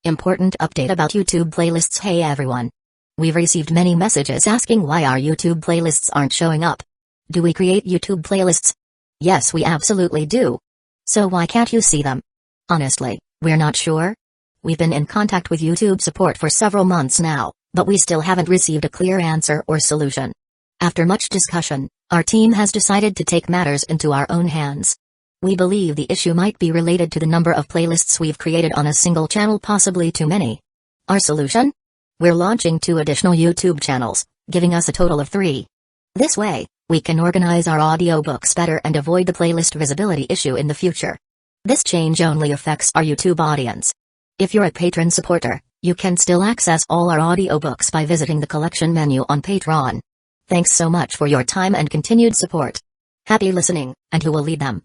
Important update about YouTube playlists. Hey everyone. We've received many messages asking why our YouTube playlists aren't showing up. Do we create YouTube playlists? Yes, we absolutely do. So why can't you see them? Honestly, we're not sure. We've been in contact with YouTube support for several months now, but we still haven't received a clear answer or solution. After much discussion, our team has decided to take matters into our own hands. We believe the issue might be related to the number of playlists we've created on a single channel, possibly too many. Our solution? We're launching 2 additional YouTube channels, giving us a total of 3. This way, we can organize our audiobooks better and avoid the playlist visibility issue in the future. This change only affects our YouTube audience. If you're a patron supporter, you can still access all our audiobooks by visiting the collection menu on Patreon. Thanks so much for your time and continued support. Happy listening, and who will lead them?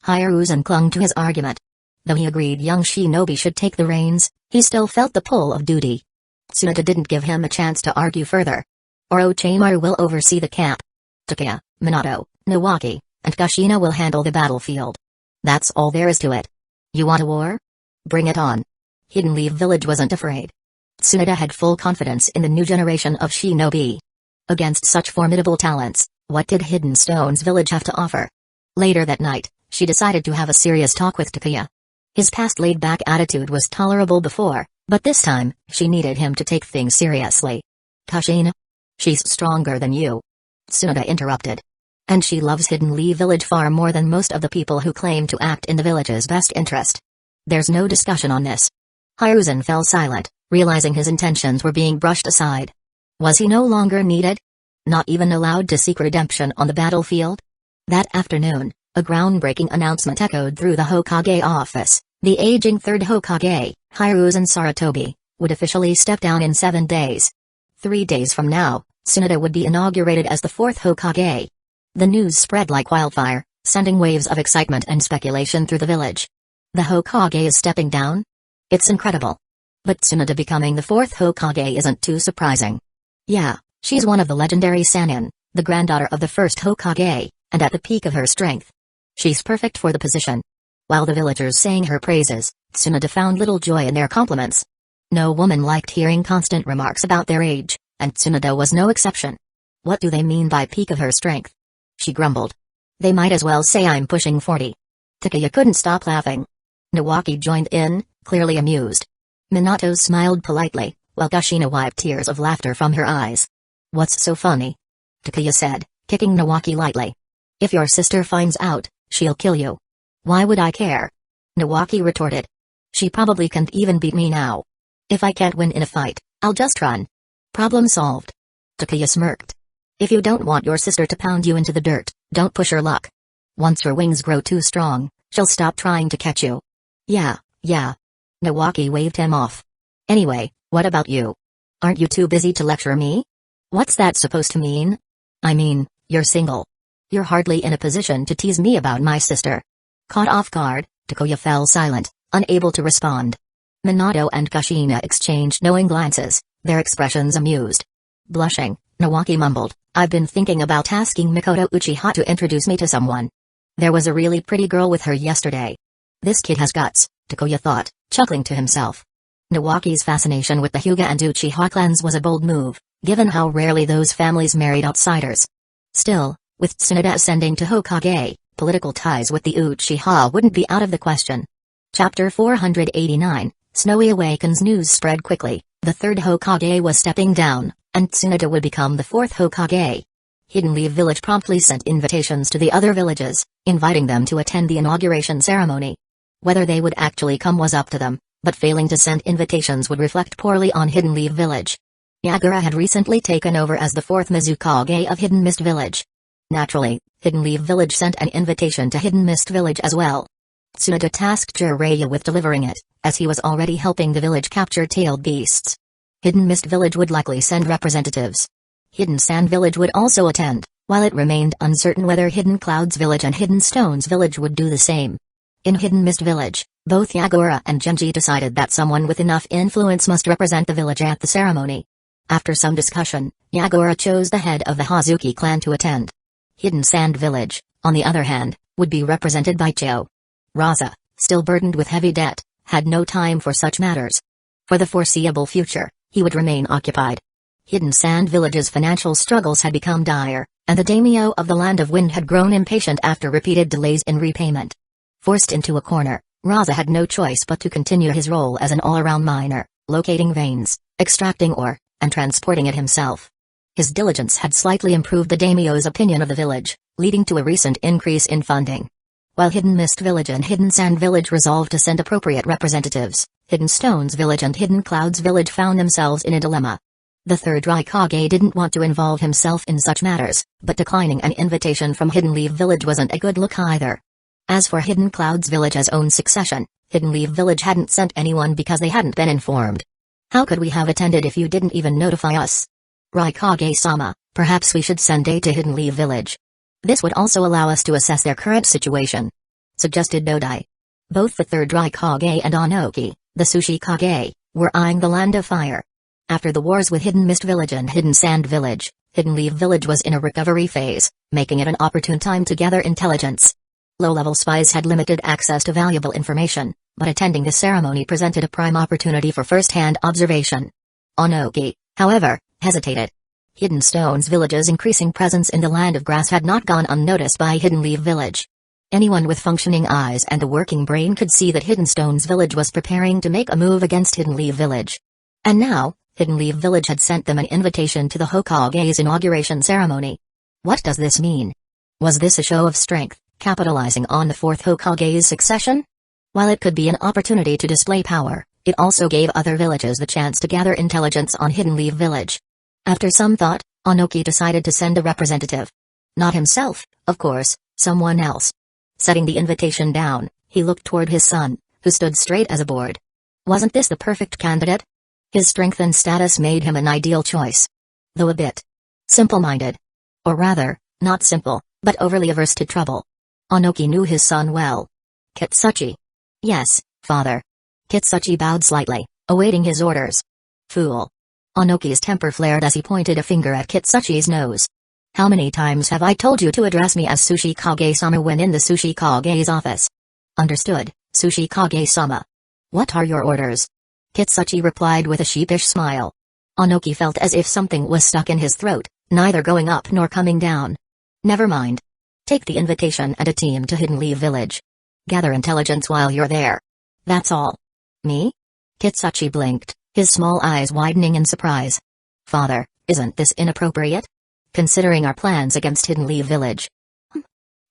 Hiruzen clung to his argument. Though he agreed young Shinobi should take the reins, he still felt the pull of duty. Tsunade didn't give him a chance to argue further. Orochimaru will oversee the camp. Takeya, Minato, Nawaki, and Kushina will handle the battlefield. That's all there is to it. You want a war? Bring it on. Hidden Leaf Village wasn't afraid. Tsunade had full confidence in the new generation of shinobi. Against such formidable talents, what did Hidden Stone's village have to offer? Later that night, she decided to have a serious talk with Takeya. His past laid-back attitude was tolerable before, but this time, she needed him to take things seriously. Kushina? She's stronger than you. Tsunade interrupted. And she loves Hidden Leaf Village far more than most of the people who claim to act in the village's best interest. There's no discussion on this. Hiruzen fell silent, realizing his intentions were being brushed aside. Was he no longer needed? Not even allowed to seek redemption on the battlefield? That afternoon, a groundbreaking announcement echoed through the Hokage office. The aging third Hokage, Hiruzen Sarutobi, would officially step down in 7 days. 3 days from now, Tsunade would be inaugurated as the 4th Hokage. The news spread like wildfire, sending waves of excitement and speculation through the village. The Hokage is stepping down? It's incredible. But Tsunade becoming the 4th Hokage isn't too surprising. Yeah, she's one of the legendary Sannin, the granddaughter of the 1st Hokage, and at the peak of her strength. She's perfect for the position. While the villagers sang her praises, Tsunade found little joy in their compliments. No woman liked hearing constant remarks about their age, and Tsunade was no exception. What do they mean by peak of her strength? She grumbled. They might as well say I'm pushing 40. Takeya couldn't stop laughing. Nawaki joined in, clearly amused. Minato smiled politely, while Kushina wiped tears of laughter from her eyes. What's so funny? Takeya said, kicking Nawaki lightly. If your sister finds out, she'll kill you. Why would I care? Nawaki retorted. She probably can't even beat me now. If I can't win in a fight, I'll just run. Problem solved. Takeya smirked. If you don't want your sister to pound you into the dirt, don't push her luck. Once her wings grow too strong, she'll stop trying to catch you. Yeah. Nawaki waved him off. Anyway, what about you? Aren't you too busy to lecture me? What's that supposed to mean? I mean, you're single. You're hardly in a position to tease me about my sister. Caught off guard, Takeya fell silent, unable to respond. Minato and Kushina exchanged knowing glances, their expressions amused. Blushing, Nawaki mumbled, I've been thinking about asking Mikoto Uchiha to introduce me to someone. There was a really pretty girl with her yesterday. This kid has guts, Takeya thought, chuckling to himself. Nawaki's fascination with the Hyuga and Uchiha clans was a bold move, given how rarely those families married outsiders. Still, with Tsunade ascending to Hokage, political ties with the Uchiha wouldn't be out of the question. Chapter 489, Snowy Awakens. News spread quickly, the 3rd Hokage was stepping down, and Tsunade would become the 4th Hokage. Hidden Leaf Village promptly sent invitations to the other villages, inviting them to attend the inauguration ceremony. Whether they would actually come was up to them, but failing to send invitations would reflect poorly on Hidden Leaf Village. Yagura had recently taken over as the 4th Mizukage of Hidden Mist Village. Naturally, Hidden Leaf Village sent an invitation to Hidden Mist Village as well. Tsunade tasked Jiraiya with delivering it, as he was already helping the village capture tailed beasts. Hidden Mist Village would likely send representatives. Hidden Sand Village would also attend, while it remained uncertain whether Hidden Clouds Village and Hidden Stones Village would do the same. In Hidden Mist Village, both Yagura and Genji decided that someone with enough influence must represent the village at the ceremony. After some discussion, Yagura chose the head of the Hazuki clan to attend. Hidden Sand Village, on the other hand, would be represented by Chio. Raza, still burdened with heavy debt, had no time for such matters. For the foreseeable future, he would remain occupied. Hidden Sand Village's financial struggles had become dire, and the daimyo of the Land of Wind had grown impatient after repeated delays in repayment. Forced into a corner, Raza had no choice but to continue his role as an all-around miner, locating veins, extracting ore, and transporting it himself. His diligence had slightly improved the daimyo's opinion of the village, leading to a recent increase in funding. While Hidden Mist Village and Hidden Sand Village resolved to send appropriate representatives, Hidden Stones Village and Hidden Clouds Village found themselves in a dilemma. The third Rukongai didn't want to involve himself in such matters, but declining an invitation from Hidden Leaf Village wasn't a good look either. As for Hidden Clouds Village's own succession, Hidden Leaf Village hadn't sent anyone because they hadn't been informed. How could we have attended if you didn't even notify us? Rukongai-sama, perhaps we should send aid to Hidden Leaf Village. This would also allow us to assess their current situation, suggested Dodai. Both the third Rukongai and Onoki, the Sushi Kage, were eyeing the Land of Fire. After the wars with Hidden Mist Village and Hidden Sand Village, Hidden Leaf Village was in a recovery phase, making it an opportune time to gather intelligence. Low-level spies had limited access to valuable information, but attending the ceremony presented a prime opportunity for first-hand observation. Onoki, however, hesitated. Hidden Stones Village's increasing presence in the Land of Grass had not gone unnoticed by Hidden Leaf Village. Anyone with functioning eyes and a working brain could see that Hidden Stones Village was preparing to make a move against Hidden Leaf Village. And now, Hidden Leaf Village had sent them an invitation to the Hokagei's inauguration ceremony. What does this mean? Was this a show of strength, capitalizing on the fourth Hokagei's succession? While it could be an opportunity to display power, it also gave other villages the chance to gather intelligence on Hidden Leaf Village. After some thought, Onoki decided to send a representative. Not himself, of course, someone else. Setting the invitation down, he looked toward his son, who stood straight as a board. Wasn't this the perfect candidate? His strength and status made him an ideal choice. Though a bit simple-minded. Or rather, not simple, but overly averse to trouble. Onoki knew his son well. Kitsuchi. Yes, father. Kitsuchi bowed slightly, awaiting his orders. Fool. Onoki's temper flared as he pointed a finger at Kitsuchi's nose. How many times have I told you to address me as Sushi Kage-sama when in the Sushi Kage's office? Understood, Sushi Kage-sama. What are your orders? Kitsuchi replied with a sheepish smile. Onoki felt as if something was stuck in his throat, neither going up nor coming down. Never mind. Take the invitation and a team to Hidden Leaf Village. Gather intelligence while you're there. That's all. Me? Kitsuchi blinked, his small eyes widening in surprise. Father, isn't this inappropriate? Considering our plans against Hidden Leaf Village.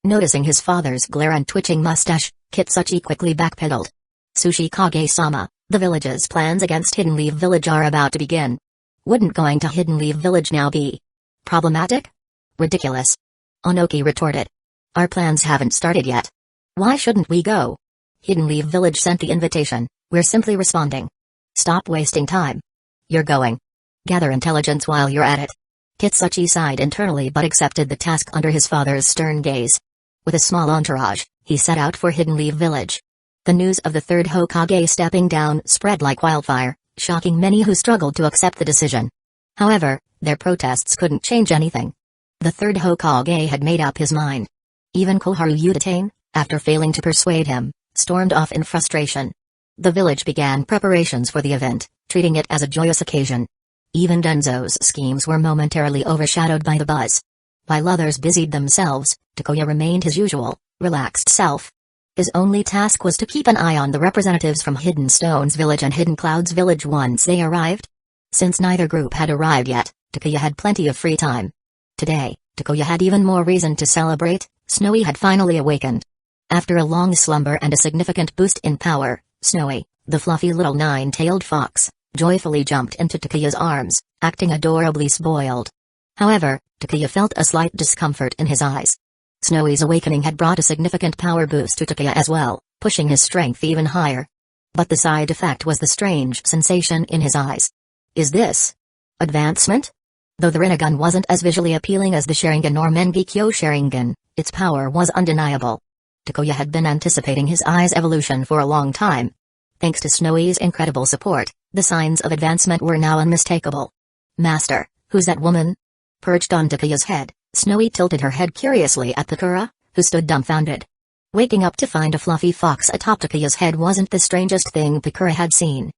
Noticing his father's glare and twitching mustache, Kitsuchi quickly backpedaled. Sushi Kage-sama, the village's plans against Hidden Leaf Village are about to begin. Wouldn't going to Hidden Leaf Village now be problematic? Ridiculous. Onoki retorted. Our plans haven't started yet. Why shouldn't we go? Hidden Leaf Village sent the invitation, we're simply responding. Stop wasting time. You're going. Gather intelligence while you're at it. Kitsuchi sighed internally but accepted the task under his father's stern gaze. With a small entourage, he set out for Hidden Leaf Village. The news of the third Hokage stepping down spread like wildfire, shocking many who struggled to accept the decision. However, their protests couldn't change anything. The third Hokage had made up his mind. Even Koharu Udatane, after failing to persuade him, stormed off in frustration. The village began preparations for the event, treating it as a joyous occasion. Even Danzo's schemes were momentarily overshadowed by the buzz. While others busied themselves, Takuya remained his usual, relaxed self. His only task was to keep an eye on the representatives from Hidden Stones Village and Hidden Clouds Village once they arrived. Since neither group had arrived yet, Takuya had plenty of free time. Today, Takuya had even more reason to celebrate. Snowy had finally awakened. After a long slumber and a significant boost in power, Snowy, the fluffy little nine-tailed fox, joyfully jumped into Takuya's arms, acting adorably spoiled. However, Takuya felt a slight discomfort in his eyes. Snowy's awakening had brought a significant power boost to Takuya as well, pushing his strength even higher. But the side effect was the strange sensation in his eyes. Is this advancement? Though the Rinnegan wasn't as visually appealing as the Sharingan or Mangekyō Sharingan, its power was undeniable. Takuya had been anticipating his eye's evolution for a long time. Thanks to Snowy's incredible support, the signs of advancement were now unmistakable. Master, who's that woman? Perched on Takuya's head, Snowy tilted her head curiously at Takura, who stood dumbfounded. Waking up to find a fluffy fox atop Takuya's head wasn't the strangest thing Takura had seen.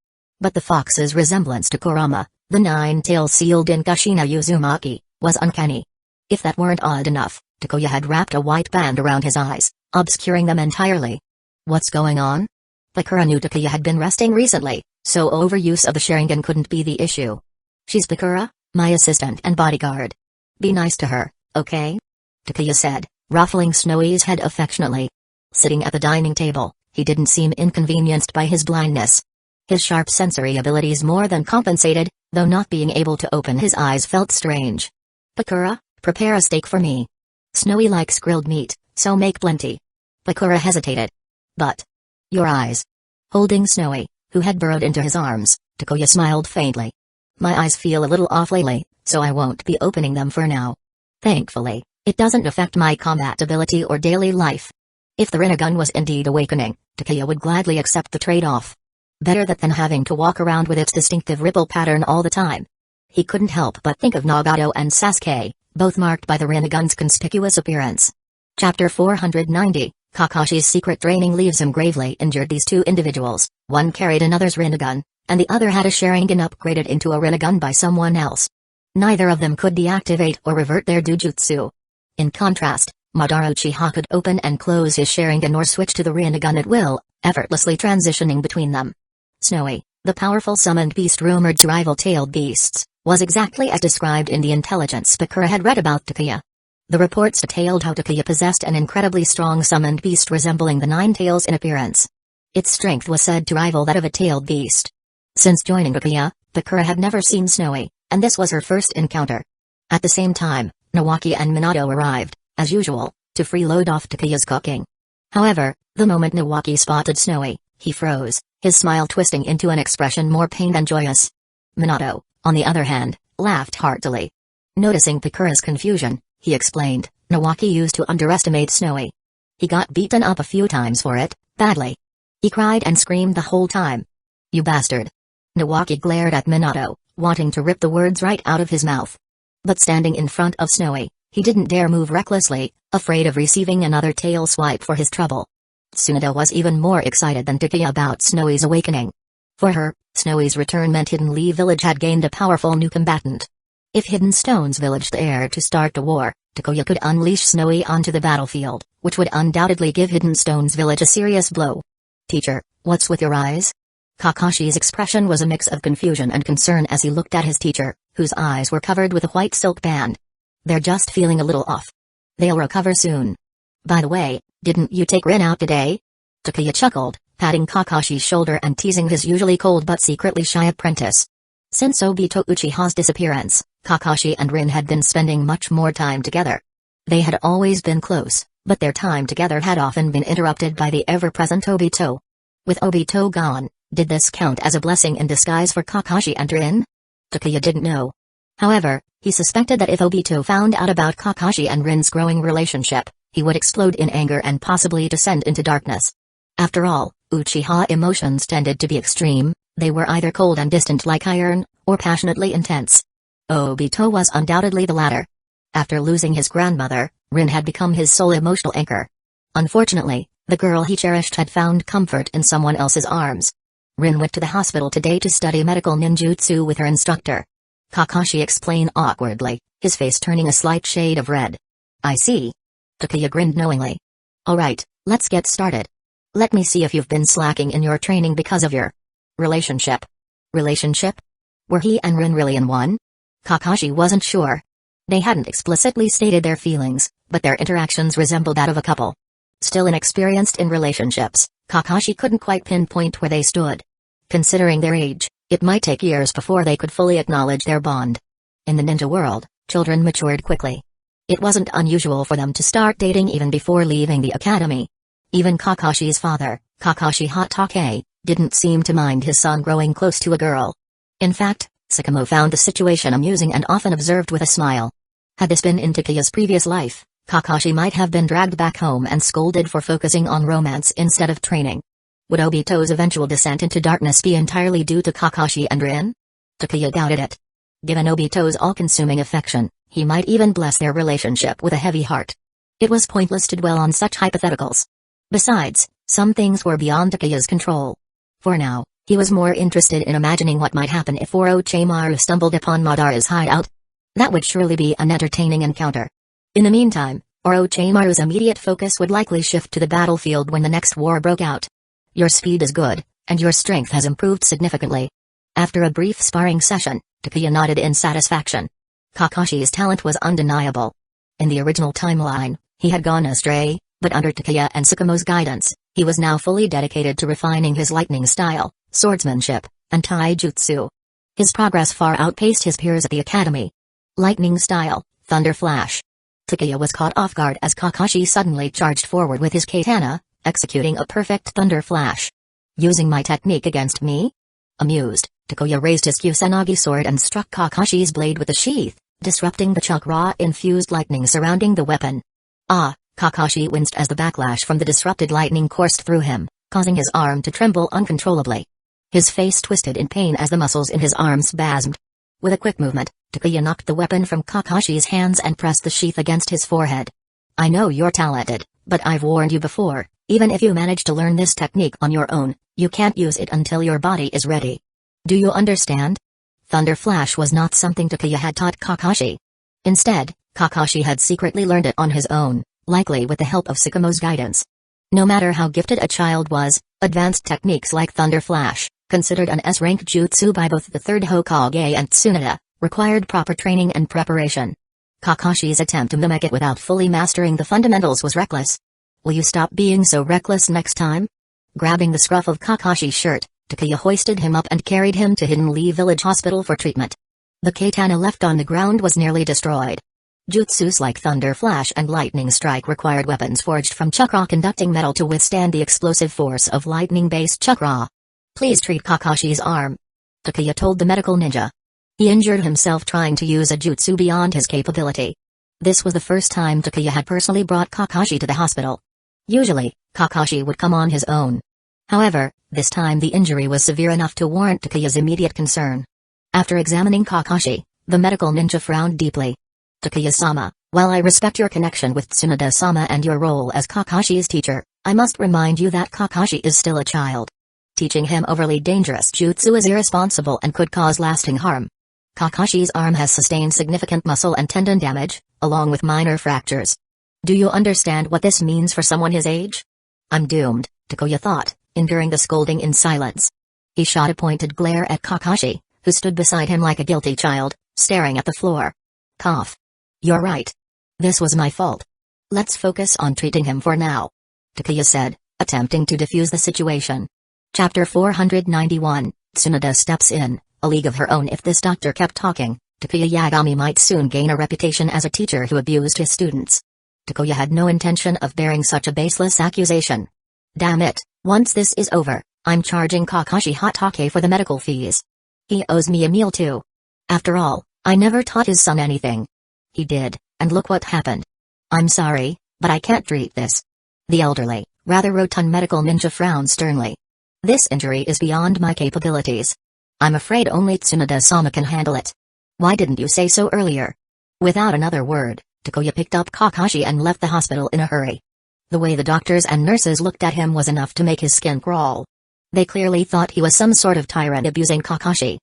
But the fox's resemblance to Kurama, the nine-tails sealed in Kushina Uzumaki, was uncanny. If that weren't odd enough, Takuya had wrapped a white band around his eyes, obscuring them entirely. What's going on? Bakura knew Takuya had been resting recently, so overuse of the Sharingan couldn't be the issue. She's Bakura, my assistant and bodyguard. Be nice to her, okay? Takuya said, ruffling Snowy's head affectionately. Sitting at the dining table, he didn't seem inconvenienced by his blindness. His sharp sensory abilities more than compensated, though not being able to open his eyes felt strange. Bakura, prepare a steak for me. Snowy likes grilled meat, so make plenty. Bakura hesitated. But your eyes. Holding Snowy, who had burrowed into his arms, Takuya smiled faintly. My eyes feel a little off lately, so I won't be opening them for now. Thankfully, it doesn't affect my combat ability or daily life. If the Rinnegan was indeed awakening, Takuya would gladly accept the trade-off. Better that than having to walk around with its distinctive ripple pattern all the time. He couldn't help but think of Nagato and Sasuke, both marked by the Rinnegan's conspicuous appearance. Chapter 490, Kakashi's secret training leaves him gravely injured. These two individuals, one carried another's Rinnegan, and the other had a Sharingan upgraded into a Rinnegan by someone else. Neither of them could deactivate or revert their Dujutsu. In contrast, Madara Uchiha could open and close his Sharingan or switch to the Rinnegan at will, effortlessly transitioning between them. Snowy, the powerful summoned beast rumored to rival tailed beasts, was exactly as described in the intelligence Bakura had read about Takuya. The reports detailed how Takuya possessed an incredibly strong summoned beast resembling the Nine Tails in appearance. Its strength was said to rival that of a tailed beast. Since joining Takuya, Bakura had never seen Snowy, and this was her first encounter. At the same time, Nawaki and Minato arrived, as usual, to freeload off Takuya's cooking. However, the moment Nawaki spotted Snowy, he froze, his smile twisting into an expression more pained than joyous. Minato, on the other hand, laughed heartily. Noticing Bakura's confusion, he explained, Nawaki used to underestimate Snowy. He got beaten up a few times for it, badly. He cried and screamed the whole time. You bastard. Nawaki glared at Minato, wanting to rip the words right out of his mouth. But standing in front of Snowy, he didn't dare move recklessly, afraid of receiving another tail swipe for his trouble. Tsunade was even more excited than Takuya about Snowy's awakening. For her, Snowy's return meant Hidden Lee Village had gained a powerful new combatant. If Hidden Stone's village the heir to start the war, Takuya could unleash Snowy onto the battlefield, which would undoubtedly give Hidden Stone's village a serious blow. Teacher, what's with your eyes? Kakashi's expression was a mix of confusion and concern as he looked at his teacher, whose eyes were covered with a white silk band. They're just feeling a little off. They'll recover soon. By the way, didn't you take Rin out today? Takuya chuckled, patting Kakashi's shoulder and teasing his usually cold but secretly shy apprentice. Since Obito Uchiha's disappearance, Kakashi and Rin had been spending much more time together. They had always been close, but their time together had often been interrupted by the ever-present Obito. With Obito gone, did this count as a blessing in disguise for Kakashi and Rin? Takuya didn't know. However, he suspected that if Obito found out about Kakashi and Rin's growing relationship, he would explode in anger and possibly descend into darkness. After all, Uchiha emotions tended to be extreme, they were either cold and distant like iron, or passionately intense. Obito was undoubtedly the latter. After losing his grandmother, Rin had become his sole emotional anchor. Unfortunately, the girl he cherished had found comfort in someone else's arms. Rin went to the hospital today to study medical ninjutsu with her instructor. Kakashi explained awkwardly, his face turning a slight shade of red. I see. Takuya grinned knowingly. Alright, let's get started. Let me see if you've been slacking in your training because of your relationship. Relationship? Were he and Rin really in one? Kakashi wasn't sure. They hadn't explicitly stated their feelings, but their interactions resembled that of a couple. Still inexperienced in relationships, Kakashi couldn't quite pinpoint where they stood. Considering their age, it might take years before they could fully acknowledge their bond. In the ninja world, children matured quickly. It wasn't unusual for them to start dating even before leaving the academy. Even Kakashi's father, Kakashi Hatake, didn't seem to mind his son growing close to a girl. In fact, Sakamo found the situation amusing and often observed with a smile. Had this been in Takuya's previous life, Kakashi might have been dragged back home and scolded for focusing on romance instead of training. Would Obito's eventual descent into darkness be entirely due to Kakashi and Rin? Takuya doubted it. Given Obito's all-consuming affection, he might even bless their relationship with a heavy heart. It was pointless to dwell on such hypotheticals. Besides, some things were beyond Takuya's control. For now, He was more interested in imagining what might happen if Orochimaru stumbled upon Madara's hideout. That would surely be an entertaining encounter. In the meantime, Orochimaru's immediate focus would likely shift to the battlefield when the next war broke out. Your speed is good, and your strength has improved significantly. After a brief sparring session, Takuya nodded in satisfaction. Kakashi's talent was undeniable. In the original timeline, he had gone astray, but under Takuya and Tsukumo's guidance, he was now fully dedicated to refining his lightning style, swordsmanship, and taijutsu. His progress far outpaced his peers at the academy. Lightning style, Thunder Flash. Takuya was caught off guard as Kakashi suddenly charged forward with his katana, executing a perfect Thunder Flash. Using my technique against me? Amused, Takuya raised his Kusanagi sword and struck Kakashi's blade with the sheath, disrupting the chakra-infused lightning surrounding the weapon. Ah! Kakashi winced as the backlash from the disrupted lightning coursed through him, causing his arm to tremble uncontrollably. His face twisted in pain as the muscles in his arm spasmed. With a quick movement, Takuya knocked the weapon from Kakashi's hands and pressed the sheath against his forehead. I know you're talented, but I've warned you before, even if you manage to learn this technique on your own, you can't use it until your body is ready. Do you understand? Thunder Flash was not something Takuya had taught Kakashi. Instead, Kakashi had secretly learned it on his own, likely with the help of Tsukumo's guidance. No matter how gifted a child was, advanced techniques like Thunder Flash, considered an S-rank jutsu by both the third Hokage and Tsunade, required proper training and preparation. Kakashi's attempt to mimic it without fully mastering the fundamentals was reckless. Will you stop being so reckless next time? Grabbing the scruff of Kakashi's shirt, Takuya hoisted him up and carried him to Hidden Lee Village Hospital for treatment. The katana left on the ground was nearly destroyed. Jutsus like Thunder Flash and Lightning Strike required weapons forged from chakra-conducting metal to withstand the explosive force of lightning-based chakra. Please treat Kakashi's arm, Takuya told the medical ninja. He injured himself trying to use a jutsu beyond his capability. This was the first time Takuya had personally brought Kakashi to the hospital. Usually, Kakashi would come on his own. However, this time the injury was severe enough to warrant Takuya's immediate concern. After examining Kakashi, the medical ninja frowned deeply. Takuya-sama, while I respect your connection with Tsunade-sama and your role as Kakashi's teacher, I must remind you that Kakashi is still a child. Teaching him overly dangerous jutsu is irresponsible and could cause lasting harm. Kakashi's arm has sustained significant muscle and tendon damage, along with minor fractures. Do you understand what this means for someone his age? I'm doomed, Takuya thought, enduring the scolding in silence. He shot a pointed glare at Kakashi, who stood beside him like a guilty child, staring at the floor. Cough. You're right. This was my fault. Let's focus on treating him for now, Takuya said, attempting to defuse the situation. Chapter 491, Tsunade steps in, a league of her own. If this doctor kept talking, Takuya Yagami might soon gain a reputation as a teacher who abused his students. Takuya had no intention of bearing such a baseless accusation. Damn it, once this is over, I'm charging Kakashi Hatake for the medical fees. He owes me a meal too. After all, I never taught his son anything. He did, and look what happened. I'm sorry, but I can't treat this. The elderly, rather rotund medical ninja frowned sternly. This injury is beyond my capabilities. I'm afraid only Tsunade-sama can handle it. Why didn't you say so earlier? Without another word, Takuya picked up Kakashi and left the hospital in a hurry. The way the doctors and nurses looked at him was enough to make his skin crawl. They clearly thought he was some sort of tyrant abusing Kakashi.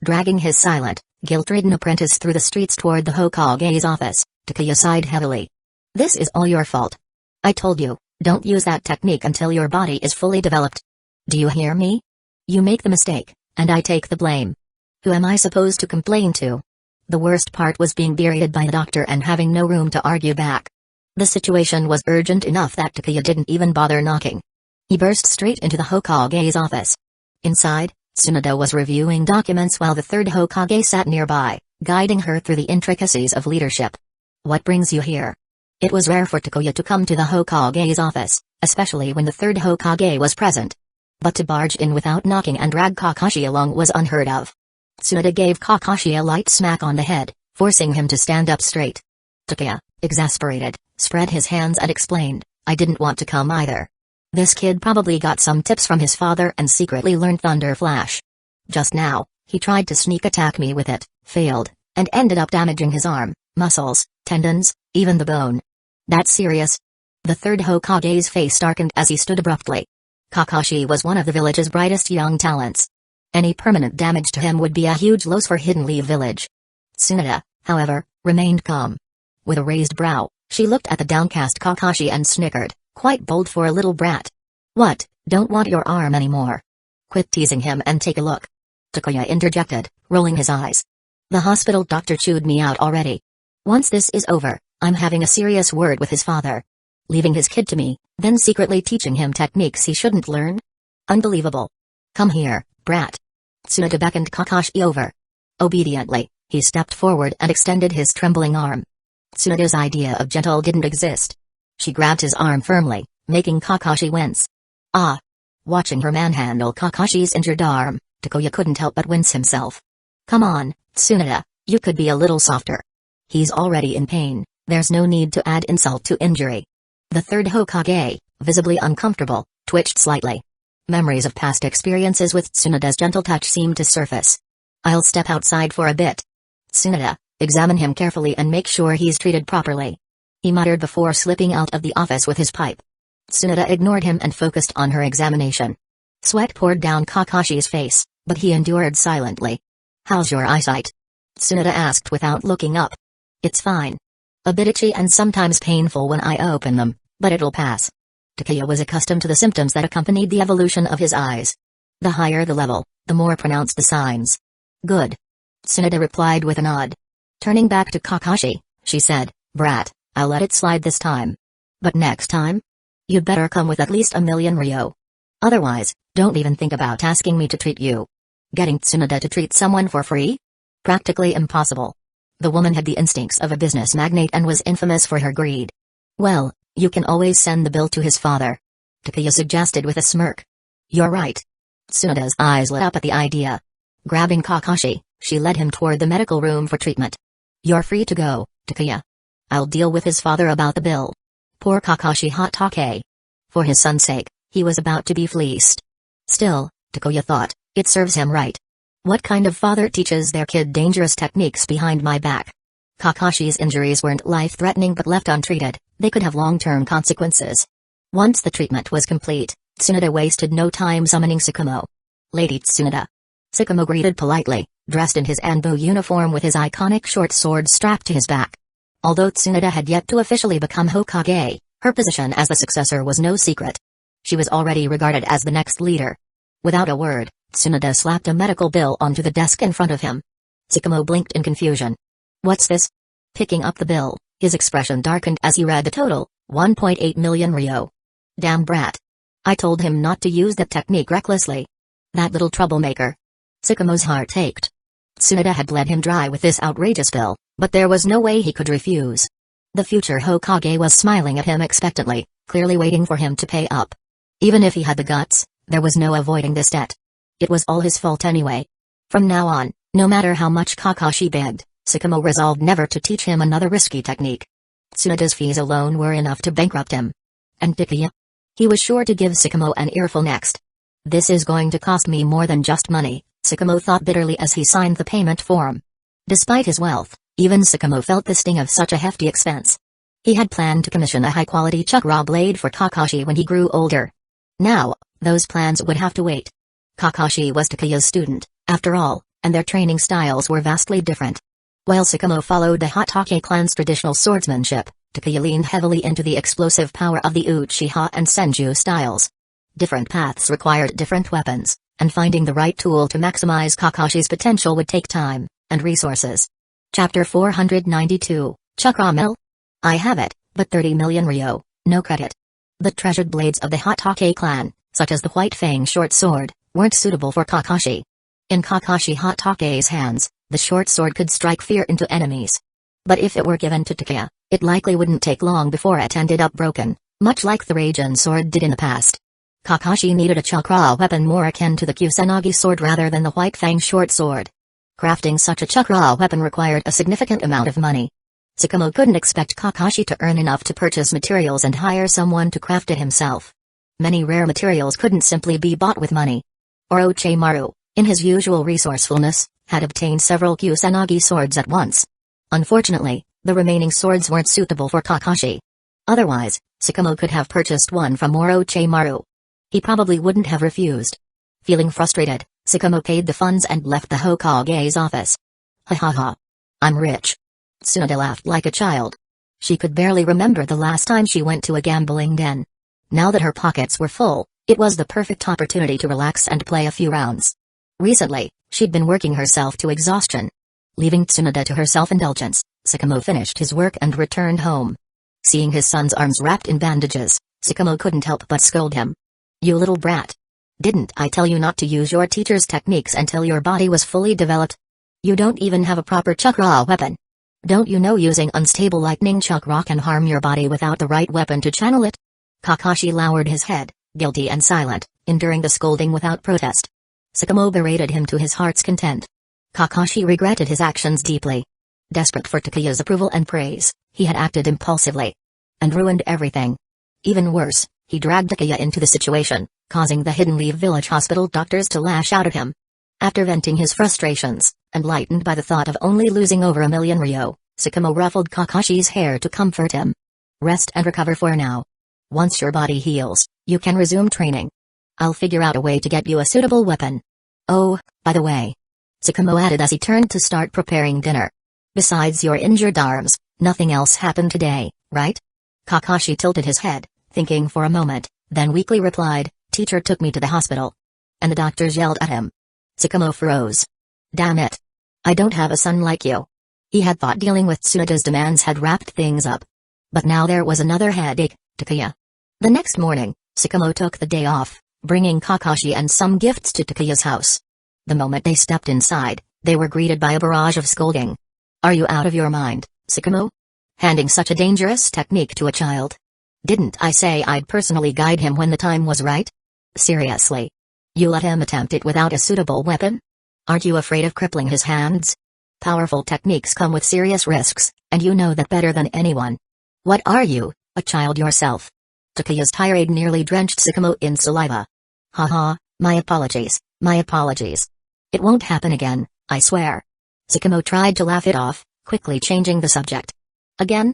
Dragging his silent, guilt-ridden apprentice through the streets toward the Hokage's office, Takuya sighed heavily. This is all your fault. I told you, don't use that technique until your body is fully developed. Do you hear me? You make the mistake, and I take the blame. Who am I supposed to complain to? The worst part was being berated by the doctor and having no room to argue back. The situation was urgent enough that Takuya didn't even bother knocking. He burst straight into the Hokage's office. Inside, Tsunade was reviewing documents while the third Hokage sat nearby, guiding her through the intricacies of leadership. What brings you here? It was rare for Takuya to come to the Hokage's office, especially when the third Hokage was present. But to barge in without knocking and drag Kakashi along was unheard of. Tsunade gave Kakashi a light smack on the head, forcing him to stand up straight. Takuya, exasperated, spread his hands and explained, I didn't want to come either. This kid probably got some tips from his father and secretly learned Thunder Flash. Just now, he tried to sneak attack me with it, failed, and ended up damaging his arm, muscles, tendons, even the bone. That's serious. The third Hokage's face darkened as he stood abruptly. Kakashi was one of the village's brightest young talents. Any permanent damage to him would be a huge loss for Hidden Leaf Village. Tsunade, however, remained calm. With a raised brow, she looked at the downcast Kakashi and snickered, quite bold for a little brat. What, don't want your arm anymore? Quit teasing him and take a look. Takuya interjected, rolling his eyes. The hospital doctor chewed me out already. Once this is over, I'm having a serious word with his father. Leaving his kid to me, then secretly teaching him techniques he shouldn't learn? Unbelievable. Come here, brat. Tsunade beckoned Kakashi over. Obediently, he stepped forward and extended his trembling arm. Tsunade's idea of gentle didn't exist. She grabbed his arm firmly, making Kakashi wince. Ah! Watching her manhandle Kakashi's injured arm, Takuya couldn't help but wince himself. Come on, Tsunade, you could be a little softer. He's already in pain, there's no need to add insult to injury. The third Hokage, visibly uncomfortable, twitched slightly. Memories of past experiences with Tsunade's gentle touch seemed to surface. I'll step outside for a bit. Tsunade, examine him carefully and make sure he's treated properly. He muttered before slipping out of the office with his pipe. Tsunade ignored him and focused on her examination. Sweat poured down Kakashi's face, but he endured silently. How's your eyesight? Tsunade asked without looking up. It's fine. A bit itchy and sometimes painful when I open them, but it'll pass. Takuya was accustomed to the symptoms that accompanied the evolution of his eyes. The higher the level, the more pronounced the signs. Good. Tsunade replied with a nod. Turning back to Kakashi, she said, Brat, I'll let it slide this time. But next time? You'd better come with at least 1,000,000 ryo. Otherwise, don't even think about asking me to treat you. Getting Tsunade to treat someone for free? Practically impossible. The woman had the instincts of a business magnate and was infamous for her greed. Well, you can always send the bill to his father. Takuya suggested with a smirk. You're right. Tsunade's eyes lit up at the idea. Grabbing Kakashi, she led him toward the medical room for treatment. You're free to go, Takuya. I'll deal with his father about the bill. Poor Kakashi Hatake. For his son's sake, he was about to be fleeced. Still, Takuya thought, it serves him right. What kind of father teaches their kid dangerous techniques behind my back? Kakashi's injuries weren't life-threatening but left untreated, they could have long-term consequences. Once the treatment was complete, Tsunade wasted no time summoning Tsukumo. Lady Tsunade. Tsukumo greeted politely, dressed in his Anbo uniform with his iconic short sword strapped to his back. Although Tsunade had yet to officially become Hokage, her position as the successor was no secret. She was already regarded as the next leader. Without a word, Tsunade slapped a medical bill onto the desk in front of him. Tsukumo blinked in confusion. What's this? Picking up the bill, his expression darkened as he read the total, 1.8 million ryo. Damn brat. I told him not to use that technique recklessly. That little troublemaker. Tsukumo's heart ached. Tsunade had bled him dry with this outrageous bill, but there was no way he could refuse. The future Hokage was smiling at him expectantly, clearly waiting for him to pay up. Even if he had the guts, there was no avoiding this debt. It was all his fault anyway. From now on, no matter how much Kakashi begged, Tsukumo resolved never to teach him another risky technique. Tsunade's fees alone were enough to bankrupt him. And Takuya? He was sure to give Tsukumo an earful next. This is going to cost me more than just money, Tsukumo thought bitterly as he signed the payment form. Despite his wealth, even Tsukumo felt the sting of such a hefty expense. He had planned to commission a high-quality chakra blade for Kakashi when he grew older. Now, those plans would have to wait. Kakashi was Takuya's student, after all, and their training styles were vastly different. While Tsukumo followed the Hatake clan's traditional swordsmanship, Takuya leaned heavily into the explosive power of the Uchiha and Senju styles. Different paths required different weapons, and finding the right tool to maximize Kakashi's potential would take time and resources. Chapter 492, Chakra Mill? I have it, but 30 million ryo, no credit. The treasured blades of the Hatake clan, such as the White Fang short sword, weren't suitable for Kakashi. In Kakashi Hatake's hands, the short sword could strike fear into enemies. But if it were given to Takuya, it likely wouldn't take long before it ended up broken, much like the Raijin sword did in the past. Kakashi needed a chakra weapon more akin to the Kusanagi sword rather than the White Fang short sword. Crafting such a chakra weapon required a significant amount of money. Tsukumo couldn't expect Kakashi to earn enough to purchase materials and hire someone to craft it himself. Many rare materials couldn't simply be bought with money. Orochimaru, in his usual resourcefulness, had obtained several Kusanagi swords at once. Unfortunately, the remaining swords weren't suitable for Kakashi. Otherwise, Tsukumo could have purchased one from Orochimaru. He probably wouldn't have refused. Feeling frustrated, Tsukumo paid the funds and left the Hokage's office. Ha ha ha. I'm rich. Tsunade laughed like a child. She could barely remember the last time she went to a gambling den. Now that her pockets were full, it was the perfect opportunity to relax and play a few rounds. Recently, she'd been working herself to exhaustion. Leaving Tsunade to her self-indulgence, Tsukumo finished his work and returned home. Seeing his son's arms wrapped in bandages, Tsukumo couldn't help but scold him. You little brat. Didn't I tell you not to use your teacher's techniques until your body was fully developed? You don't even have a proper chakra weapon. Don't you know using unstable lightning chakra can harm your body without the right weapon to channel it? Kakashi lowered his head, guilty and silent, enduring the scolding without protest. Tsukumo berated him to his heart's content. Kakashi regretted his actions deeply. Desperate for Takuya's approval and praise, he had acted impulsively. And ruined everything. Even worse, he dragged Takuya into the situation, causing the Hidden Leaf Village hospital doctors to lash out at him. After venting his frustrations, enlightened by the thought of only losing over 1 million ryo, Tsukumo ruffled Kakashi's hair to comfort him. Rest and recover for now. Once your body heals, you can resume training. I'll figure out a way to get you a suitable weapon. Oh, by the way. Tsukumo added as he turned to start preparing dinner. Besides your injured arms, nothing else happened today, right? Kakashi tilted his head, thinking for a moment, then weakly replied, Teacher took me to the hospital. And the doctors yelled at him. Tsukumo froze. Damn it. I don't have a son like you. He had thought dealing with Tsunade's demands had wrapped things up. But now there was another headache, Takuya. The next morning, Tsukumo took the day off, bringing Kakashi and some gifts to Takuya's house. The moment they stepped inside, they were greeted by a barrage of scolding. Are you out of your mind, Tsukumo? Handing such a dangerous technique to a child? Didn't I say I'd personally guide him when the time was right? Seriously? You let him attempt it without a suitable weapon? Aren't you afraid of crippling his hands? Powerful techniques come with serious risks, and you know that better than anyone. What are you, a child yourself? Takuya's tirade nearly drenched Tsukumo in saliva. Haha, my apologies, my apologies. It won't happen again, I swear. Tsukumo tried to laugh it off, quickly changing the subject. Again?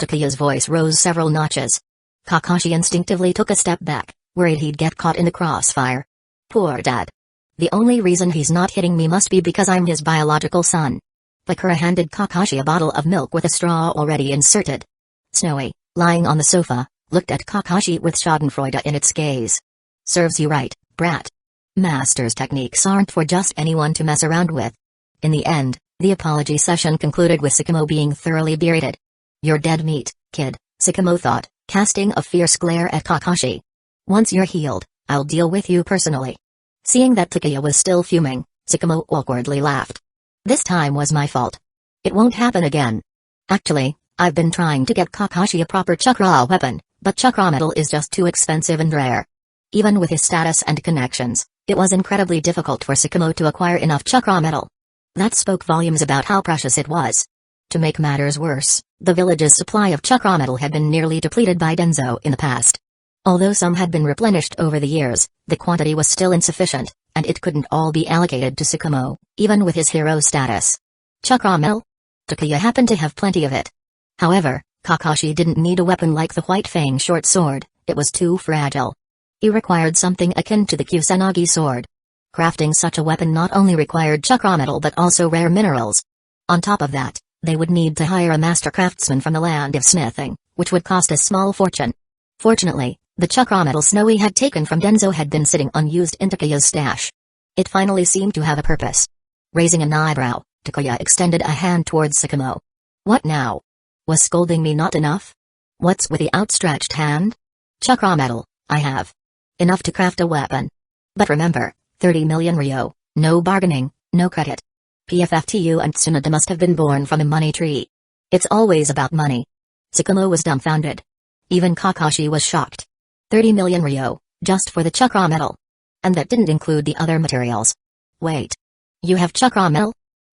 Takuya's voice rose several notches. Kakashi instinctively took a step back, worried he'd get caught in the crossfire. Poor dad. The only reason he's not hitting me must be because I'm his biological son. Bakura handed Kakashi a bottle of milk with a straw already inserted. Snowy, lying on the sofa, looked at Kakashi with schadenfreude in its gaze. Serves you right, brat. Master's techniques aren't for just anyone to mess around with. In the end, the apology session concluded with Tsukumo being thoroughly berated. You're dead meat, kid, Tsukumo thought, casting a fierce glare at Kakashi. Once you're healed, I'll deal with you personally. Seeing that Takuya was still fuming, Tsukumo awkwardly laughed. This time was my fault. It won't happen again. Actually, I've been trying to get Kakashi a proper chakra weapon, but chakra metal is just too expensive and rare. Even with his status and connections, it was incredibly difficult for Tsukumo to acquire enough chakra metal. That spoke volumes about how precious it was. To make matters worse, the village's supply of chakra metal had been nearly depleted by Danzō in the past. Although some had been replenished over the years, the quantity was still insufficient, and it couldn't all be allocated to Tsukumo, even with his hero status. Chakra metal? Takuya happened to have plenty of it. However, Kakashi didn't need a weapon like the White Fang short sword, it was too fragile. He required something akin to the Kusanagi sword. Crafting such a weapon not only required chakra metal but also rare minerals. On top of that, they would need to hire a master craftsman from the land of smithing, which would cost a small fortune. Fortunately, the chakra metal Snowy had taken from Danzō had been sitting unused in Takuya's stash. It finally seemed to have a purpose. Raising an eyebrow, Takuya extended a hand towards Tsukumo. What now? Was scolding me not enough? What's with the outstretched hand? Chakra metal, I have. Enough to craft a weapon. But remember, 30 million ryo, no bargaining, no credit. PFFTU and Tsunade must have been born from a money tree. It's always about money. Tsukumo was dumbfounded. Even Kakashi was shocked. 30 million ryo, just for the chakra metal. And that didn't include the other materials. Wait. You have chakra metal?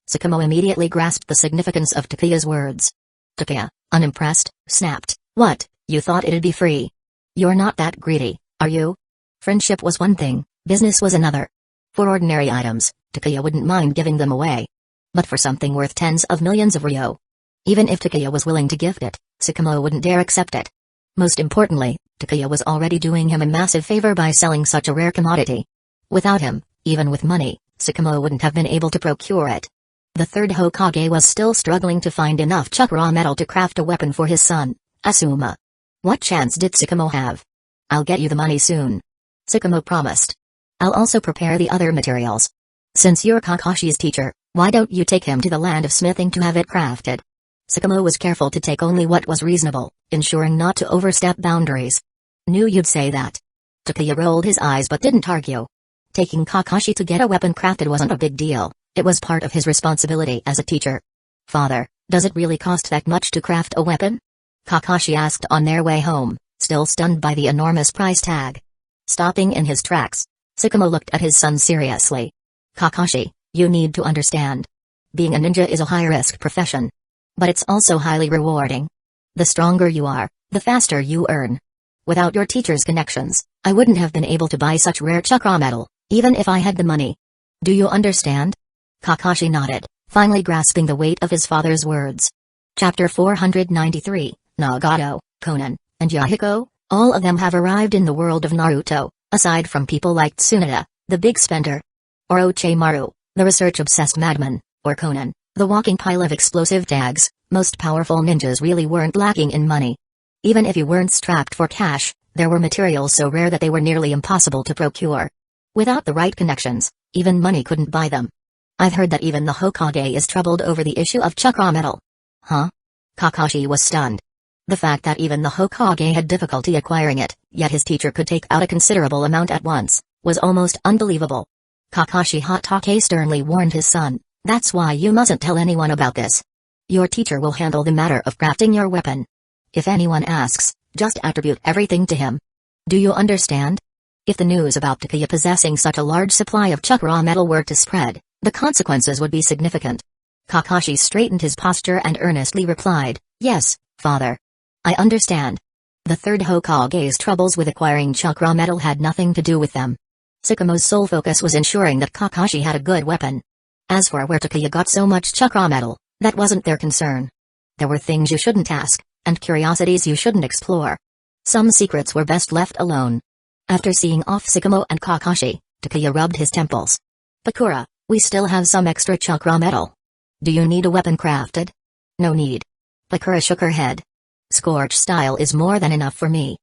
Tsukumo immediately grasped the significance of Takuya's words. Takuya, unimpressed, snapped, What, you thought it'd be free? You're not that greedy, are you? Friendship was one thing, business was another. For ordinary items, Takuya wouldn't mind giving them away. But for something worth tens of millions of ryo. Even if Takuya was willing to gift it, Tsukumo wouldn't dare accept it. Most importantly, Takuya was already doing him a massive favor by selling such a rare commodity. Without him, even with money, Tsukumo wouldn't have been able to procure it. The third Hokage was still struggling to find enough chakra metal to craft a weapon for his son, Asuma. What chance did Tsukumo have? I'll get you the money soon. Tsukumo promised. I'll also prepare the other materials. Since you're Kakashi's teacher, why don't you take him to the land of smithing to have it crafted? Tsukumo was careful to take only what was reasonable, ensuring not to overstep boundaries. Knew you'd say that. Takuya rolled his eyes but didn't argue. Taking Kakashi to get a weapon crafted wasn't a big deal, it was part of his responsibility as a teacher. Father, does it really cost that much to craft a weapon? Kakashi asked on their way home, still stunned by the enormous price tag. Stopping in his tracks, Tsukumo looked at his son seriously. Kakashi, you need to understand. Being a ninja is a high-risk profession. But it's also highly rewarding. The stronger you are, the faster you earn. Without your teacher's connections, I wouldn't have been able to buy such rare chakra metal, even if I had the money. Do you understand? Kakashi nodded, finally grasping the weight of his father's words. Chapter 493, Nagato, Konan, and Yahiko, all of them have arrived in the world of Naruto, aside from people like Tsunade, the big spender. Or Orochimaru, the research-obsessed madman, or Konan, the walking pile of explosive tags. Most powerful ninjas really weren't lacking in money. Even if you weren't strapped for cash, there were materials so rare that they were nearly impossible to procure. Without the right connections, even money couldn't buy them. I've heard that even the Hokage is troubled over the issue of chakra metal. Huh? Kakashi was stunned. The fact that even the Hokage had difficulty acquiring it, yet his teacher could take out a considerable amount at once, was almost unbelievable. Kakashi Hatake sternly warned his son, that's why you mustn't tell anyone about this. Your teacher will handle the matter of crafting your weapon. If anyone asks, just attribute everything to him. Do you understand? If the news about Takuya possessing such a large supply of chakra metal were to spread, the consequences would be significant. Kakashi straightened his posture and earnestly replied, yes, father. I understand. The third Hokage's troubles with acquiring chakra metal had nothing to do with them. Tsukumo's sole focus was ensuring that Kakashi had a good weapon. As for where Takuya got so much chakra metal, that wasn't their concern. There were things you shouldn't ask, and curiosities you shouldn't explore. Some secrets were best left alone. After seeing off Tsukumo and Kakashi, Takuya rubbed his temples. Bakura, we still have some extra chakra metal. Do you need a weapon crafted? No need. Bakura shook her head. Scorch style is more than enough for me.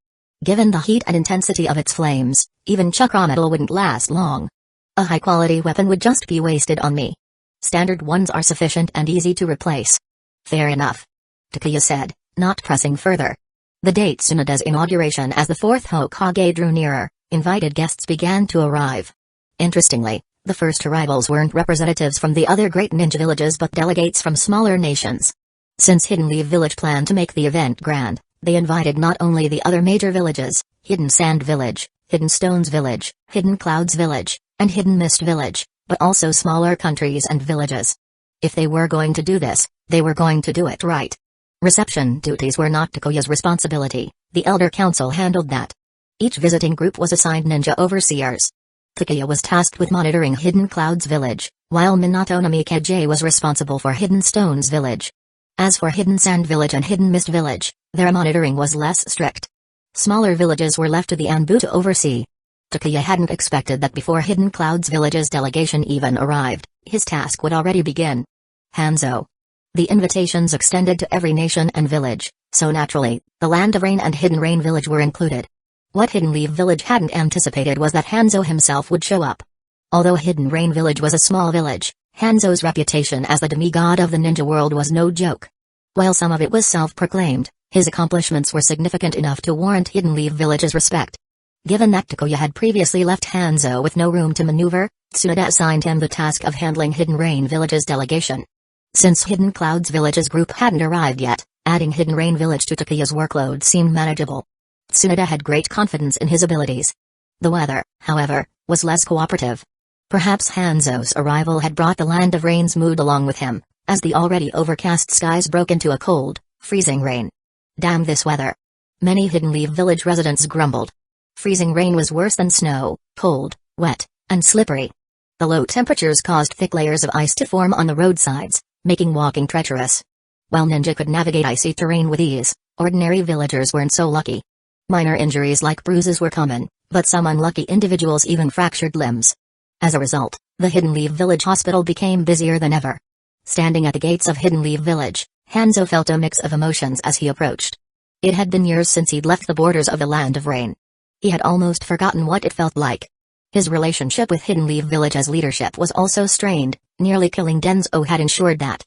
Given the heat and intensity of its flames, even chakra metal wouldn't last long. A high-quality weapon would just be wasted on me. Standard ones are sufficient and easy to replace. Fair enough. Takuya said, not pressing further. The date Tsunade's inauguration as the fourth Hokage drew nearer, invited guests began to arrive. Interestingly, the first arrivals weren't representatives from the other great ninja villages but delegates from smaller nations. Since Hidden Leaf Village planned to make the event grand, they invited not only the other major villages, Hidden Sand Village, Hidden Stones Village, Hidden Clouds Village, and Hidden Mist Village, but also smaller countries and villages. If they were going to do this, they were going to do it right. Reception duties were not Takuya's responsibility, the Elder Council handled that. Each visiting group was assigned ninja overseers. Takuya was tasked with monitoring Hidden Clouds Village, while Minato Namikaze was responsible for Hidden Stones Village. As for Hidden Sand Village and Hidden Mist Village, their monitoring was less strict. Smaller villages were left to the Anbu to oversee. Takuya hadn't expected that before Hidden Clouds Village's delegation even arrived, his task would already begin. Hanzo. The invitations extended to every nation and village, so naturally, the Land of Rain and Hidden Rain Village were included. What Hidden Leaf Village hadn't anticipated was that Hanzo himself would show up. Although Hidden Rain Village was a small village, Hanzo's reputation as the demigod of the ninja world was no joke. While some of it was self-proclaimed, his accomplishments were significant enough to warrant Hidden Leaf Village's respect. Given that Takuya had previously left Hanzo with no room to maneuver, Tsunade assigned him the task of handling Hidden Rain Village's delegation. Since Hidden Clouds Village's group hadn't arrived yet, adding Hidden Rain Village to Takuya's workload seemed manageable. Tsunade had great confidence in his abilities. The weather, however, was less cooperative. Perhaps Hanzo's arrival had brought the Land of Rain's mood along with him, as the already overcast skies broke into a cold, freezing rain. Damn this weather. Many Hidden Leaf Village residents grumbled. Freezing rain was worse than snow, cold, wet, and slippery. The low temperatures caused thick layers of ice to form on the roadsides, making walking treacherous. While ninja could navigate icy terrain with ease, ordinary villagers weren't so lucky. Minor injuries like bruises were common, but some unlucky individuals even fractured limbs. As a result, The Hidden Leaf Village hospital became busier than ever. Standing at the gates of Hidden Leaf Village, Hanzo felt a mix of emotions as he approached. It had been years since he'd left the borders of the Land of Rain. He had almost forgotten what it felt like. His relationship with Hidden Leaf Village's leadership was also strained. Nearly killing Danzō had ensured that.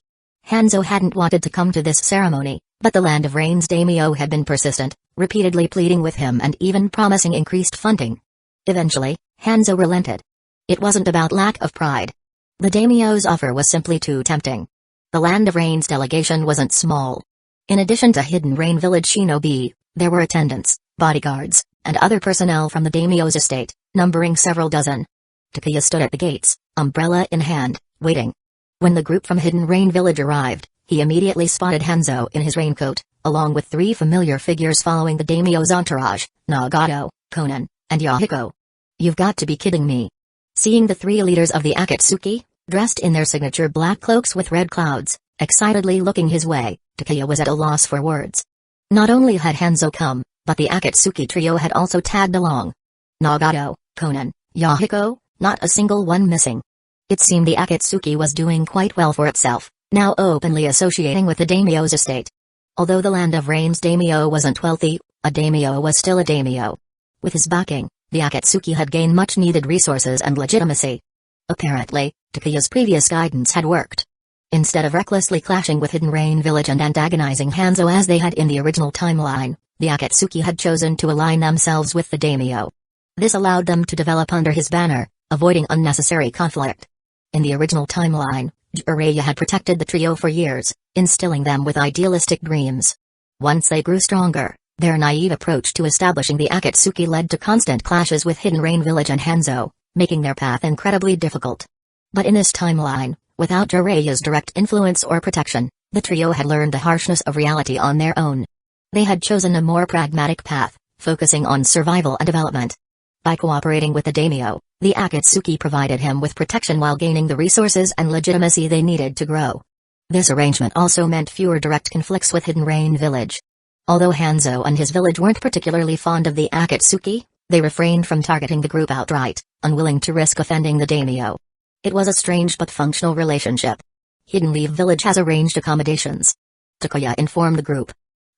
Hanzo hadn't wanted to come to this ceremony, but the Land of Rain's daimyo had been persistent, repeatedly pleading with him and even promising increased funding. Eventually, Hanzo relented. It wasn't about lack of pride. The daimyo's offer was simply too tempting. The Land of Rain's delegation wasn't small. In addition to Hidden Rain Village shinobi, there were attendants, bodyguards, and other personnel from the daimyo's estate, numbering several dozen. Takuya stood at the gates, umbrella in hand, waiting. When the group from Hidden Rain Village arrived, he immediately spotted Hanzo in his raincoat, along with three familiar figures following the daimyo's entourage, Nagato, Konan, and Hueco. You've got to be kidding me. Seeing the three leaders of the Akatsuki, dressed in their signature black cloaks with red clouds, excitedly looking his way, Takuya was at a loss for words. Not only had Hanzo come, but the Akatsuki trio had also tagged along. Nagato, Konan, Hueco, not a single one missing. It seemed the Akatsuki was doing quite well for itself, now openly associating with the daimyo's estate. Although the Land of Rain's daimyo wasn't wealthy, a daimyo was still a daimyo. With his backing, the Akatsuki had gained much-needed resources and legitimacy. Apparently, Takuya's previous guidance had worked. Instead of recklessly clashing with Hidden Rain Village and antagonizing Hanzo as they had in the original timeline, the Akatsuki had chosen to align themselves with the daimyo. This allowed them to develop under his banner, avoiding unnecessary conflict. In the original timeline, Jiraiya had protected the trio for years, instilling them with idealistic dreams. Once they grew stronger, their naive approach to establishing the Akatsuki led to constant clashes with Hidden Rain Village and Hanzo, making their path incredibly difficult. But in this timeline, without Jiraiya's direct influence or protection, the trio had learned the harshness of reality on their own. They had chosen a more pragmatic path, focusing on survival and development. By cooperating with the daimyo, the Akatsuki provided him with protection while gaining the resources and legitimacy they needed to grow. This arrangement also meant fewer direct conflicts with Hidden Rain Village. Although Hanzo and his village weren't particularly fond of the Akatsuki, they refrained from targeting the group outright, unwilling to risk offending the daimyo. It was a strange but functional relationship. Hidden Leaf Village has arranged accommodations. Takuya informed the group.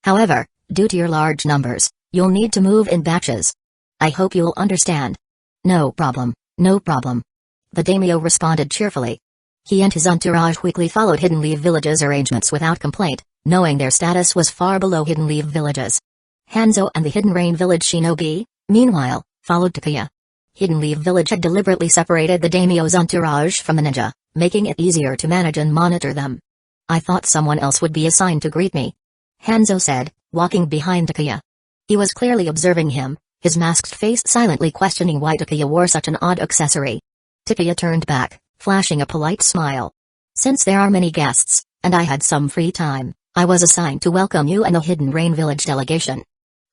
However, due to your large numbers, you'll need to move in batches. I hope you'll understand. No problem, no problem. The daimyo responded cheerfully. He and his entourage quickly followed Hidden Leaf Village's arrangements without complaint, knowing their status was far below Hidden Leaf Village's. Hanzo and the Hidden Rain Village shinobi, meanwhile, followed Takuya. Hidden Leaf Village had deliberately separated the daimyo's entourage from the ninja, making it easier to manage and monitor them. I thought someone else would be assigned to greet me. Hanzo said, walking behind Takuya. He was clearly observing him, his masked face silently questioning why Takuya wore such an odd accessory. Takuya turned back, flashing a polite smile. Since there are many guests, and I had some free time, I was assigned to welcome you and the Hidden Rain Village delegation.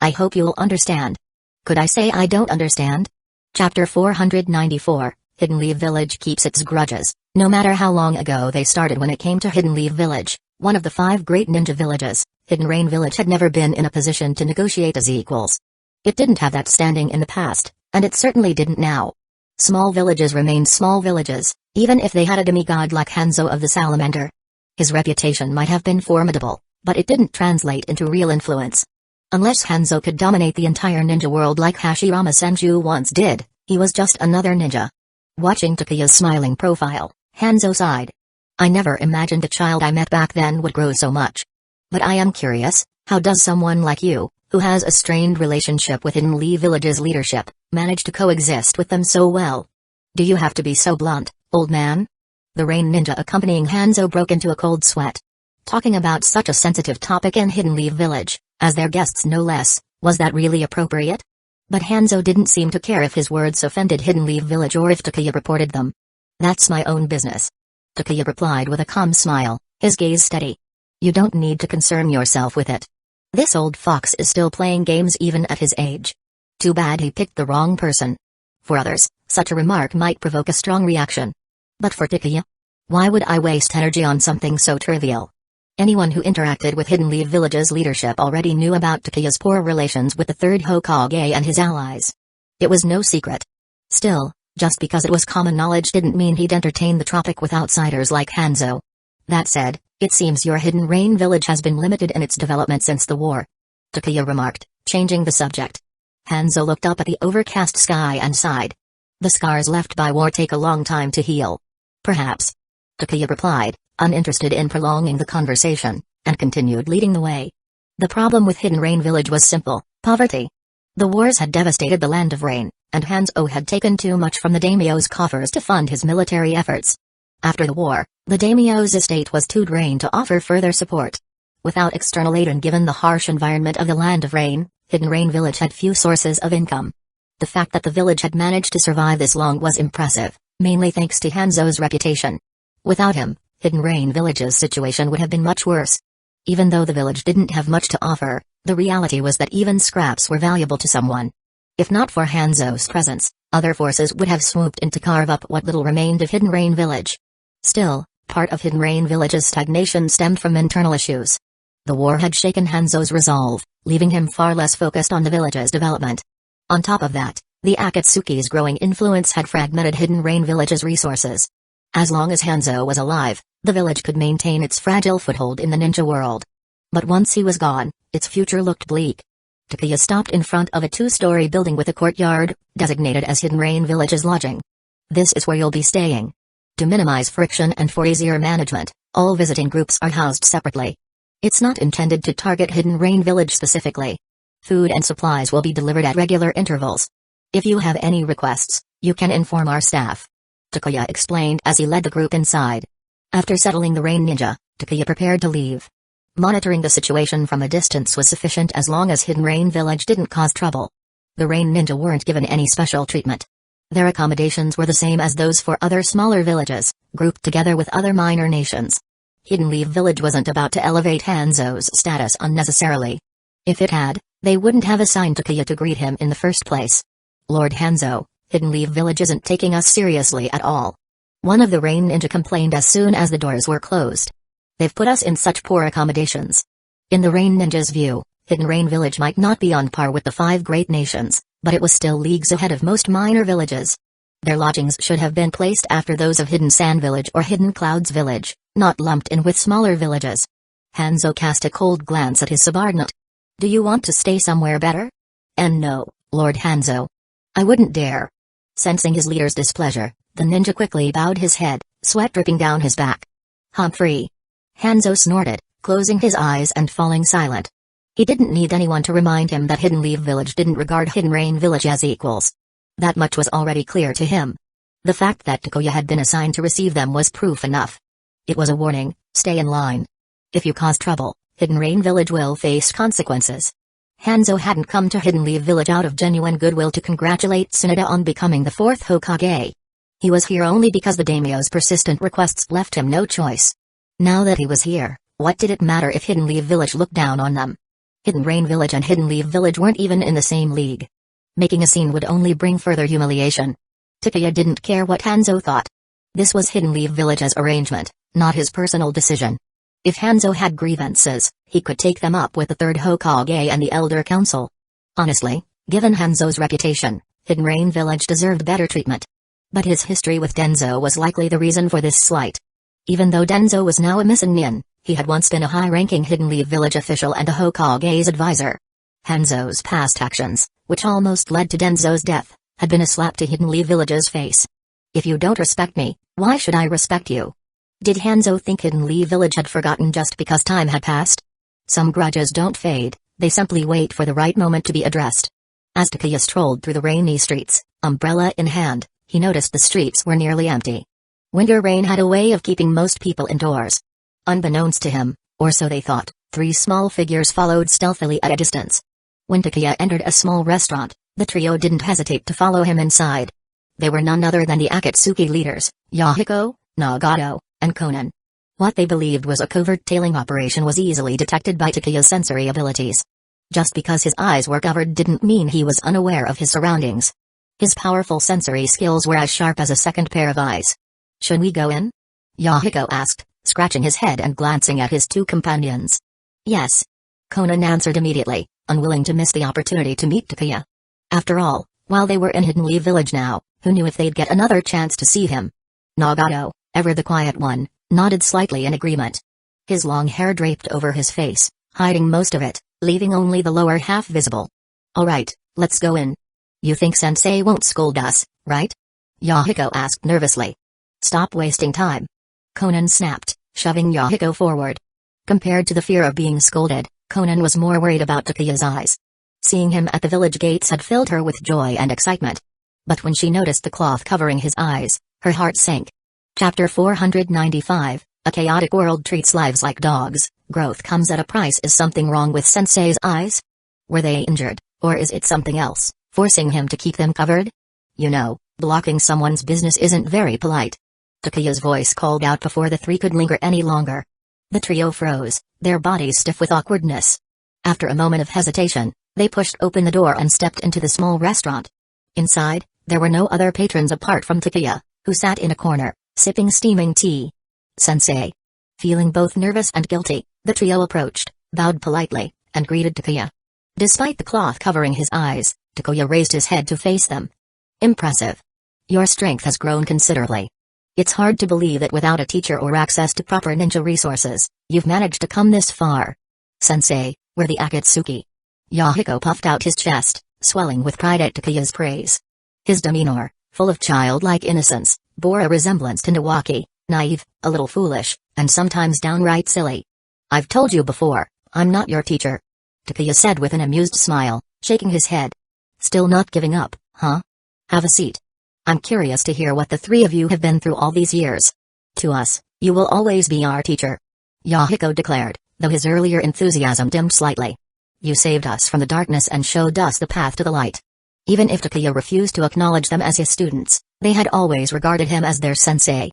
I hope you'll understand. Could I say I don't understand? Chapter 494, Hidden Leaf Village keeps its grudges, no matter how long ago they started. When it came to Hidden Leaf Village, one of the 5 great ninja villages, Hidden Rain Village had never been in a position to negotiate as equals. It didn't have that standing in the past, and it certainly didn't now. Small villages remained small villages, even if they had a demigod like Hanzo of the Salamander. His reputation might have been formidable, but it didn't translate into real influence. Unless Hanzo could dominate the entire ninja world like Hashirama Senju once did, he was just another ninja. Watching Takuya's smiling profile, Hanzo sighed. I never imagined the child I met back then would grow so much. But I am curious, how does someone like you, who has a strained relationship with Hidden Leaf Village's leadership, manage to coexist with them so well? Do you have to be so blunt, old man? The rain ninja accompanying Hanzo broke into a cold sweat. Talking about such a sensitive topic in Hidden Leaf Village, as their guests no less, was that really appropriate? But Hanzo didn't seem to care if his words offended Hidden Leaf Village or if Takuya reported them. That's my own business. Takuya replied with a calm smile, his gaze steady. You don't need to concern yourself with it. This old fox is still playing games even at his age. Too bad he picked the wrong person. For others, such a remark might provoke a strong reaction. But for Takuya? Why would I waste energy on something so trivial? Anyone who interacted with Hidden Leaf Village's leadership already knew about Takuya's poor relations with the third Hokage and his allies. It was no secret. Still, Just because it was common knowledge didn't mean he'd entertain the topic with outsiders like Hanzo. That said, it seems your Hidden Rain village has been limited in its development since the war, Takuya remarked, changing the subject. Hanzo looked up at the overcast sky and sighed. The scars left by war take a long time to heal. Perhaps. Takuya replied, uninterested in prolonging the conversation, and continued leading the way. The problem with Hidden Rain village was simple: poverty. The wars had devastated the Land of Rain, and Hanzo had taken too much from the daimyo's coffers to fund his military efforts. After the war, the daimyo's estate was too drained to offer further support. Without external aid and given the harsh environment of the Land of Rain, Hidden Rain village had few sources of income. The fact that the village had managed to survive this long was impressive, mainly thanks to Hanzo's reputation. Without him, Hidden Rain village's situation would have been much worse. Even though the village didn't have much to offer, the reality was that even scraps were valuable to someone. If not for Hanzo's presence, other forces would have swooped in to carve up what little remained of Hidden Rain village. Still, part of Hidden Rain village's stagnation stemmed from internal issues. The war had shaken Hanzo's resolve, leaving him far less focused on the village's development. On top of that, the Akatsuki's growing influence had fragmented Hidden Rain village's resources. As long as Hanzo was alive, the village could maintain its fragile foothold in the ninja world. But once he was gone, its future looked bleak. Takuya stopped in front of a two-story building with a courtyard, designated as Hidden Rain village's lodging. This is where you'll be staying. To minimize friction and for easier management, all visiting groups are housed separately. It's not intended to target Hidden Rain village specifically. Food and supplies will be delivered at regular intervals. If you have any requests, you can inform our staff. Takuya explained as he led the group inside. After settling the Rain Ninja, Takuya prepared to leave. Monitoring the situation from a distance was sufficient as long as Hidden Rain village didn't cause trouble. The Rain Ninja weren't given any special treatment. Their accommodations were the same as those for other smaller villages, grouped together with other minor nations. Hidden Leaf village wasn't about to elevate Hanzo's status unnecessarily. If it had, they wouldn't have assigned Takuya to greet him in the first place. Lord Hanzo, Hidden Leaf village isn't taking us seriously at all. One of the Rain Ninja complained as soon as the doors were closed. They've put us in such poor accommodations. In the Rain Ninja's view, Hidden Rain village might not be on par with the 5 great nations, but it was still leagues ahead of most minor villages. Their lodgings should have been placed after those of Hidden Sand village or Hidden Clouds village, not lumped in with smaller villages. Hanzo cast a cold glance at his subordinate. Do you want to stay somewhere better? And no, Lord Hanzo. I wouldn't dare. Sensing his leader's displeasure, the ninja quickly bowed his head, sweat dripping down his back. Humphrey. Hanzo snorted, closing his eyes and falling silent. He didn't need anyone to remind him that Hidden Leaf village didn't regard Hidden Rain village as equals. That much was already clear to him. The fact that Takuya had been assigned to receive them was proof enough. It was a warning: stay in line. If you cause trouble, Hidden Rain village will face consequences. Hanzo hadn't come to Hidden Leaf village out of genuine goodwill to congratulate Tsunade on becoming the 4th Hokage. He was here only because the daimyo's persistent requests left him no choice. Now that he was here, what did it matter if Hidden Leaf village looked down on them? Hidden Rain village and Hidden Leaf village weren't even in the same league. Making a scene would only bring further humiliation. Takuya didn't care what Hanzo thought. This was Hidden Leaf village's arrangement, not his personal decision. If Hanzo had grievances, he could take them up with the 3rd Hokage and the Elder Council. Honestly, given Hanzo's reputation, Hidden Rain village deserved better treatment. But his history with Danzō was likely the reason for this slight. Even though Danzō was now a Missinin, he had once been a high-ranking Hidden Leaf village official and a Hokage's advisor. Hanzo's past actions, which almost led to Danzō's death, had been a slap to Hidden Leaf village's face. If you don't respect me, why should I respect you? Did Hanzo think Hidden Leaf village had forgotten just because time had passed? Some grudges don't fade, they simply wait for the right moment to be addressed. As Takuya strolled through the rainy streets, umbrella in hand, he noticed the streets were nearly empty. Winter rain had a way of keeping most people indoors. Unbeknownst to him, or so they thought, 3 small figures followed stealthily at a distance. When Takuya entered a small restaurant, the trio didn't hesitate to follow him inside. They were none other than the Akatsuki leaders, Yahiko, Nagato, and Conan. What they believed was a covert tailing operation was easily detected by Takuya's sensory abilities. Just because his eyes were covered didn't mean he was unaware of his surroundings. His powerful sensory skills were as sharp as a second pair of eyes. Should we go in? Yahiko asked, scratching his head and glancing at his 2 companions. Yes. Conan answered immediately, unwilling to miss the opportunity to meet Takuya. After all, while they were in Hidden Leaf village now, Who knew if they'd get another chance to see him? Nagato, ever the quiet one, nodded slightly in agreement. His long hair draped over his face, hiding most of it, leaving only the lower half visible. Alright, let's go in. You think sensei won't scold us, right? Yahiko asked nervously. Stop wasting time. Conan snapped, shoving Yahiko forward. Compared to the fear of being scolded, Conan was more worried about Takuya's eyes. Seeing him at the village gates had filled her with joy and excitement. But when she noticed the cloth covering his eyes, her heart sank. Chapter 495, A Chaotic World Treats Lives Like Dogs, Growth Comes at a Price. Is something wrong with Sensei's eyes? Were they injured, or is it something else, forcing him to keep them covered? You know, blocking someone's business isn't very polite. Takuya's voice called out before the three could linger any longer. The trio froze, their bodies stiff with awkwardness. After a moment of hesitation, they pushed open the door and stepped into the small restaurant. Inside, there were no other patrons apart from Takuya, who sat in a corner, sipping steaming tea. Sensei. Feeling both nervous and guilty, the trio approached, bowed politely, and greeted Takuya. Despite the cloth covering his eyes, Takuya raised his head to face them. Impressive. Your strength has grown considerably. It's hard to believe that without a teacher or access to proper ninja resources, you've managed to come this far. Sensei, we're the Akatsuki. Yahiko puffed out his chest, swelling with pride at Takuya's praise. His demeanor, full of childlike innocence, bore a resemblance to Nawaki, naive, a little foolish, and sometimes downright silly. I've told you before, I'm not your teacher. Takuya said with an amused smile, shaking his head. Still not giving up, huh? Have a seat. I'm curious to hear what the three of you have been through all these years. To us, you will always be our teacher. Yahiko declared, though his earlier enthusiasm dimmed slightly. You saved us from the darkness and showed us the path to the light. Even if Takuya refused to acknowledge them as his students, they had always regarded him as their sensei.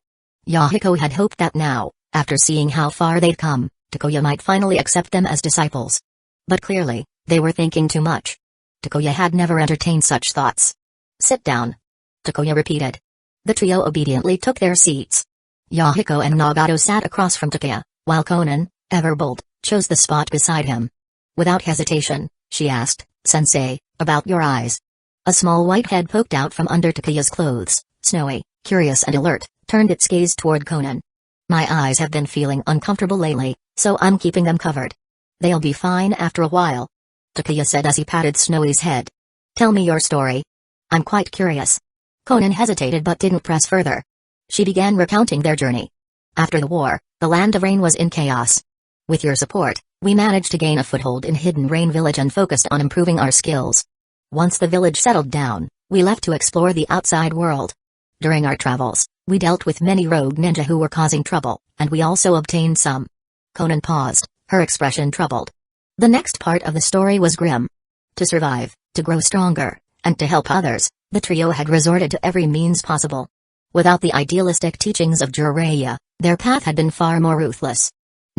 Yahiko had hoped that now, after seeing how far they'd come, Takuya might finally accept them as disciples. But clearly, they were thinking too much. Takuya had never entertained such thoughts. Sit down. Takuya repeated. The trio obediently took their seats. Yahiko and Nagato sat across from Takuya, while Conan, ever bold, chose the spot beside him. Without hesitation, she asked, Sensei, about your eyes. A small white head poked out from under Takuya's clothes, snowy, curious and alert, turned its gaze toward Conan. My eyes have been feeling uncomfortable lately, so I'm keeping them covered. They'll be fine after a while. Takuya said as he patted Snowy's head. Tell me your story. I'm quite curious. Conan hesitated but didn't press further. She began recounting their journey. After the war, the Land of Rain was in chaos. With your support, we managed to gain a foothold in Hidden Rain Village and focused on improving our skills. Once the village settled down, we left to explore the outside world. During our travels, we dealt with many rogue ninja who were causing trouble, and we also obtained some. Conan paused, her expression troubled. The next part of the story was grim. To survive, to grow stronger, and to help others, the trio had resorted to every means possible. Without the idealistic teachings of Jiraiya, their path had been far more ruthless.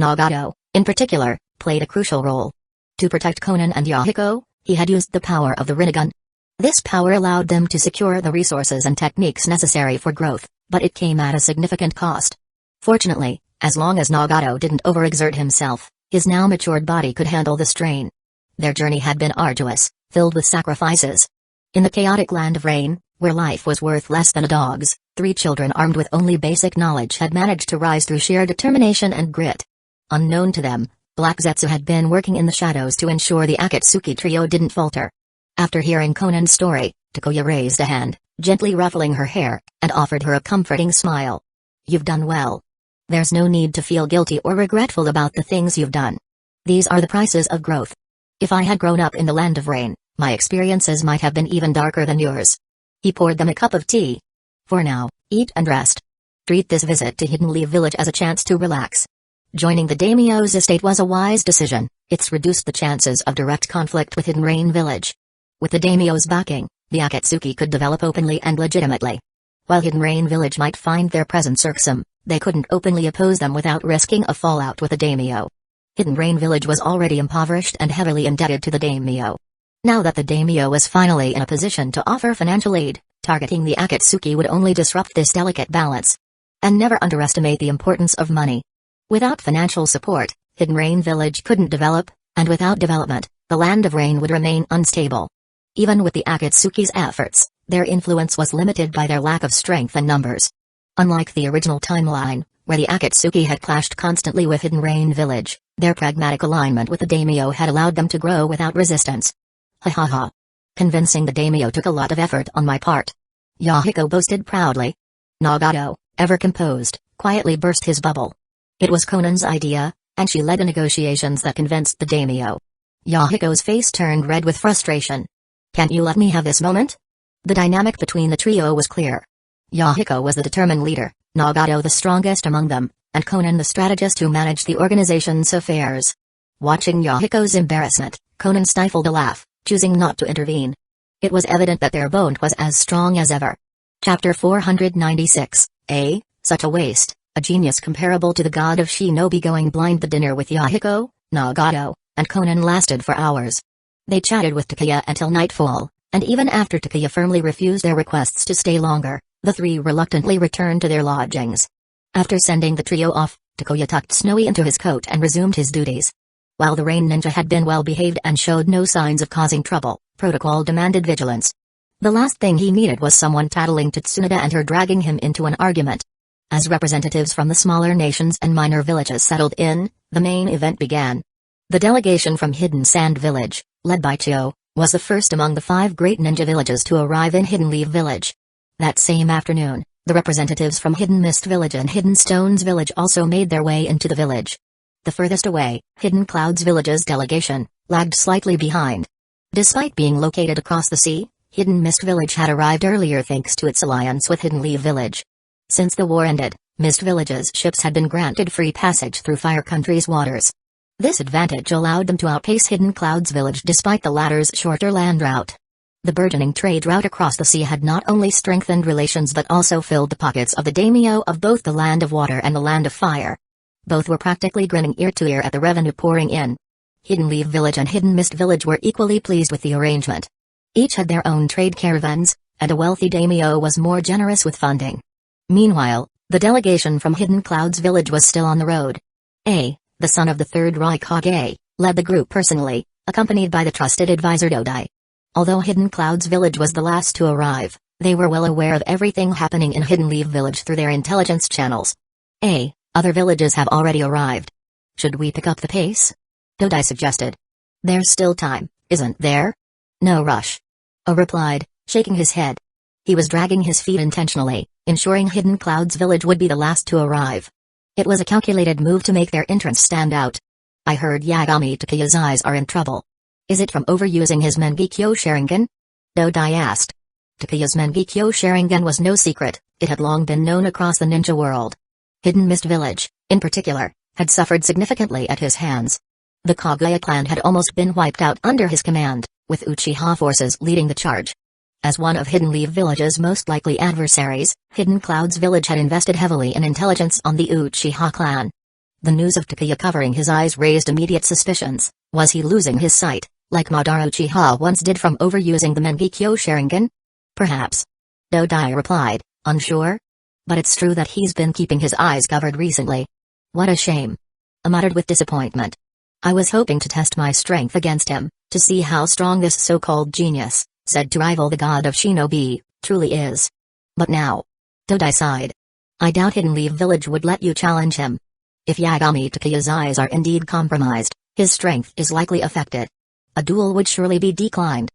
Nagato, in particular, played a crucial role. To protect Conan and Yahiko, he had used the power of the Rinnegan. This power allowed them to secure the resources and techniques necessary for growth, but it came at a significant cost. Fortunately, as long as Nagato didn't overexert himself, his now matured body could handle the strain. Their journey had been arduous, filled with sacrifices. In the chaotic Land of Rain, where life was worth less than a dog's, 3 children armed with only basic knowledge had managed to rise through sheer determination and grit. Unknown to them, Black Zetsu had been working in the shadows to ensure the Akatsuki trio didn't falter. After hearing Conan's story, Takuya raised a hand, gently ruffling her hair, and offered her a comforting smile. You've done well. There's no need to feel guilty or regretful about the things you've done. These are the prices of growth. If I had grown up in the Land of Rain, my experiences might have been even darker than yours. He poured them a cup of tea. For now, eat and rest. Treat this visit to Hidden Leaf Village as a chance to relax. Joining the daimyo's estate was a wise decision. It's reduced the chances of direct conflict with Hidden Rain Village. With the daimyo's backing, the Akatsuki could develop openly and legitimately. While Hidden Rain Village might find their presence irksome, they couldn't openly oppose them without risking a fallout with the daimyo. Hidden Rain Village was already impoverished and heavily indebted to the daimyo. Now that the daimyo was finally in a position to offer financial aid, targeting the Akatsuki would only disrupt this delicate balance. And never underestimate the importance of money. Without financial support, Hidden Rain Village couldn't develop, and without development, the Land of Rain would remain unstable. Even with the Akatsuki's efforts, Their influence was limited by their lack of strength and numbers. Unlike the original timeline, where the Akatsuki had clashed constantly with Hidden Rain Village, their pragmatic alignment with the daimyo had allowed them to grow without resistance. Ha ha ha. Convincing the daimyo took a lot of effort on my part. Yahiko boasted proudly. Nagato, ever composed, quietly burst his bubble. It was Conan's idea, and she led the negotiations that convinced the daimyo. Yahiko's face turned red with frustration. Can't you let me have this moment? The dynamic between the trio was clear. Yahiko was the determined leader, Nagato the strongest among them, and Conan the strategist who managed the organization's affairs. Watching Yahiko's embarrassment, Conan stifled a laugh, choosing not to intervene. It was evident that their bond was as strong as ever. Chapter 496, Such a waste, a genius comparable to the god of shinobi going blind. The dinner with Yahiko, Nagato, and Conan lasted for hours. They chatted with Takuya until nightfall, and even after Takuya firmly refused their requests to stay longer, the three reluctantly returned to their lodgings. After sending the trio off, Takuya tucked Snowy into his coat and resumed his duties. While the Rain Ninja had been well behaved and showed no signs of causing trouble, protocol demanded vigilance. The last thing he needed was someone tattling to Tsunade and her dragging him into an argument. As representatives from the smaller nations and minor villages settled in, the main event began. The delegation from Hidden Sand Village, led by Chio, was the first among the 5 great ninja villages to arrive in Hidden Leaf Village. That same afternoon, the representatives from Hidden Mist Village and Hidden Stones Village also made their way into the village. The furthest away, Hidden Clouds Village's delegation, lagged slightly behind. Despite being located across the sea, Hidden Mist Village had arrived earlier thanks to its alliance with Hidden Leaf Village. Since the war ended, Mist Village's ships had been granted free passage through Fire Country's waters. This advantage allowed them to outpace Hidden Clouds Village despite the latter's shorter land route. The burgeoning trade route across the sea had not only strengthened relations but also filled the pockets of the daimyo of both the Land of Water and the Land of Fire. Both were practically grinning ear to ear at the revenue pouring in. Hidden Leaf Village and Hidden Mist Village were equally pleased with the arrangement. Each had their own trade caravans, and a wealthy daimyo was more generous with funding. Meanwhile, the delegation from Hidden Clouds Village was still on the road. The son of the third Rukongai, led the group personally, accompanied by the trusted advisor Dodai. Although Hidden Clouds Village was the last to arrive, they were well aware of everything happening in Hidden Leaf Village through their intelligence channels. Other villages have already arrived. Should we pick up the pace? Dodai suggested. There's still time, isn't there? No rush. O replied, shaking his head. He was dragging his feet intentionally, ensuring Hidden Clouds Village would be the last to arrive. It was a calculated move to make their entrance stand out. I heard Yagami Takuya's eyes are in trouble. Is it from overusing his Mangekyō Sharingan? Dodai asked. Takuya's Mangekyō Sharingan was no secret, it had long been known across the ninja world. Hidden Mist Village, in particular, had suffered significantly at his hands. The Kaguya clan had almost been wiped out under his command, with Uchiha forces leading the charge. As one of Hidden Leaf Village's most likely adversaries, Hidden Clouds Village had invested heavily in intelligence on the Uchiha clan. The news of Takuya covering his eyes raised immediate suspicions. Was he losing his sight, like Madara Uchiha once did from overusing the Mangekyō Sharingan? Perhaps. Dodai replied, unsure. But it's true that he's been keeping his eyes covered recently. What a shame. I muttered with disappointment. I was hoping to test my strength against him, to see how strong this so-called genius, said to rival the god of shinobi, truly is. But now. Dodai sighed. I doubt Hidden Leaf Village would let you challenge him. If Yagami Takuya's eyes are indeed compromised, his strength is likely affected. A duel would surely be declined.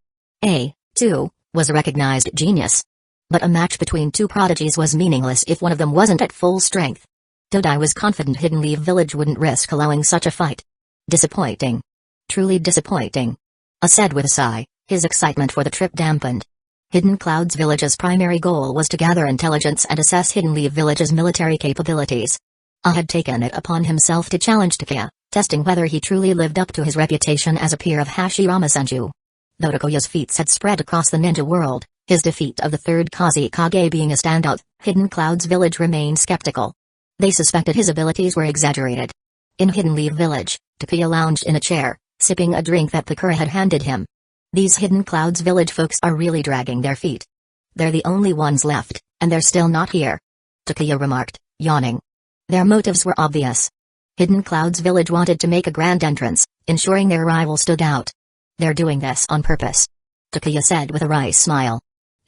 Too, was a recognized genius. But a match between two prodigies was meaningless if one of them wasn't at full strength. Dodai was confident Hidden Leaf Village wouldn't risk allowing such a fight. Disappointing. Truly disappointing. I said with a sigh, his excitement for the trip dampened. Hidden Clouds Village's primary goal was to gather intelligence and assess Hidden Leaf Village's military capabilities. I had taken it upon himself to challenge Takuya, testing whether he truly lived up to his reputation as a peer of Hashirama Senju. Though Takuya's feats had spread across the ninja world, his defeat of the third Kazekage being a standout, Hidden Clouds Village remained skeptical. They suspected his abilities were exaggerated. In Hidden Leaf Village, Takuya lounged in a chair, sipping a drink that Takura had handed him. These Hidden Clouds Village folks are really dragging their feet. They're the only ones left, and they're still not here. Takuya remarked, yawning. Their motives were obvious. Hidden Clouds Village wanted to make a grand entrance, ensuring their arrival stood out. They're doing this on purpose. Takuya said with a wry smile.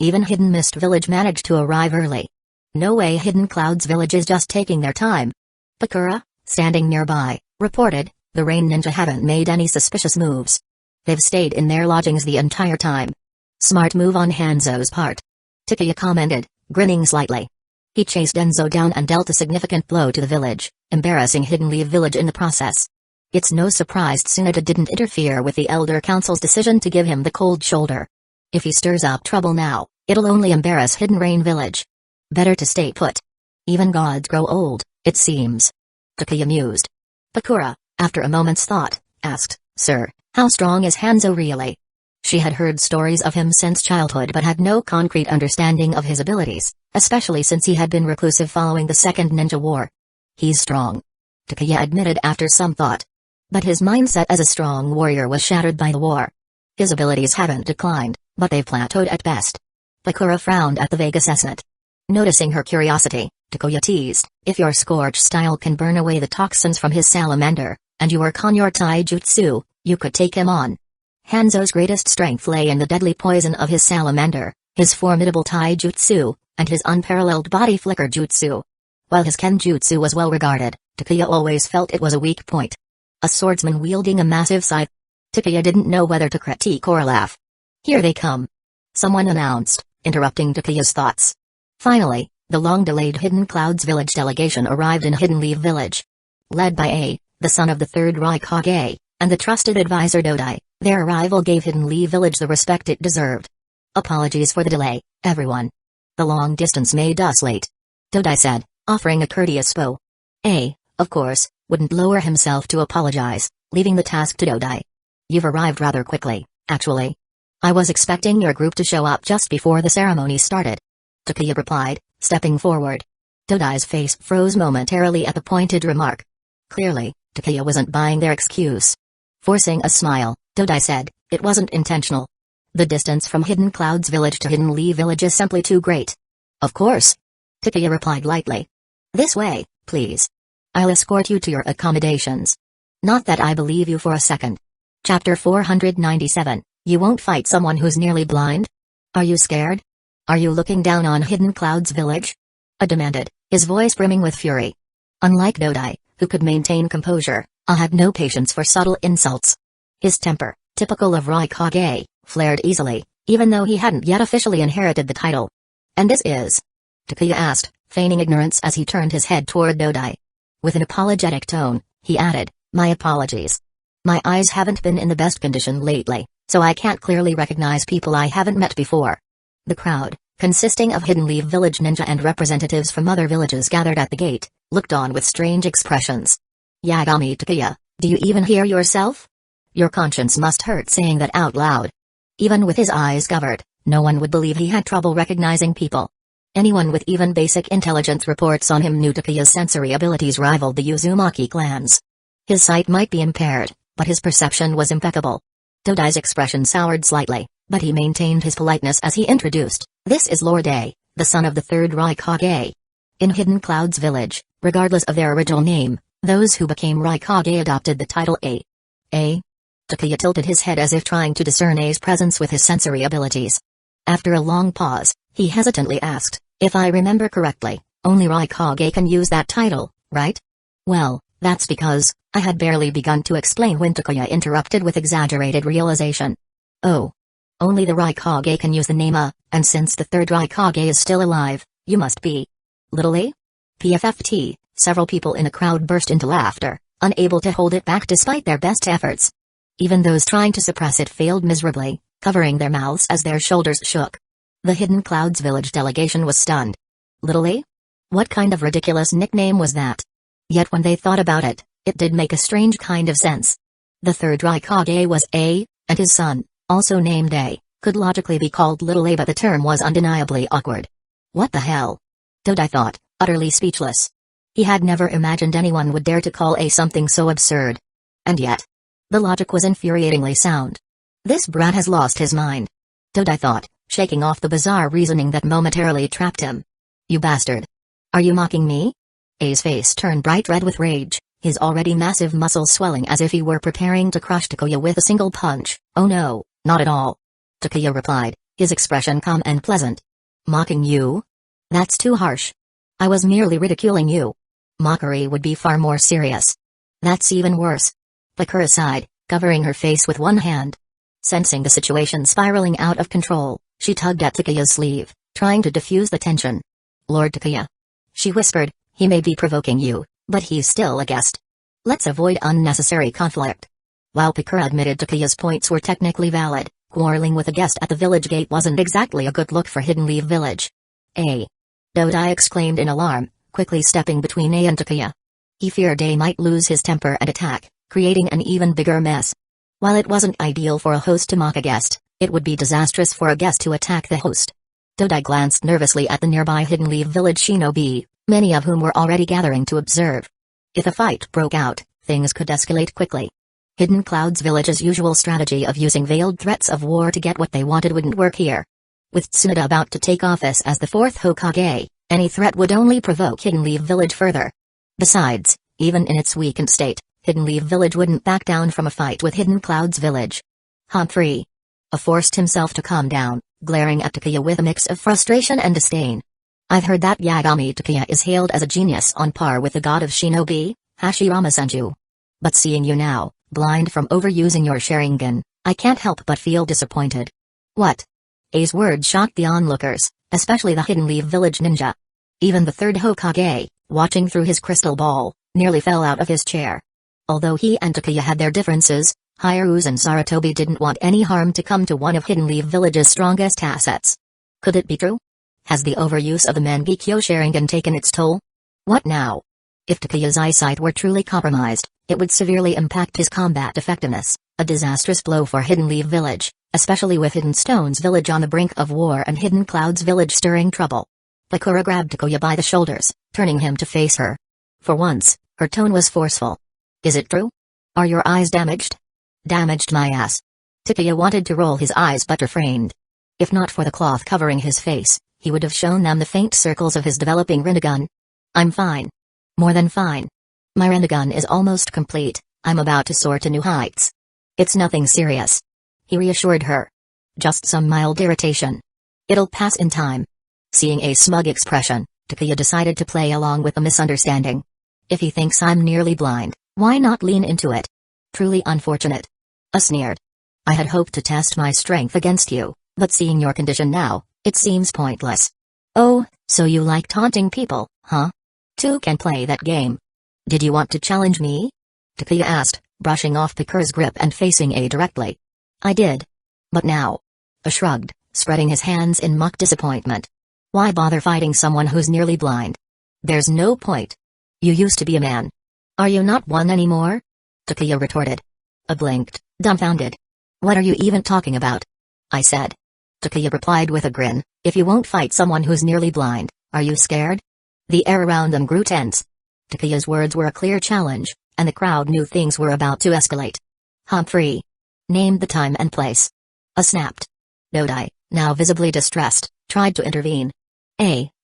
Even Hidden Mist Village managed to arrive early. No way Hidden Clouds Village is just taking their time. Bakura, standing nearby, reported, the Rain Ninja haven't made any suspicious moves. They've stayed in their lodgings the entire time. Smart move on Hanzo's part. Takuya commented, grinning slightly. He chased Danzo down and dealt a significant blow to the village, embarrassing Hidden Leaf Village in the process. It's no surprise Tsunade didn't interfere with the Elder Council's decision to give him the cold shoulder. If he stirs up trouble now, it'll only embarrass Hidden Rain Village. Better to stay put. Even gods grow old, it seems. Takuya mused. Bakura, after a moment's thought, asked, Sir, how strong is Hanzo really? She had heard stories of him since childhood but had no concrete understanding of his abilities, especially since he had been reclusive following the Second Ninja War. He's strong. Takuya admitted after some thought. But his mindset as a strong warrior was shattered by the war. His abilities haven't declined, but they've plateaued at best. Bakura frowned at the vague assessment. Noticing her curiosity, Takuya teased, if your Scorch style can burn away the toxins from his salamander, and you work on your taijutsu, you could take him on. Hanzo's greatest strength lay in the deadly poison of his salamander, his formidable taijutsu, and his unparalleled body flicker jutsu. While his kenjutsu was well regarded, Takuya always felt it was a weak point. A swordsman wielding a massive scythe. Takuya didn't know whether to critique or laugh. Here they come. Someone announced, interrupting Takuya's thoughts. Finally, the long-delayed Hidden Clouds Village delegation arrived in Hidden Leaf Village. Led by A, the son of the third Rukongai, and the trusted advisor Dodai, their arrival gave Hidden Leaf Village the respect it deserved. Apologies for the delay, everyone. The long distance made us late. Dodai said, offering a courteous bow. A, of course, wouldn't lower himself to apologize, leaving the task to Dodai. You've arrived rather quickly, actually. I was expecting your group to show up just before the ceremony started. Takuya replied, stepping forward. Dodai's face froze momentarily at the pointed remark. Clearly, Takuya wasn't buying their excuse. Forcing a smile, Dodai said, it wasn't intentional. The distance from Hidden Clouds Village to Hidden Leaf Village is simply too great. Of course. Takuya replied lightly. This way, please. I'll escort you to your accommodations. Not that I believe you for a second. Chapter 497, you won't fight someone who's nearly blind? Are you scared? Are you looking down on Hidden Clouds Village? A demanded, his voice brimming with fury. Unlike Dodai, who could maintain composure, I had no patience for subtle insults. His temper, typical of Rukongai, flared easily, even though he hadn't yet officially inherited the title. And this is? Takuya asked, feigning ignorance as he turned his head toward Dodai. With an apologetic tone, he added, my apologies. My eyes haven't been in the best condition lately, so I can't clearly recognize people I haven't met before. The crowd, consisting of Hidden Leaf Village ninja and representatives from other villages gathered at the gate, looked on with strange expressions. Yagami Takuya, do you even hear yourself? Your conscience must hurt saying that out loud. Even with his eyes covered, no one would believe he had trouble recognizing people. Anyone with even basic intelligence reports on him knew Takuya's sensory abilities rivaled the Uzumaki clan's. His sight might be impaired, but his perception was impeccable. Dodai's expression soured slightly, but he maintained his politeness as he introduced, this is Lord A, the son of the third Rukongai. In Hidden Clouds Village, regardless of their original name, those who became Rukongai adopted the title A. A? Takuya tilted his head as if trying to discern A's presence with his sensory abilities. After a long pause, he hesitantly asked, if I remember correctly, only Rukongai can use that title, right? Well, that's because, I had barely begun to explain when Takuya interrupted with exaggerated realization. Oh. Only the Rukongai can use the name A, and since the third Rukongai is still alive, you must be. Little A? PFFT, several people in the crowd burst into laughter, unable to hold it back despite their best efforts. Even those trying to suppress it failed miserably, covering their mouths as their shoulders shook. The Hidden Clouds Village delegation was stunned. Little A? What kind of ridiculous nickname was that? Yet when they thought about it, it did make a strange kind of sense. The third Rukongai was A, and his son, also named A, could logically be called Little A, but the term was undeniably awkward. What the hell? Dodai thought, utterly speechless. He had never imagined anyone would dare to call A something so absurd. And yet, the logic was infuriatingly sound. This brat has lost his mind. Dodai thought, shaking off the bizarre reasoning that momentarily trapped him. You bastard. Are you mocking me? A's face turned bright red with rage, his already massive muscles swelling as if he were preparing to crush Takuya with a single punch. Oh no, not at all. Takuya replied, his expression calm and pleasant. Mocking you? That's too harsh. I was merely ridiculing you. Mockery would be far more serious. That's even worse. Bakura sighed, covering her face with one hand. Sensing the situation spiraling out of control, she tugged at Takuya's sleeve, trying to diffuse the tension. Lord Takuya. She whispered, he may be provoking you, but he's still a guest. Let's avoid unnecessary conflict. While Bakura admitted Takuya's points were technically valid, quarreling with a guest at the village gate wasn't exactly a good look for Hidden Leaf Village. A. Dodai exclaimed in alarm, quickly stepping between A and Takuya. He feared A might lose his temper and attack, creating an even bigger mess. While it wasn't ideal for a host to mock a guest, it would be disastrous for a guest to attack the host. Dodai glanced nervously at the nearby Hidden Leaf Village shinobi, many of whom were already gathering to observe. If a fight broke out, things could escalate quickly. Hidden Cloud's village's usual strategy of using veiled threats of war to get what they wanted wouldn't work here. With Tsunade about to take office as the fourth Hokage, any threat would only provoke Hidden Leaf Village further. Besides, even in its weakened state, Hidden Leaf Village wouldn't back down from a fight with Hidden Cloud's village. Humphrey forced himself to calm down, glaring at Takuya with a mix of frustration and disdain. I've heard that Yagami Takuya is hailed as a genius on par with the god of shinobi, Hashirama Senju. But seeing you now, blind from overusing your Sharingan, I can't help but feel disappointed. What? A's words shocked the onlookers, especially the Hidden Leaf Village ninja. Even the third Hokage, watching through his crystal ball, nearly fell out of his chair. Although he and Takuya had their differences, Hyuga and Sarutobi didn't want any harm to come to one of Hidden Leaf Village's strongest assets. Could it be true? Has the overuse of the Mangekyō Sharingan taken its toll? What now? If Takuya's eyesight were truly compromised, it would severely impact his combat effectiveness, a disastrous blow for Hidden Leaf Village, especially with Hidden Stone's village on the brink of war and Hidden Cloud's village stirring trouble. Bakura grabbed Takuya by the shoulders, turning him to face her. For once, her tone was forceful. Is it true? Are your eyes damaged? Damaged my ass. Takuya wanted to roll his eyes but refrained. If not for the cloth covering his face, he would have shown them the faint circles of his developing Rinnegan. I'm fine. More than fine. My Rinnegan is almost complete, I'm about to soar to new heights. It's nothing serious. He reassured her. Just some mild irritation. It'll pass in time. Seeing a smug expression, Takuya decided to play along with the misunderstanding. If he thinks I'm nearly blind, why not lean into it? Truly unfortunate. A sneered. I had hoped to test my strength against you, but seeing your condition now, it seems pointless. Oh, so you like taunting people, huh? Two can play that game. Did you want to challenge me? Takuya asked, brushing off Bakura's grip and facing A directly. I did. But now? A shrugged, spreading his hands in mock disappointment. Why bother fighting someone who's nearly blind? There's no point. You used to be a man. Are you not one anymore? Takuya retorted. A blinked, dumbfounded. What are you even talking about? I said. Takuya replied with a grin, if you won't fight someone who's nearly blind, are you scared? The air around them grew tense. Takuya's words were a clear challenge, and the crowd knew things were about to escalate. Humphrey named the time and place. A snapped. Dodai, now visibly distressed, tried to intervene.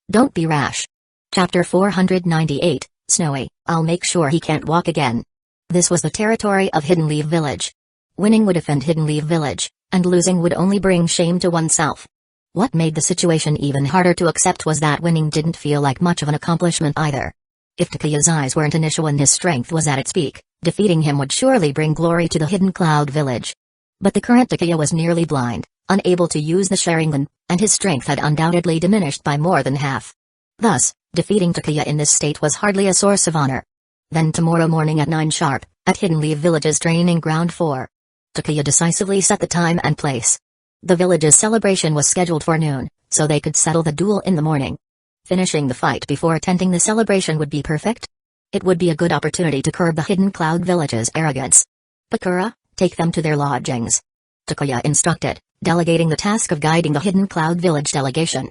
Don't be rash. Chapter 498, Snowy, I'll make sure he can't walk again. This was the territory of Hidden Leaf Village. Winning would offend Hidden Leaf Village, and losing would only bring shame to oneself. What made the situation even harder to accept was that winning didn't feel like much of an accomplishment either. If Takuya's eyes weren't an issue and his strength was at its peak, defeating him would surely bring glory to the Hidden Cloud Village. But the current Takuya was nearly blind, unable to use the Sharingan, and his strength had undoubtedly diminished by more than half. Thus, defeating Takuya in this state was hardly a source of honor. Then tomorrow morning at 9 sharp, at Hidden Leaf Village's training ground 4. Takuya decisively set the time and place. The village's celebration was scheduled for noon, so they could settle the duel in the morning. Finishing the fight before attending the celebration would be perfect. It would be a good opportunity to curb the Hidden Cloud Village's arrogance. Bakura, take them to their lodgings. Takuya instructed, delegating the task of guiding the Hidden Cloud Village delegation.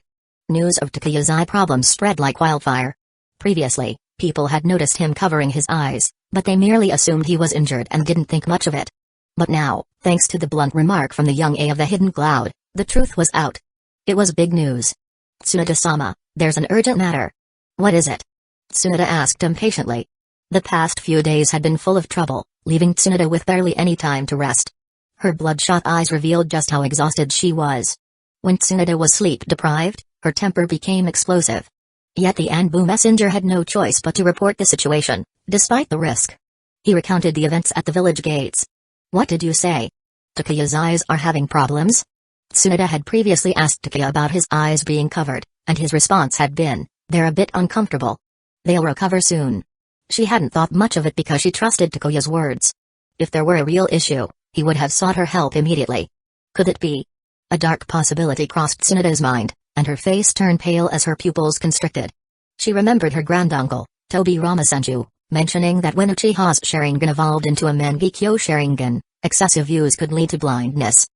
News of Takuya's eye problems spread like wildfire. Previously, people had noticed him covering his eyes, but they merely assumed he was injured and didn't think much of it. But now, thanks to the blunt remark from the young A of the Hidden Cloud, the truth was out. It was big news. Tsunade-sama, there's an urgent matter. What is it? Tsunade asked impatiently. The past few days had been full of trouble, leaving Tsunade with barely any time to rest. Her bloodshot eyes revealed just how exhausted she was. When Tsunade was sleep-deprived, her temper became explosive. Yet the Anbu messenger had no choice but to report the situation, despite the risk. He recounted the events at the village gates. "What did you say? Takuya's eyes are having problems?" Tsunade had previously asked Takuya about his eyes being covered, and his response had been, "They're a bit uncomfortable. They'll recover soon." She hadn't thought much of it because she trusted Takuya's words. If there were a real issue, he would have sought her help immediately. Could it be? A dark possibility crossed Tsunade's mind, and her face turned pale as her pupils constricted. She remembered her granduncle, Tobi Ramasenju, mentioning that when Uchiha's Sharingan evolved into a Mangekyō Sharingan, excessive use could lead to blindness.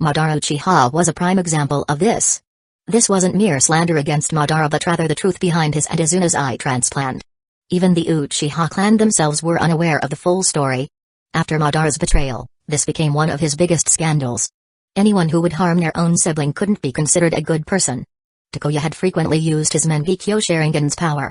Madara Uchiha was a prime example of this. This wasn't mere slander against Madara but rather the truth behind his and Izuna's eye transplant. Even the Uchiha clan themselves were unaware of the full story. After Madara's betrayal, this became one of his biggest scandals. Anyone who would harm their own sibling couldn't be considered a good person. Takuya had frequently used his Mangekyō Sharingan's power.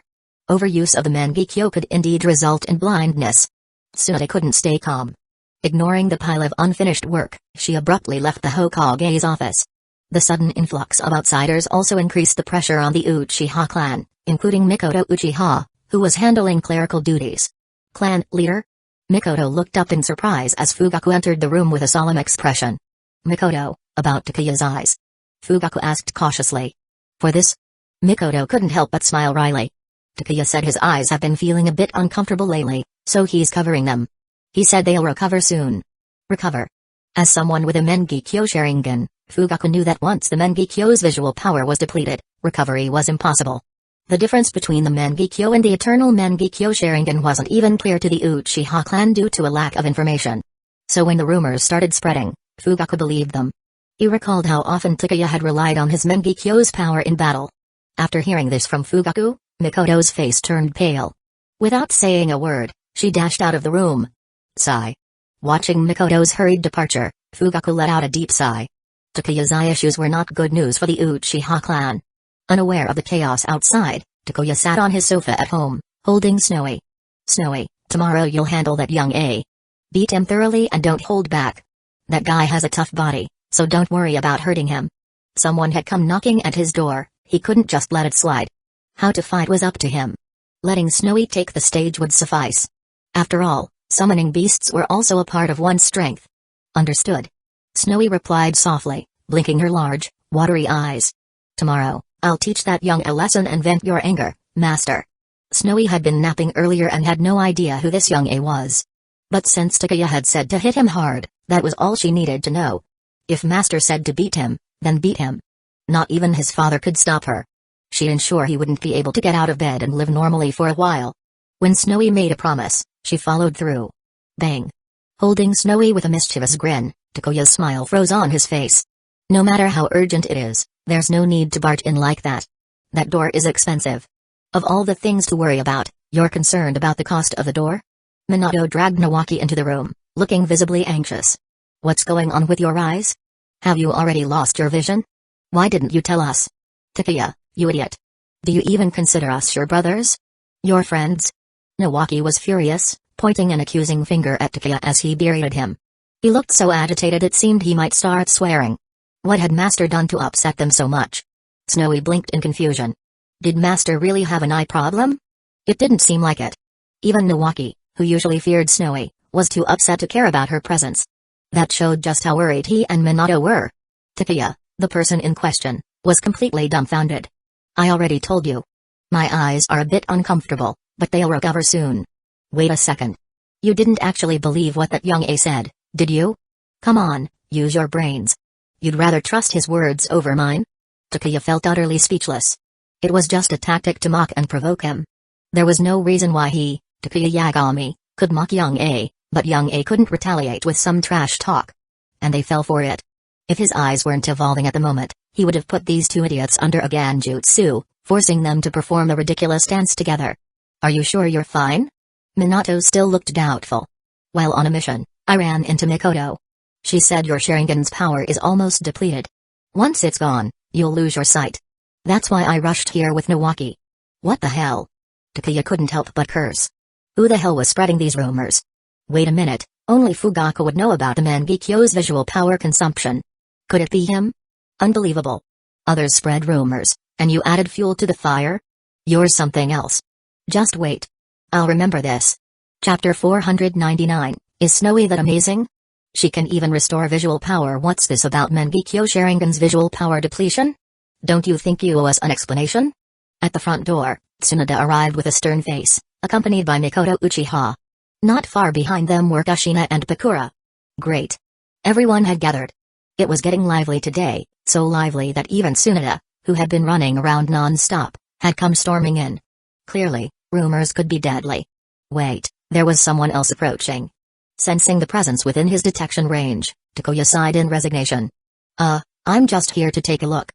Overuse of the Mangekyō could indeed result in blindness. Tsunade couldn't stay calm. Ignoring the pile of unfinished work, she abruptly left the Hokage's office. The sudden influx of outsiders also increased the pressure on the Uchiha clan, including Mikoto Uchiha, who was handling clerical duties. "Clan leader?" Mikoto looked up in surprise as Fugaku entered the room with a solemn expression. "Mikoto, about Takuya's eyes?" Fugaku asked cautiously. "For this?" Mikoto couldn't help but smile wryly. "Takuya said his eyes have been feeling a bit uncomfortable lately, so he's covering them. He said they'll recover soon." Recover? As someone with a Mangekyō Sharingan, Fugaku knew that once the Mangekyō's visual power was depleted, recovery was impossible. The difference between the Mangekyō and the eternal Mangekyō Sharingan wasn't even clear to the Uchiha clan due to a lack of information. So when the rumors started spreading, Fugaku believed them. He recalled how often Takuya had relied on his Mangekyō's power in battle. After hearing this from Fugaku, Mikoto's face turned pale. Without saying a word, she dashed out of the room. Sigh. Watching Mikoto's hurried departure, Fugaku let out a deep sigh. Takuya's eye issues were not good news for the Uchiha clan. Unaware of the chaos outside, Takuya sat on his sofa at home, holding Snowy. "Snowy, tomorrow you'll handle that young A. Beat him thoroughly and don't hold back. That guy has a tough body, so don't worry about hurting him." Someone had come knocking at his door, he couldn't just let it slide. How to fight was up to him. Letting Snowy take the stage would suffice. After all, summoning beasts were also a part of one's strength. "Understood." Snowy replied softly, blinking her large, watery eyes. "Tomorrow, I'll teach that young a lesson and vent your anger, master." Snowy had been napping earlier and had no idea who this young A was. But since Takuya had said to hit him hard, that was all she needed to know. If master said to beat him, then beat him. Not even his father could stop her. She'd ensure he wouldn't be able to get out of bed and live normally for a while. When Snowy made a promise, she followed through. Bang. Holding Snowy with a mischievous grin, Takuya's smile froze on his face. "No matter how urgent it is, there's no need to barge in like that. That door is expensive. Of all the things to worry about, you're concerned about the cost of the door?" Minato dragged Nawaki into the room, looking visibly anxious. "What's going on with your eyes? Have you already lost your vision? Why didn't you tell us? Takuya, you idiot. Do you even consider us your brothers? Your friends?" Nawaki was furious, pointing an accusing finger at Takuya as he berated him. He looked so agitated it seemed he might start swearing. What had Master done to upset them so much? Snowy blinked in confusion. Did Master really have an eye problem? It didn't seem like it. Even Nawaki, who usually feared Snowy, was too upset to care about her presence. That showed just how worried he and Minato were. Takuya, the person in question, was completely dumbfounded. "I already told you. My eyes are a bit uncomfortable, but they'll recover soon." "Wait a second. You didn't actually believe what that young A said, did you? Come on, use your brains. You'd rather trust his words over mine?" Takuya felt utterly speechless. It was just a tactic to mock and provoke him. There was no reason why he, Takuya Yagami, could mock young A, but young A couldn't retaliate with some trash talk. And they fell for it. If his eyes weren't evolving at the moment, he would have put these two idiots under a Ganjutsu, forcing them to perform the ridiculous dance together. "Are you sure you're fine?" Minato still looked doubtful. "While on a mission, I ran into Mikoto. She said your Sharingan's power is almost depleted. Once it's gone, you'll lose your sight. That's why I rushed here with Nawaki." "What the hell?" Takuya couldn't help but curse. Who the hell was spreading these rumors? Wait a minute, only Fugaku would know about the Mangekyō's visual power consumption. Could it be him? Unbelievable. Others spread rumors, and you added fuel to the fire? You're something else. Just wait. I'll remember this. Chapter 499, Is Snowy that amazing? She can even restore visual power. What's this about Mangekyō Sharingan's visual power depletion? Don't you think you owe us an explanation? At the front door, Tsunade arrived with a stern face, accompanied by Mikoto Uchiha. Not far behind them were Kushina and Pakura. Great. Everyone had gathered. It was getting lively today, so lively that even Tsunade, who had been running around non-stop, had come storming in. Clearly, rumors could be deadly. Wait, there was someone else approaching. Sensing the presence within his detection range, Takuya sighed in resignation. I'm just here to take a look.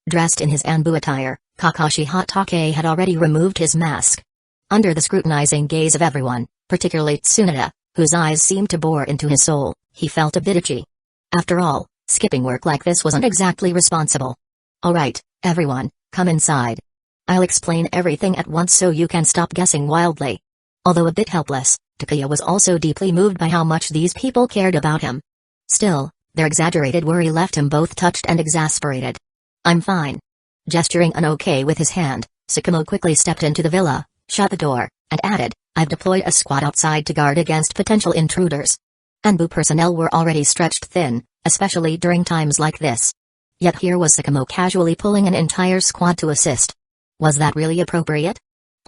Dressed in his Anbu attire, Kakashi Hatake had already removed his mask. Under the scrutinizing gaze of everyone, particularly Tsunade, whose eyes seemed to bore into his soul, he felt a bit itchy. After all, skipping work like this wasn't exactly responsible. Alright, everyone, come inside. I'll explain everything at once so you can stop guessing wildly. Although a bit helpless, Takuya was also deeply moved by how much these people cared about him. Still, their exaggerated worry left him both touched and exasperated. I'm fine. Gesturing an okay with his hand, Sakamo quickly stepped into the villa, shut the door, and added, I've deployed a squad outside to guard against potential intruders. Anbu personnel were already stretched thin, especially during times like this. Yet here was Sakamo casually pulling an entire squad to assist. Was that really appropriate?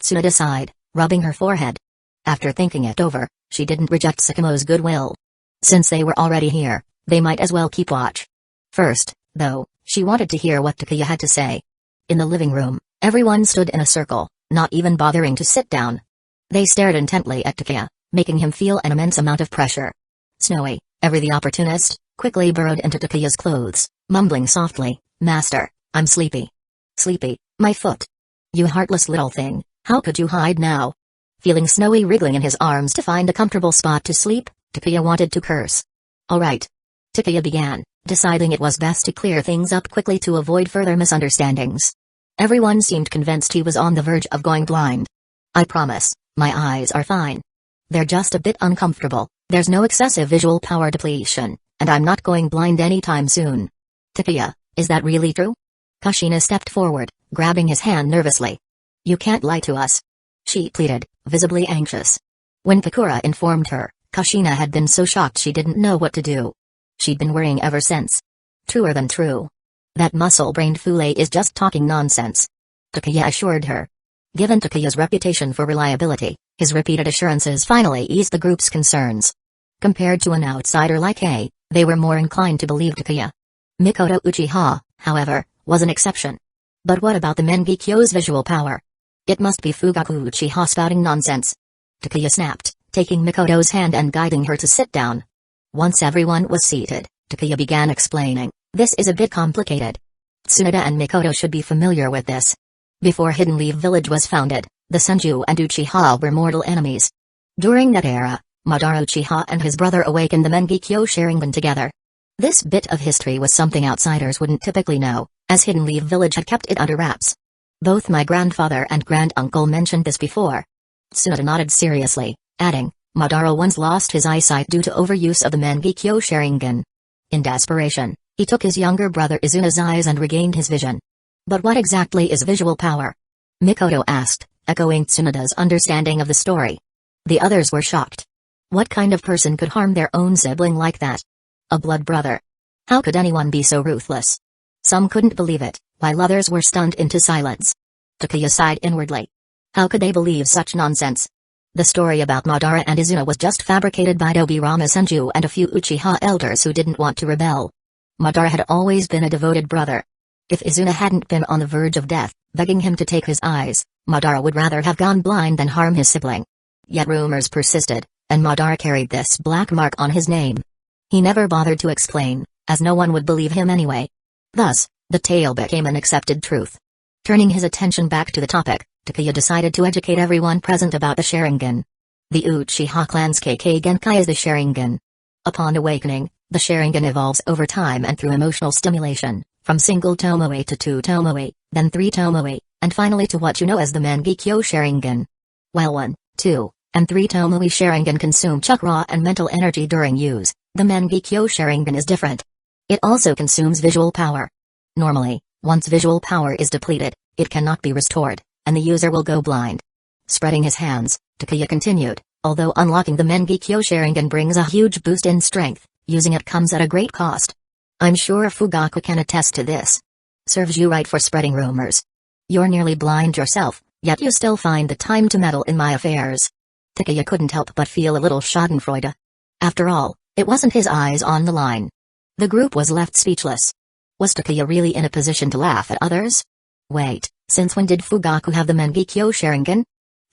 Tsunade sighed, rubbing her forehead. After thinking it over, she didn't reject Sakamo's goodwill. Since they were already here, they might as well keep watch. First, though, she wanted to hear what Takuya had to say. In the living room, everyone stood in a circle, not even bothering to sit down. They stared intently at Takuya, making him feel an immense amount of pressure. Snowy, ever the opportunist, quickly burrowed into Takuya's clothes, mumbling softly, Master, I'm sleepy. Sleepy, my foot. You heartless little thing, how could you hide now? Feeling Snowy wriggling in his arms to find a comfortable spot to sleep, Takuya wanted to curse. Alright. Takuya began, deciding it was best to clear things up quickly to avoid further misunderstandings. Everyone seemed convinced he was on the verge of going blind. I promise, my eyes are fine. They're just a bit uncomfortable, there's no excessive visual power depletion, and I'm not going blind anytime soon. Takuya, is that really true? Kushina stepped forward, grabbing his hand nervously. You can't lie to us. She pleaded, visibly anxious. When Pakura informed her, Kushina had been so shocked she didn't know what to do. She'd been worrying ever since. Truer than true. That muscle-brained Fule is just talking nonsense. Takuya assured her. Given Takuya's reputation for reliability, his repeated assurances finally eased the group's concerns. Compared to an outsider like Kei, they were more inclined to believe Takuya. Mikoto Uchiha, however, was an exception. But what about the Mangekyō's visual power? It must be Fugaku Uchiha spouting nonsense. Takuya snapped, taking Mikoto's hand and guiding her to sit down. Once everyone was seated, Takuya began explaining, this is a bit complicated. Tsunade and Mikoto should be familiar with this. Before Hidden Leaf Village was founded, the Senju and Uchiha were mortal enemies. During that era, Madara Uchiha and his brother awakened the Mangekyō Sharingan together. This bit of history was something outsiders wouldn't typically know, as Hidden Leaf Village had kept it under wraps. Both my grandfather and granduncle mentioned this before. Tsunade nodded seriously, adding, Madara once lost his eyesight due to overuse of the Mangekyō Sharingan. In desperation, he took his younger brother Izuna's eyes and regained his vision. But what exactly is visual power? Mikoto asked, echoing Tsunade's understanding of the story. The others were shocked. What kind of person could harm their own sibling like that? A blood brother. How could anyone be so ruthless? Some couldn't believe it, while others were stunned into silence. Takuya sighed inwardly. How could they believe such nonsense? The story about Madara and Izuna was just fabricated by Dobirama Senju and a few Uchiha elders who didn't want to rebel. Madara had always been a devoted brother. If Izuna hadn't been on the verge of death, begging him to take his eyes, Madara would rather have gone blind than harm his sibling. Yet rumors persisted, and Madara carried this black mark on his name. He never bothered to explain, as no one would believe him anyway. Thus, the tale became an accepted truth. Turning his attention back to the topic, Takuya decided to educate everyone present about the Sharingan. The Uchiha clan's Kekkei Genkai is the Sharingan. Upon awakening, the Sharingan evolves over time and through emotional stimulation, from single tomoe to two tomoe, then three tomoe, and finally to what you know as the Mangekyō Sharingan. While 1, 2, and 3 tomoe Sharingan consume chakra and mental energy during use, the Mangekyō Sharingan is different. It also consumes visual power. Normally, Once visual power is depleted, it cannot be restored, and the user will go blind. Spreading his hands, Takuya continued, although unlocking the Mangekyō Sharingan brings a huge boost in strength, using it comes at a great cost. I'm sure Fugaku can attest to this. Serves you right for spreading rumors. You're nearly blind yourself, yet you still find the time to meddle in my affairs. Takuya couldn't help but feel a little schadenfreude. After all, it wasn't his eyes on the line. The group was left speechless. Was Takuya really in a position to laugh at others? Wait, since when did Fugaku have the Mangekyō Sharingan?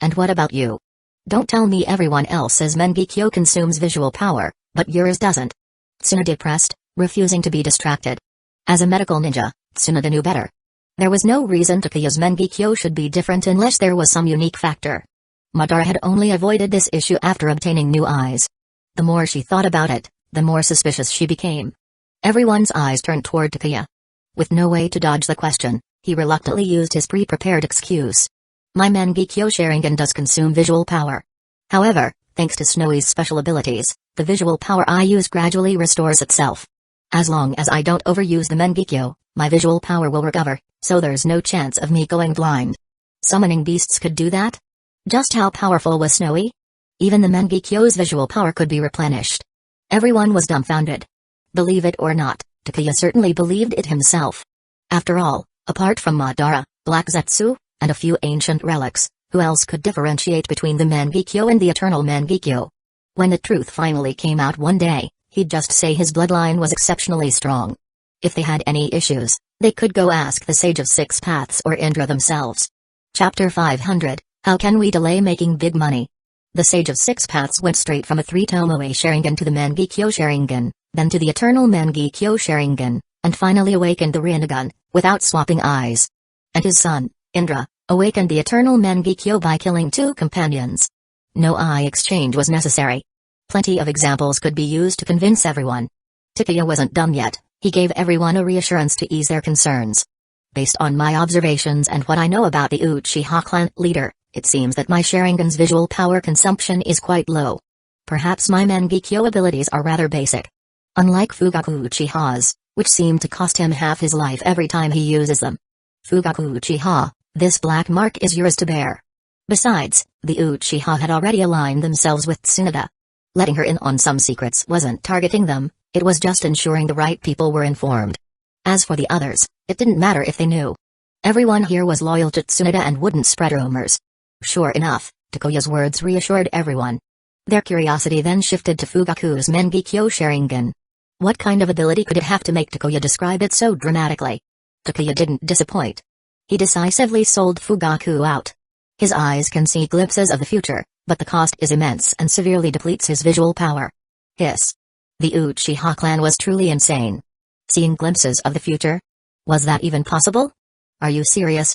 And what about you? Don't tell me everyone else's Mangekyō consumes visual power, but yours doesn't. Tsunade pressed, refusing to be distracted. As a medical ninja, Tsunade knew better. There was no reason Takuya's Mangekyō should be different unless there was some unique factor. Madara had only avoided this issue after obtaining new eyes. The more she thought about it, the more suspicious she became. Everyone's eyes turned toward Takuya. With no way to dodge the question, he reluctantly used his pre-prepared excuse. My Mangekyō Sharingan does consume visual power. However, thanks to Snowy's special abilities, the visual power I use gradually restores itself. As long as I don't overuse the Mangekyō, my visual power will recover, so there's no chance of me going blind. Summoning beasts could do that? Just how powerful was Snowy? Even the Mangekyō's visual power could be replenished. Everyone was dumbfounded. Believe it or not, Takuya certainly believed it himself. After all, apart from Madara, Black Zetsu, and a few ancient relics, who else could differentiate between the Mangekyō and the Eternal Mangekyō? When the truth finally came out one day, he'd just say his bloodline was exceptionally strong. If they had any issues, they could go ask the Sage of Six Paths or Indra themselves. Chapter 500, How Can We Delay Making Big Money? The Sage of Six Paths went straight from a 3-Tomoe Sharingan to the Mangekyō Sharingan, then to the Eternal Mangekyō Sharingan, and finally awakened the Rinnegan, without swapping eyes. And his son, Indra, awakened the Eternal Mangekyō by killing 2 companions. No eye exchange was necessary. Plenty of examples could be used to convince everyone. Takuya wasn't done yet, he gave everyone a reassurance to ease their concerns. Based on my observations and what I know about the Uchiha clan leader, it seems that my Sharingan's visual power consumption is quite low. Perhaps my Mangekyō abilities are rather basic. Unlike Fugaku Uchiha's, which seem to cost him half his life every time he uses them. Fugaku Uchiha, this black mark is yours to bear. Besides, the Uchiha had already aligned themselves with Tsunade. Letting her in on some secrets wasn't targeting them, it was just ensuring the right people were informed. As for the others, it didn't matter if they knew. Everyone here was loyal to Tsunade and wouldn't spread rumors. Sure enough, Takuya's words reassured everyone. Their curiosity then shifted to Fugaku's Mangekyō Sharingan. What kind of ability could it have to make Takuya describe it so dramatically? Takuya didn't disappoint. He decisively sold Fugaku out. His eyes can see glimpses of the future, but the cost is immense and severely depletes his visual power. Hiss. The Uchiha clan was truly insane. Seeing glimpses of the future? Was that even possible? Are you serious?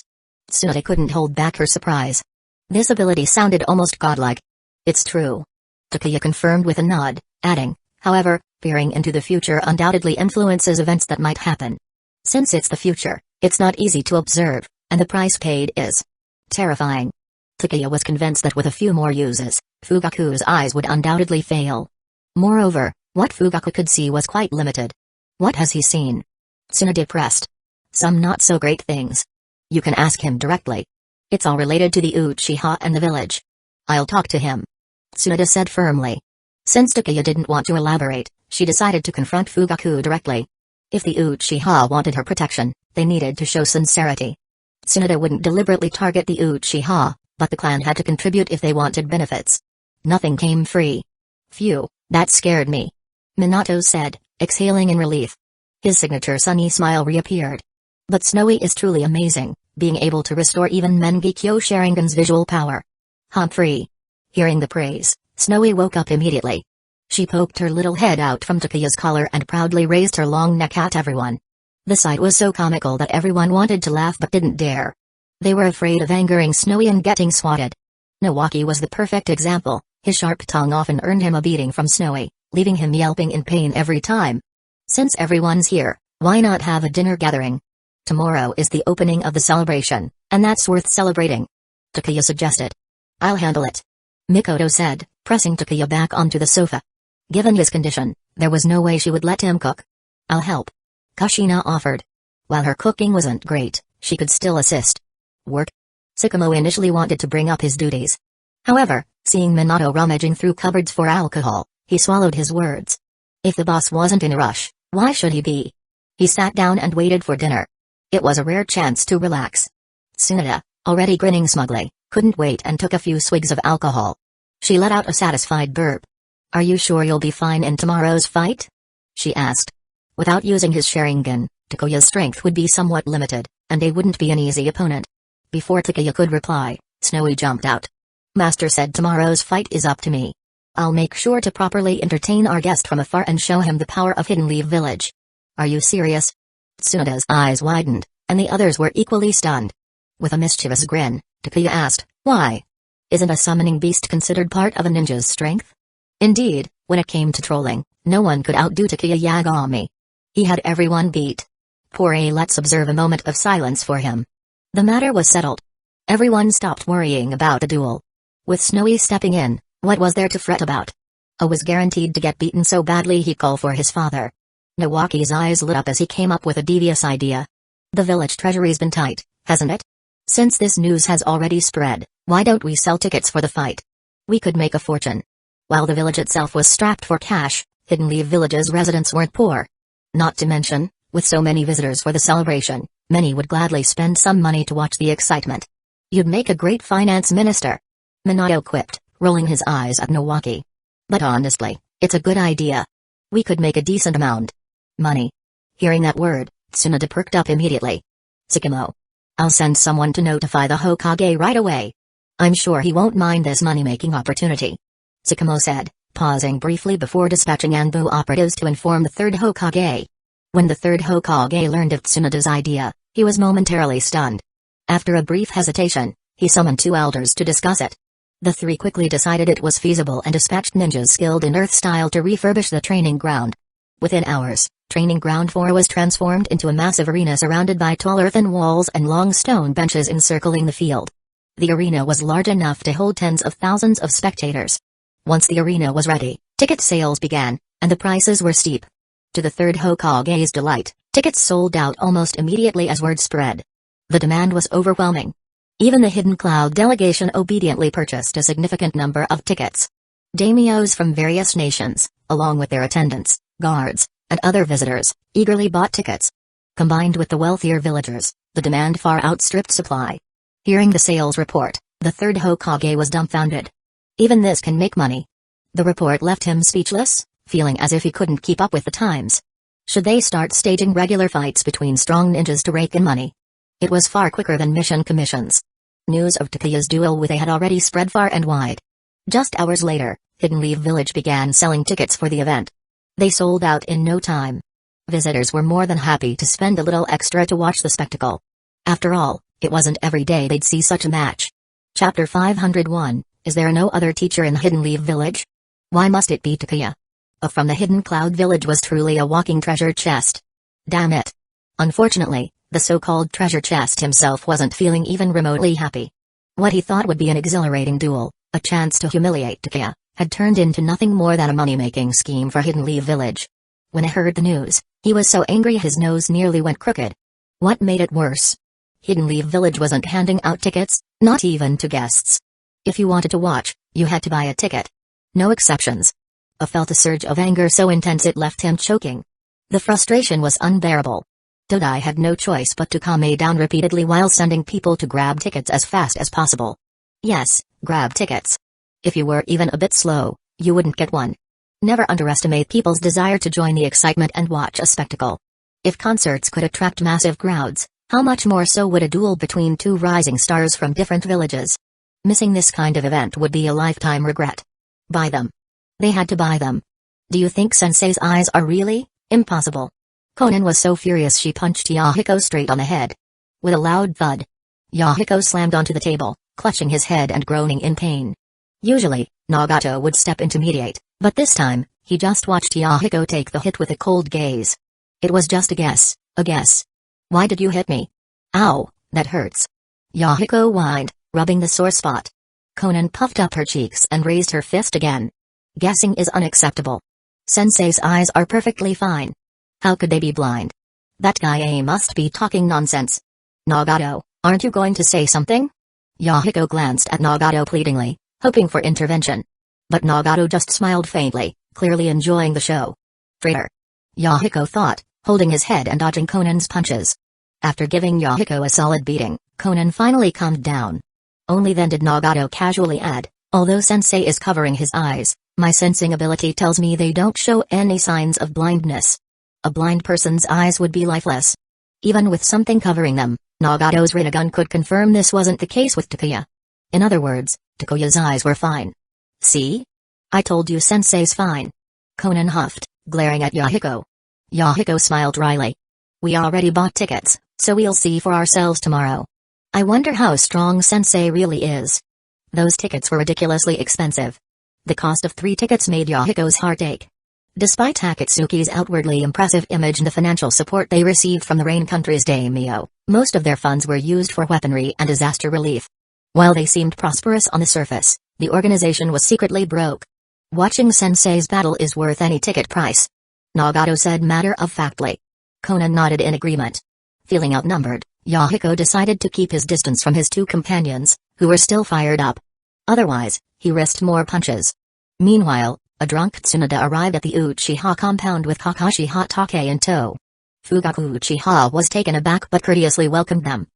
Tsunade couldn't hold back her surprise. This ability sounded almost godlike. It's true. Takuya confirmed with a nod, adding, however, peering into the future undoubtedly influences events that might happen. Since it's the future, it's not easy to observe, and the price paid is terrifying. Takuya was convinced that with a few more uses, Fugaku's eyes would undoubtedly fail. Moreover, what Fugaku could see was quite limited. What has he seen? Tsunade pressed. Some not-so-great things. You can ask him directly. It's all related to the Uchiha and the village. I'll talk to him. Tsunade said firmly. Since Takuya didn't want to elaborate, she decided to confront Fugaku directly. If the Uchiha wanted her protection, they needed to show sincerity. Tsunade wouldn't deliberately target the Uchiha, but the clan had to contribute if they wanted benefits. Nothing came free. Phew, that scared me. Minato said, exhaling in relief. His signature sunny smile reappeared. But Snowy is truly amazing, being able to restore even Mangekyō Sharingan's visual power. Humphrey. Hearing the praise, Snowy woke up immediately. She poked her little head out from Takuya's collar and proudly raised her long neck at everyone. The sight was so comical that everyone wanted to laugh but didn't dare. They were afraid of angering Snowy and getting swatted. Nawaki was the perfect example, his sharp tongue often earned him a beating from Snowy, leaving him yelping in pain every time. Since everyone's here, why not have a dinner gathering? Tomorrow is the opening of the celebration, and that's worth celebrating. Takuya suggested. I'll handle it. Mikoto said, pressing Takuya back onto the sofa. Given his condition, there was no way she would let him cook. I'll help. Kushina offered. While her cooking wasn't great, she could still assist. Work? Tsukumo initially wanted to bring up his duties. However, seeing Minato rummaging through cupboards for alcohol, he swallowed his words. If the boss wasn't in a rush, why should he be? He sat down and waited for dinner. It was a rare chance to relax. Tsunade, already grinning smugly, couldn't wait and took a few swigs of alcohol. She let out a satisfied burp. Are you sure you'll be fine in tomorrow's fight? She asked. Without using his Sharingan, Takuya's strength would be somewhat limited, and they wouldn't be an easy opponent. Before Takuya could reply, Snowy jumped out. Master said tomorrow's fight is up to me. I'll make sure to properly entertain our guest from afar and show him the power of Hidden Leaf Village. Are you serious? Tsunade's eyes widened, and the others were equally stunned. With a mischievous grin, Takuya asked, why? Isn't a summoning beast considered part of a ninja's strength? Indeed, when it came to trolling, no one could outdo Takuya Yagami. He had everyone beat. Let's observe a moment of silence for him. The matter was settled. Everyone stopped worrying about the duel. With Snowy stepping in, what was there to fret about? Was guaranteed to get beaten so badly he called for his father. Nawaki's eyes lit up as he came up with a devious idea. The village treasury's been tight, hasn't it? Since this news has already spread, why don't we sell tickets for the fight? We could make a fortune. While the village itself was strapped for cash, Hidden Leaf Village's residents weren't poor. Not to mention, with so many visitors for the celebration, many would gladly spend some money to watch the excitement. You'd make a great finance minister. Minato quipped, rolling his eyes at Nawaki. But honestly, it's a good idea. We could make a decent amount. Money. Hearing that word, Tsunade perked up immediately. Tsukumo. I'll send someone to notify the Hokage right away. I'm sure he won't mind this money-making opportunity. Tsukumo said, pausing briefly before dispatching Anbu operatives to inform the third Hokage. When the third Hokage learned of Tsunade's idea, he was momentarily stunned. After a brief hesitation, he summoned two elders to discuss it. The three quickly decided it was feasible and dispatched ninjas skilled in earth style to refurbish the training ground. Within hours, Training Ground 4 was transformed into a massive arena surrounded by tall earthen walls and long stone benches encircling the field. The arena was large enough to hold tens of thousands of spectators. Once the arena was ready, ticket sales began, and the prices were steep. To the third Hokage's delight, tickets sold out almost immediately as word spread. The demand was overwhelming. Even the Hidden Cloud delegation obediently purchased a significant number of tickets. Daimyos from various nations, along with their attendants, guards, and other visitors, eagerly bought tickets. Combined with the wealthier villagers, the demand far outstripped supply. Hearing the sales report, the third Hokage was dumbfounded. Even this can make money. The report left him speechless, feeling as if he couldn't keep up with the times. Should they start staging regular fights between strong ninjas to rake in money? It was far quicker than mission commissions. News of Takuya's duel with A had already spread far and wide. Just hours later, Hidden Leaf Village began selling tickets for the event. They sold out in no time. Visitors were more than happy to spend a little extra to watch the spectacle. After all, it wasn't every day they'd see such a match. Chapter 501, Is there no other teacher in Hidden Leaf Village? Why must it be Takuya? From the Hidden Cloud Village was truly a walking treasure chest. Damn it. Unfortunately, the so-called treasure chest himself wasn't feeling even remotely happy. What he thought would be an exhilarating duel, a chance to humiliate Takuya, had turned into nothing more than a money-making scheme for Hidden Leaf Village. When he heard the news, he was so angry his nose nearly went crooked. What made it worse? Hidden Leaf Village wasn't handing out tickets, not even to guests. If you wanted to watch, you had to buy a ticket. No exceptions. I felt a surge of anger so intense it left him choking. The frustration was unbearable. Todai had no choice but to calm me down repeatedly while sending people to grab tickets as fast as possible. Yes, grab tickets. If you were even a bit slow, you wouldn't get one. Never underestimate people's desire to join the excitement and watch a spectacle. If concerts could attract massive crowds, how much more so would a duel between two rising stars from different villages? Missing this kind of event would be a lifetime regret. Buy them. They had to buy them. Do you think Sensei's eyes are really impossible? Konan was so furious she punched Yahiko straight on the head. With a loud thud, Yahiko slammed onto the table, clutching his head and groaning in pain. Usually, Nagato would step in to mediate, but this time, he just watched Yahiko take the hit with a cold gaze. It was just a guess, a guess. Why did you hit me? Ow, that hurts. Yahiko whined, rubbing the sore spot. Konan puffed up her cheeks and raised her fist again. Guessing is unacceptable. Sensei's eyes are perfectly fine. How could they be blind? That guy must be talking nonsense. Nagato, aren't you going to say something? Yahiko glanced at Nagato pleadingly, hoping for intervention. But Nagato just smiled faintly, clearly enjoying the show. Traitor. Yahiko thought, holding his head and dodging Conan's punches. After giving Yahiko a solid beating, Conan finally calmed down. Only then did Nagato casually add, although sensei is covering his eyes, my sensing ability tells me they don't show any signs of blindness. A blind person's eyes would be lifeless. Even with something covering them, Nagato's Rinnegan could confirm this wasn't the case with Takuya. In other words, Takuya's eyes were fine. See? I told you sensei's fine. Conan huffed, glaring at Yahiko. Yahiko smiled wryly. We already bought tickets, so we'll see for ourselves tomorrow. I wonder how strong sensei really is. Those tickets were ridiculously expensive. The cost of 3 tickets made Yahiko's heart ache. Despite Akatsuki's outwardly impressive image and the financial support they received from the Rain Country's daimyo, most of their funds were used for weaponry and disaster relief. While they seemed prosperous on the surface, the organization was secretly broke. Watching sensei's battle is worth any ticket price, Nagato said matter-of-factly. Conan nodded in agreement. Feeling outnumbered, Yahiko decided to keep his distance from his 2 companions, who were still fired up. Otherwise, he risked more punches. Meanwhile, a drunk Tsunade arrived at the Uchiha compound with Kakashi Hatake in tow. Fugaku Uchiha was taken aback but courteously welcomed them.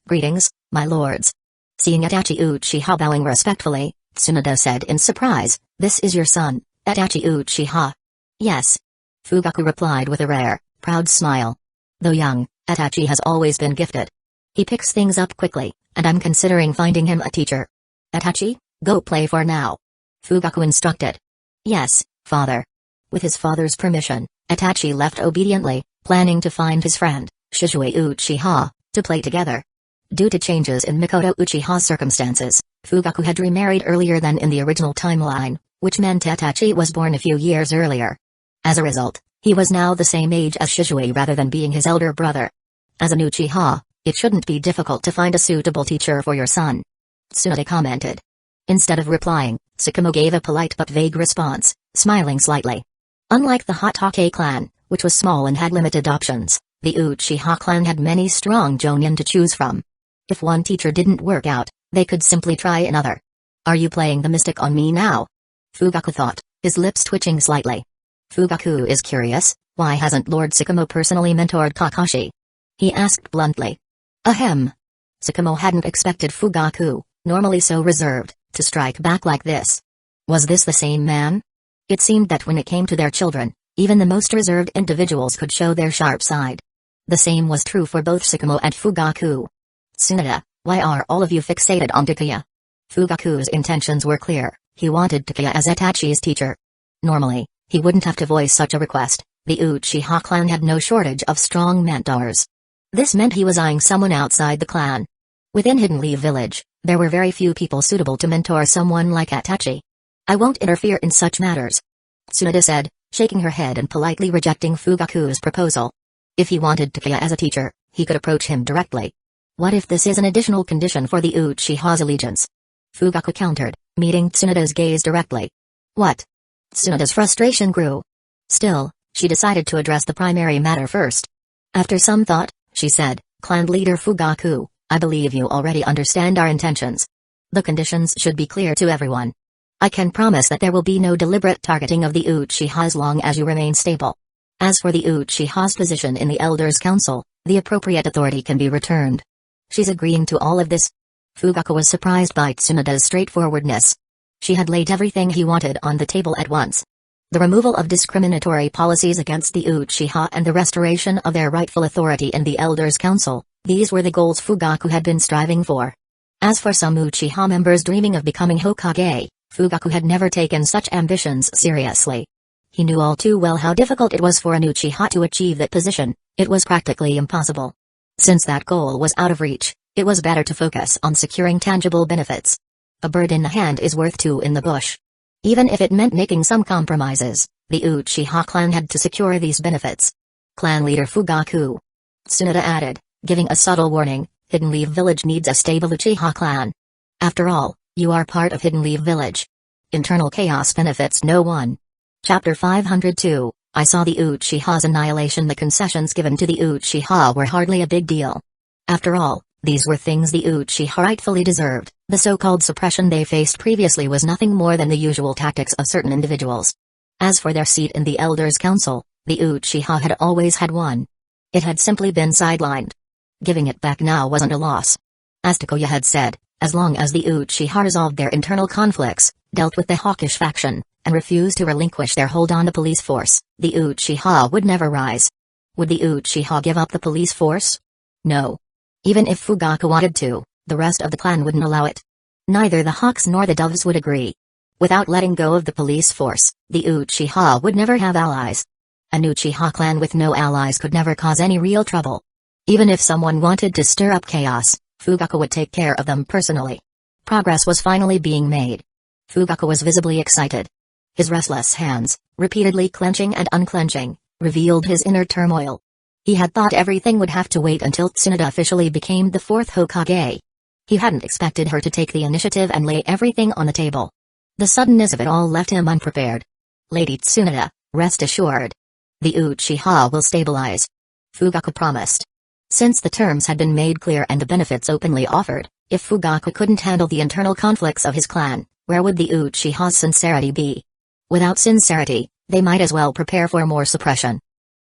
Greetings, my lords. Seeing Itachi Uchiha bowing respectfully, Tsunade said in surprise, this is your son, Itachi Uchiha. Yes. Fugaku replied with a rare, proud smile. Though young, Itachi has always been gifted. He picks things up quickly, and I'm considering finding him a teacher. Itachi, go play for now. Fugaku instructed. Yes, father. With his father's permission, Itachi left obediently, planning to find his friend, Shizue Uchiha, to play together. Due to changes in Mikoto Uchiha's circumstances, Fugaku had remarried earlier than in the original timeline, which meant Itachi was born a few years earlier. As a result, he was now the same age as Shizue rather than being his elder brother. As an Uchiha, it shouldn't be difficult to find a suitable teacher for your son. Tsunade commented. Instead of replying, Tsukumo gave a polite but vague response, smiling slightly. Unlike the Hatake clan, which was small and had limited options, the Uchiha clan had many strong jonin to choose from. If one teacher didn't work out, they could simply try another. Are you playing the mystic on me now? Fugaku thought, his lips twitching slightly. Fugaku is curious, why hasn't Lord Tsukumo personally mentored Kakashi? He asked bluntly. Ahem. Tsukumo hadn't expected Fugaku, normally so reserved, to strike back like this. Was this the same man? It seemed that when it came to their children, even the most reserved individuals could show their sharp side. The same was true for both Tsukumo and Fugaku. Tsunade, why are all of you fixated on Takuya? Fugaku's intentions were clear, he wanted Takuya as Itachi's teacher. Normally, he wouldn't have to voice such a request, the Uchiha clan had no shortage of strong mentors. This meant he was eyeing someone outside the clan. Within Hidden Leaf Village, there were very few people suitable to mentor someone like Itachi. I won't interfere in such matters, Tsunade said, shaking her head and politely rejecting Fugaku's proposal. If he wanted Takuya as a teacher, he could approach him directly. What if this is an additional condition for the Uchiha's allegiance? Fugaku countered, meeting Tsunade's gaze directly. What? Tsunade's frustration grew. Still, she decided to address the primary matter first. After some thought, she said, Clan leader Fugaku, I believe you already understand our intentions. The conditions should be clear to everyone. I can promise that there will be no deliberate targeting of the Uchiha as long as you remain stable. As for the Uchiha's position in the Elders' Council, the appropriate authority can be returned. She's agreeing to all of this. Fugaku was surprised by Tsunade's straightforwardness. She had laid everything he wanted on the table at once. The removal of discriminatory policies against the Uchiha and the restoration of their rightful authority in the Elders' Council, these were the goals Fugaku had been striving for. As for some Uchiha members dreaming of becoming Hokage, Fugaku had never taken such ambitions seriously. He knew all too well how difficult it was for an Uchiha to achieve that position, it was practically impossible. Since that goal was out of reach, it was better to focus on securing tangible benefits. A bird in the hand is worth 2 in the bush. Even if it meant making some compromises, the Uchiha clan had to secure these benefits. Clan leader Fugaku, Tsunade added, giving a subtle warning, Hidden Leaf Village needs a stable Uchiha clan. After all, you are part of Hidden Leaf Village. Internal chaos benefits no one. Chapter 502, I saw the Uchiha's annihilation. The concessions given to the Uchiha were hardly a big deal. After all, these were things the Uchiha rightfully deserved. The so-called suppression they faced previously was nothing more than the usual tactics of certain individuals. As for their seat in the Elders' Council, the Uchiha had always had one. It had simply been sidelined. Giving it back now wasn't a loss. As Takuya had said, as long as the Uchiha resolved their internal conflicts, dealt with the hawkish faction, and refused to relinquish their hold on the police force, the Uchiha would never rise. Would the Uchiha give up the police force? No. Even if Fugaku wanted to, the rest of the clan wouldn't allow it. Neither the Hawks nor the Doves would agree. Without letting go of the police force, the Uchiha would never have allies. An Uchiha clan with no allies could never cause any real trouble. Even if someone wanted to stir up chaos, Fugaku would take care of them personally. Progress was finally being made. Fugaku was visibly excited. His restless hands, repeatedly clenching and unclenching, revealed his inner turmoil. He had thought everything would have to wait until Tsunade officially became the fourth Hokage. He hadn't expected her to take the initiative and lay everything on the table. The suddenness of it all left him unprepared. Lady Tsunade, rest assured. The Uchiha will stabilize. Fugaku promised. Since the terms had been made clear and the benefits openly offered, if Fugaku couldn't handle the internal conflicts of his clan, where would the Uchiha's sincerity be? Without sincerity, they might as well prepare for more suppression.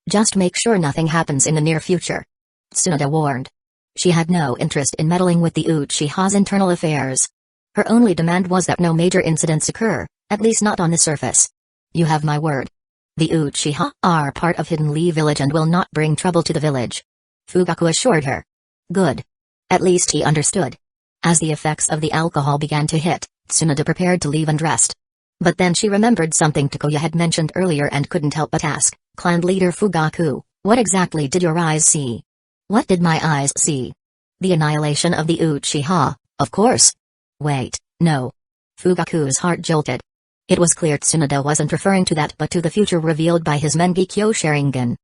Just make sure nothing happens in the near future. Tsunade warned. She had no interest in meddling with the Uchiha's internal affairs. Her only demand was that no major incidents occur, at least not on the surface. You have my word. The Uchiha are part of Hidden Lee Village and will not bring trouble to the village. Fugaku assured her. Good. At least he understood. As the effects of the alcohol began to hit, Tsunade prepared to leave and rest. But then she remembered something Takuya had mentioned earlier and couldn't help but ask, Clan leader Fugaku, what exactly did your eyes see? What did my eyes see? The annihilation of the Uchiha, of course. Wait, no. Fugaku's heart jolted. It was clear Tsunade wasn't referring to that but to the future revealed by his Mangekyō Sharingan.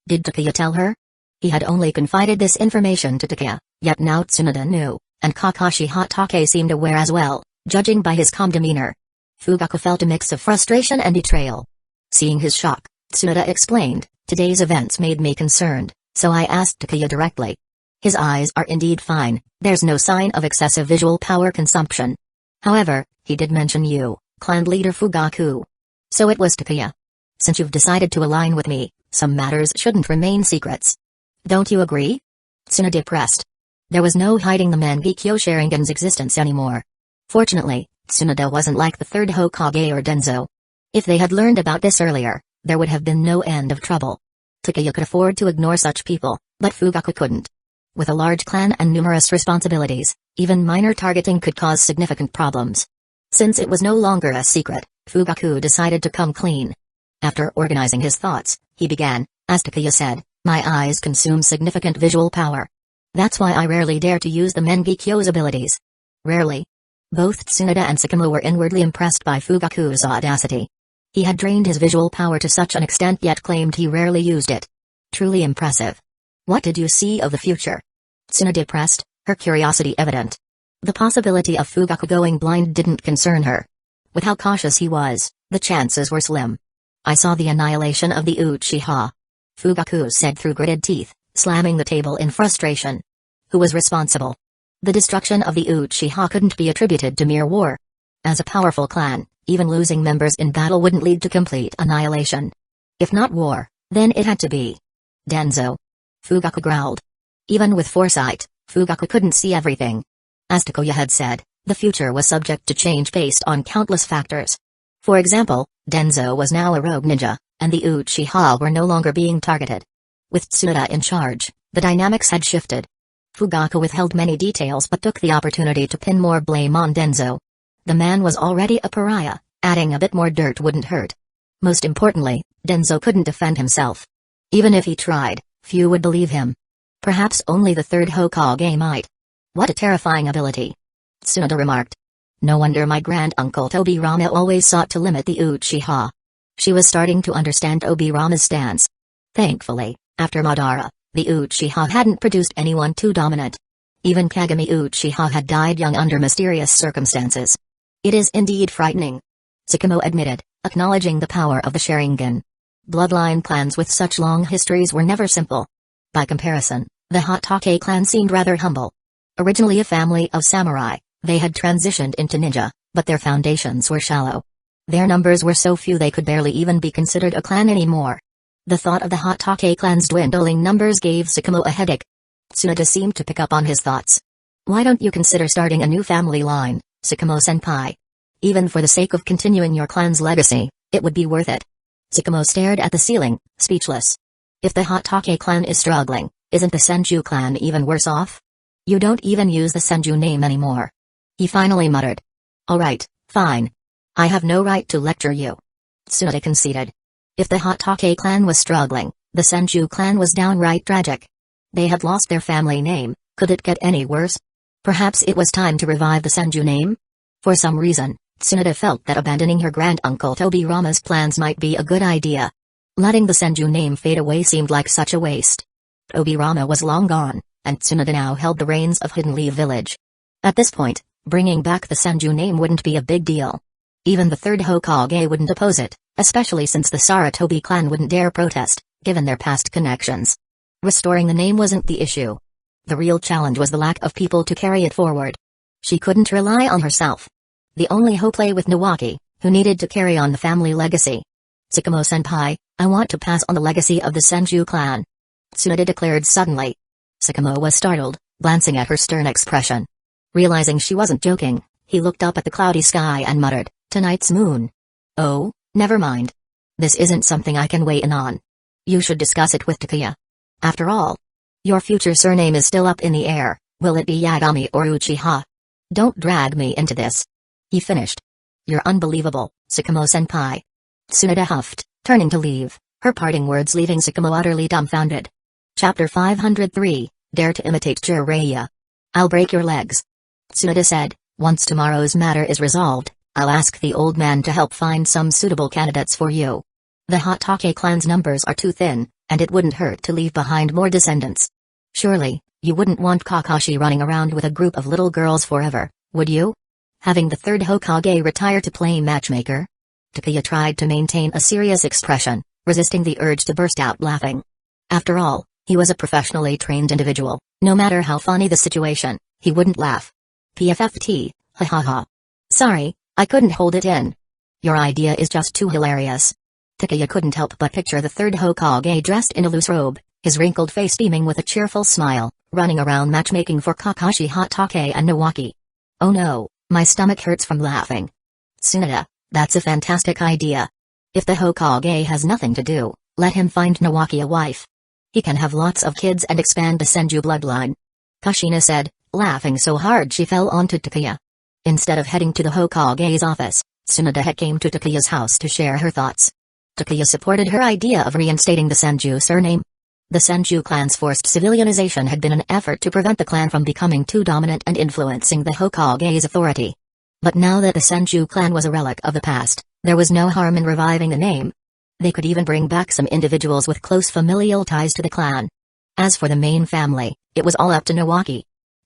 Did Takuya tell her? He had only confided this information to Takuya, yet now Tsunade knew, and Kakashi Hatake seemed aware as well, judging by his calm demeanor. Fugaku felt a mix of frustration and betrayal. Seeing his shock, Tsunade explained, today's events made me concerned, so I asked Takuya directly. His eyes are indeed fine, there's no sign of excessive visual power consumption. However, he did mention you, clan leader Fugaku. So it was Takuya. Since you've decided to align with me, some matters shouldn't remain secrets. Don't you agree? Tsunade pressed. There was no hiding the Mangekyō Sharingan's existence anymore. Fortunately, Tsunade wasn't like the third Hokage or Danzō. If they had learned about this earlier, there would have been no end of trouble. Takuya could afford to ignore such people, but Fugaku couldn't. With a large clan and numerous responsibilities, even minor targeting could cause significant problems. Since it was no longer a secret, Fugaku decided to come clean. After organizing his thoughts, he began, as Takuya said, my eyes consume significant visual power. That's why I rarely dare to use the Mangekyō's abilities. Rarely. Both Tsunade and Sakamo were inwardly impressed by Fugaku's audacity. He had drained his visual power to such an extent yet claimed he rarely used it. Truly impressive. What did you see of the future? Tsunade pressed, her curiosity evident. The possibility of Fugaku going blind didn't concern her. With how cautious he was, the chances were slim. I saw the annihilation of the Uchiha. Fugaku said through gritted teeth, slamming the table in frustration. Who was responsible? The destruction of the Uchiha couldn't be attributed to mere war. As a powerful clan, even losing members in battle wouldn't lead to complete annihilation. If not war, then it had to be Danzo. Fugaku growled. Even with foresight, Fugaku couldn't see everything. As Takuya had said, the future was subject to change based on countless factors. For example, Danzo was now a rogue ninja, and the Uchiha were no longer being targeted. With Tsunade in charge, the dynamics had shifted. Fugaku withheld many details but took the opportunity to pin more blame on Danzo. The man was already a pariah, adding a bit more dirt wouldn't hurt. Most importantly, Danzo couldn't defend himself. Even if he tried, few would believe him. Perhaps only the third Hokage might. What a terrifying ability. Tsunade remarked. No wonder my grand-uncle Tobirama always sought to limit the Uchiha. She was starting to understand Tobirama's stance. Thankfully, after Madara, the Uchiha hadn't produced anyone too dominant. Even Kagami Uchiha had died young under mysterious circumstances. It is indeed frightening. Sakamo admitted, acknowledging the power of the Sharingan. Bloodline clans with such long histories were never simple. By comparison, the Hatake clan seemed rather humble. Originally a family of samurai, they had transitioned into ninja, but their foundations were shallow. Their numbers were so few they could barely even be considered a clan anymore. The thought of the Hatake clan's dwindling numbers gave Sakamo a headache. Tsunade seemed to pick up on his thoughts. Why don't you consider starting a new family line, Sakamo-senpai? Even for the sake of continuing your clan's legacy, it would be worth it. Sakamo stared at the ceiling, speechless. If the Hatake clan is struggling, isn't the Senju clan even worse off? You don't even use the Senju name anymore. He finally muttered. Alright, fine. I have no right to lecture you. Tsunade conceded. If the Hatake clan was struggling, the Senju clan was downright tragic. They had lost their family name, could it get any worse? Perhaps it was time to revive the Senju name? For some reason, Tsunade felt that abandoning her granduncle Tobirama's plans might be a good idea. Letting the Senju name fade away seemed like such a waste. Tobirama was long gone, and Tsunade now held the reins of Hidden Leaf Village. At this point, bringing back the Senju name wouldn't be a big deal. Even the third Hokage wouldn't oppose it, especially since the Sarutobi clan wouldn't dare protest, given their past connections. Restoring the name wasn't the issue. The real challenge was the lack of people to carry it forward. She couldn't rely on herself. The only hope lay with Nawaki, who needed to carry on the family legacy. Sakamo-senpai, I want to pass on the legacy of the Senju clan. Tsunade declared suddenly. Sakamo was startled, glancing at her stern expression. Realizing she wasn't joking, he looked up at the cloudy sky and muttered, tonight's moon. Oh, never mind. This isn't something I can weigh in on. You should discuss it with Takuya. After all, your future surname is still up in the air. Will it be Yagami or Uchiha? Don't drag me into this. He finished. You're unbelievable, Sakamo-senpai. Tsunade huffed, turning to leave, her parting words leaving Sakamo utterly dumbfounded. Chapter 503, Dare to Imitate Jiraiya. I'll break your legs. Tsunade said, once tomorrow's matter is resolved, I'll ask the old man to help find some suitable candidates for you. The Hatake clan's numbers are too thin, and it wouldn't hurt to leave behind more descendants. Surely, you wouldn't want Kakashi running around with a group of little girls forever, would you? Having the third Hokage retire to play matchmaker? Takuya tried to maintain a serious expression, resisting the urge to burst out laughing. After all, he was a professionally trained individual. No matter how funny the situation, he wouldn't laugh. PFFT, ha ha ha. Sorry, I couldn't hold it in. Your idea is just too hilarious. Takuya couldn't help but picture the third Hokage dressed in a loose robe, his wrinkled face beaming with a cheerful smile, running around matchmaking for Kakashi Hatake and Nawaki. Oh no, my stomach hurts from laughing. Tsunade, that's a fantastic idea. If the Hokage has nothing to do, let him find Nawaki a wife. He can have lots of kids and expand the Senju bloodline. Kushina said, laughing so hard she fell onto Takuya. Instead of heading to the Hokage's office, Tsunade came to Takuya's house to share her thoughts. Takuya supported her idea of reinstating the Senju surname. The Senju clan's forced civilianization had been an effort to prevent the clan from becoming too dominant and influencing the Hokage's authority. But now that the Senju clan was a relic of the past, there was no harm in reviving the name. They could even bring back some individuals with close familial ties to the clan. As for the main family, it was all up to Nawaki.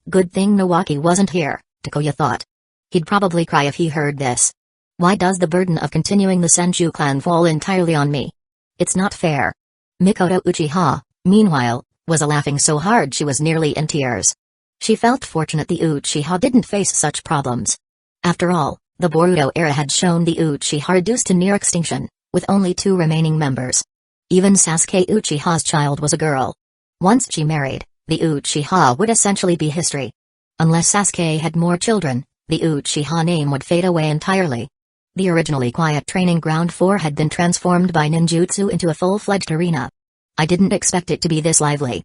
Good thing Nawaki wasn't here, Takuya thought. He'd probably cry if he heard this. Why does the burden of continuing the Senju clan fall entirely on me? It's not fair. Mikoto Uchiha, meanwhile, was laughing so hard she was nearly in tears. She felt fortunate the Uchiha didn't face such problems. After all, the Boruto era had shown the Uchiha reduced to near extinction, with only 2 remaining members. Even Sasuke Uchiha's child was a girl. Once she married, the Uchiha would essentially be history. Unless Sasuke had more children, the Uchiha name would fade away entirely. The originally quiet training ground 4 had been transformed by ninjutsu into a full-fledged arena. I didn't expect it to be this lively.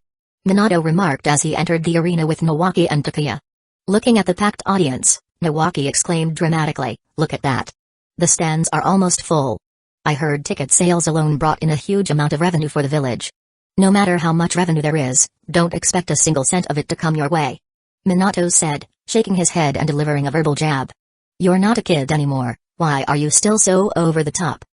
Minato remarked as he entered the arena with Nawaki and Takuya. Looking at the packed audience, Nawaki exclaimed dramatically, look at that. The stands are almost full. I heard ticket sales alone brought in a huge amount of revenue for the village. No matter how much revenue there is, don't expect a single cent of it to come your way. Minato said, shaking his head and delivering a verbal jab. You're not a kid anymore, why are you still so over the top?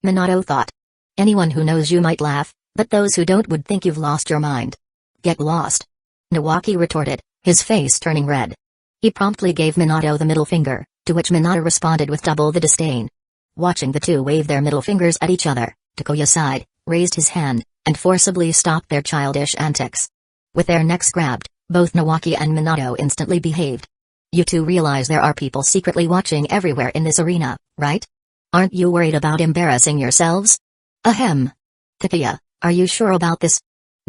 Minato thought. Anyone who knows you might laugh, but those who don't would think you've lost your mind. Get lost. Nawaki retorted, his face turning red. He promptly gave Minato the middle finger, to which Minato responded with double the disdain. Watching the two wave their middle fingers at each other, Takuya sighed, raised his hand, and forcibly stopped their childish antics. With their necks grabbed, both Nawaki and Minato instantly behaved. You two realize there are people secretly watching everywhere in this arena, right? Aren't you worried about embarrassing yourselves? Ahem. Takuya, are you sure about this?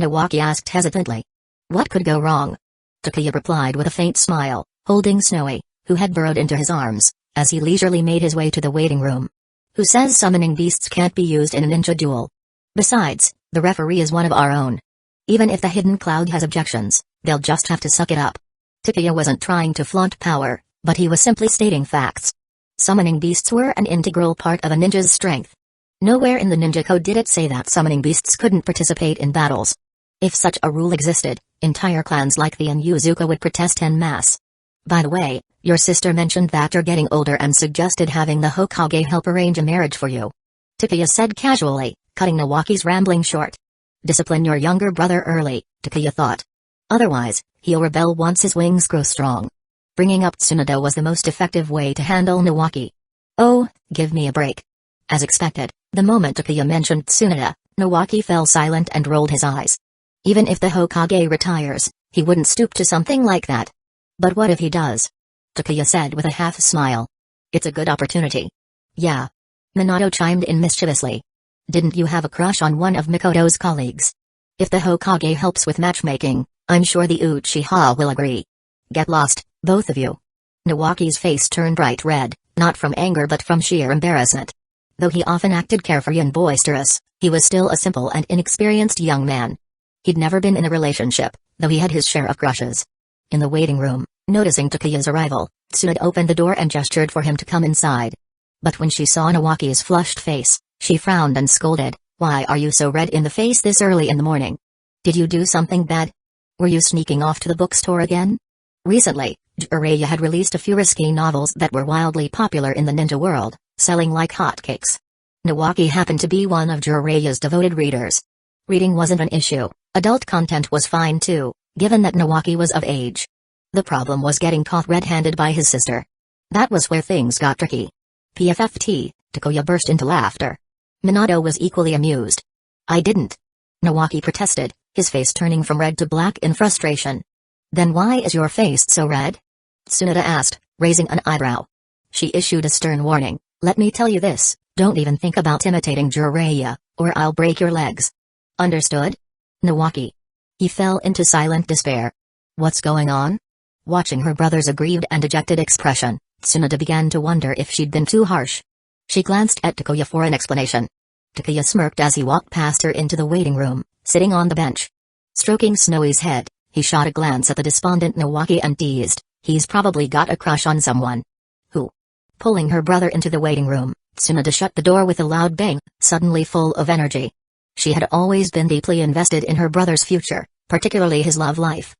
Nawaki asked hesitantly. What could go wrong? Takuya replied with a faint smile, holding Snowy, who had burrowed into his arms, as he leisurely made his way to the waiting room. Who says summoning beasts can't be used in a ninja duel? Besides, the referee is one of our own. Even if the hidden cloud has objections, they'll just have to suck it up. Takuya wasn't trying to flaunt power, but he was simply stating facts. Summoning beasts were an integral part of a ninja's strength. Nowhere in the ninja code did it say that summoning beasts couldn't participate in battles. If such a rule existed, entire clans like the Inuzuka would protest en masse. By the way, your sister mentioned that you're getting older and suggested having the Hokage help arrange a marriage for you. Takuya said casually, cutting Nawaki's rambling short. Discipline your younger brother early, Takuya thought. Otherwise, he'll rebel once his wings grow strong. Bringing up Tsunade was the most effective way to handle Nawaki. Oh, give me a break. As expected, the moment Takuya mentioned Tsunade, Nawaki fell silent and rolled his eyes. Even if the Hokage retires, he wouldn't stoop to something like that. But what if he does? Takuya said with a half-smile. It's a good opportunity. Yeah. Minato chimed in mischievously. Didn't you have a crush on one of Mikoto's colleagues? If the Hokage helps with matchmaking, I'm sure the Uchiha will agree. Get lost, both of you. Nawaki's face turned bright red, not from anger but from sheer embarrassment. Though he often acted carefree and boisterous, he was still a simple and inexperienced young man. He'd never been in a relationship, though he had his share of crushes. In the waiting room, noticing Takuya's arrival, Tsunade opened the door and gestured for him to come inside. But when she saw Nawaki's flushed face, she frowned and scolded, "Why are you so red in the face this early in the morning? Did you do something bad? Were you sneaking off to the bookstore again?" Recently, Jiraiya had released a few risky novels that were wildly popular in the ninja world, selling like hotcakes. Nawaki happened to be one of Jiraiya's devoted readers. Reading wasn't an issue, adult content was fine too, given that Nawaki was of age. The problem was getting caught red-handed by his sister. That was where things got tricky. PFFT, Takuya burst into laughter. Minato was equally amused. I didn't. Nawaki protested, his face turning from red to black in frustration. Then why is your face so red? Tsunade asked, raising an eyebrow. She issued a stern warning, let me tell you this, don't even think about imitating Jiraiya, or I'll break your legs. Understood? Nawaki. He fell into silent despair. What's going on? Watching her brother's aggrieved and dejected expression, Tsunade began to wonder if she'd been too harsh. She glanced at Takuya for an explanation. Takuya smirked as he walked past her into the waiting room, sitting on the bench. Stroking Snowy's head, he shot a glance at the despondent Nawaki and teased, he's probably got a crush on someone. Who? Pulling her brother into the waiting room, Tsunade shut the door with a loud bang, suddenly full of energy. She had always been deeply invested in her brother's future, particularly his love life.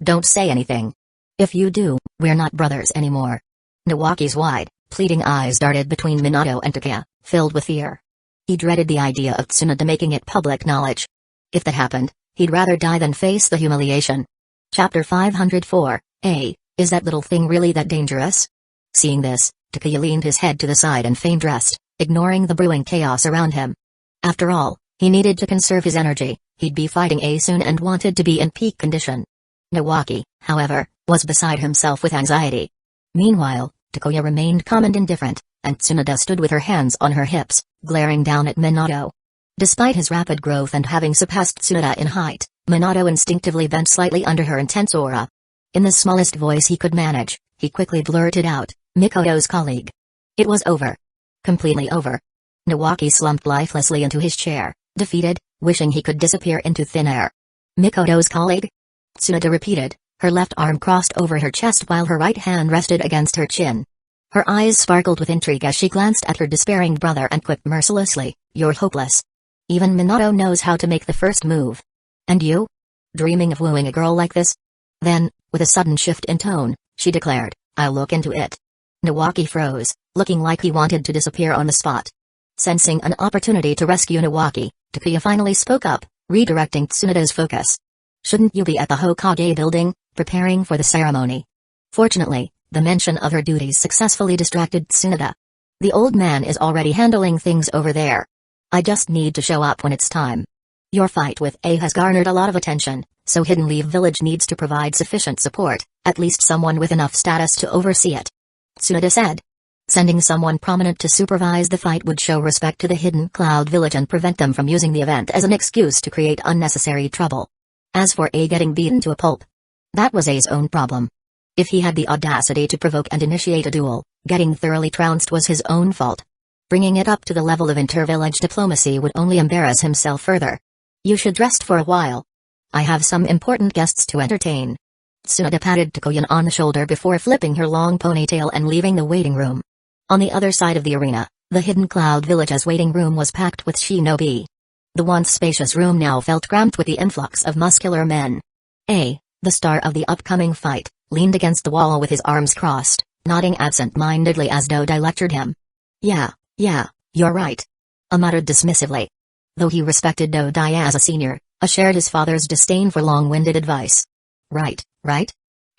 Don't say anything. If you do, we're not brothers anymore. Nawaki's wide, pleading eyes darted between Minato and Takuya, filled with fear. He dreaded the idea of Tsunade making it public knowledge. If that happened, he'd rather die than face the humiliation. Chapter 504, is that little thing really that dangerous? Seeing this, Takuya leaned his head to the side and feigned rest, ignoring the brewing chaos around him. After all, he needed to conserve his energy, he'd be fighting soon and wanted to be in peak condition. Nawaki, however, was beside himself with anxiety. Meanwhile, Takuya remained calm and indifferent, and Tsunade stood with her hands on her hips, glaring down at Minato. Despite his rapid growth and having surpassed Tsunade in height, Minato instinctively bent slightly under her intense aura. In the smallest voice he could manage, he quickly blurted out, Mikoto's colleague. It was over. Completely over. Nawaki slumped lifelessly into his chair, defeated, wishing he could disappear into thin air. Mikoto's colleague? Tsunade repeated, her left arm crossed over her chest while her right hand rested against her chin. Her eyes sparkled with intrigue as she glanced at her despairing brother and quipped mercilessly, you're hopeless. Even Minato knows how to make the first move. And you? Dreaming of wooing a girl like this? Then, with a sudden shift in tone, she declared, I'll look into it. Nawaki froze, looking like he wanted to disappear on the spot. Sensing an opportunity to rescue Nawaki, Takuya finally spoke up, redirecting Tsunade's focus. Shouldn't you be at the Hokage building, preparing for the ceremony? Fortunately, the mention of her duties successfully distracted Tsunade. The old man is already handling things over there. I just need to show up when it's time. Your fight with A has garnered a lot of attention, so Hidden Leaf Village needs to provide sufficient support, at least someone with enough status to oversee it. Tsunade said. Sending someone prominent to supervise the fight would show respect to the Hidden Cloud Village and prevent them from using the event as an excuse to create unnecessary trouble. As for A getting beaten to a pulp, that was A's own problem. If he had the audacity to provoke and initiate a duel, getting thoroughly trounced was his own fault. Bringing it up to the level of inter-village diplomacy would only embarrass himself further. You should rest for a while. I have some important guests to entertain. Tsunade patted Takoya on the shoulder before flipping her long ponytail and leaving the waiting room. On the other side of the arena, the Hidden Cloud Village's waiting room was packed with shinobi. The once spacious room now felt cramped with the influx of muscular men. A, the star of the upcoming fight, leaned against the wall with his arms crossed, nodding absent-mindedly as Dodai lectured him. Yeah, you're right. A muttered dismissively. Though he respected Dodai as a senior, A shared his father's disdain for long-winded advice. Right?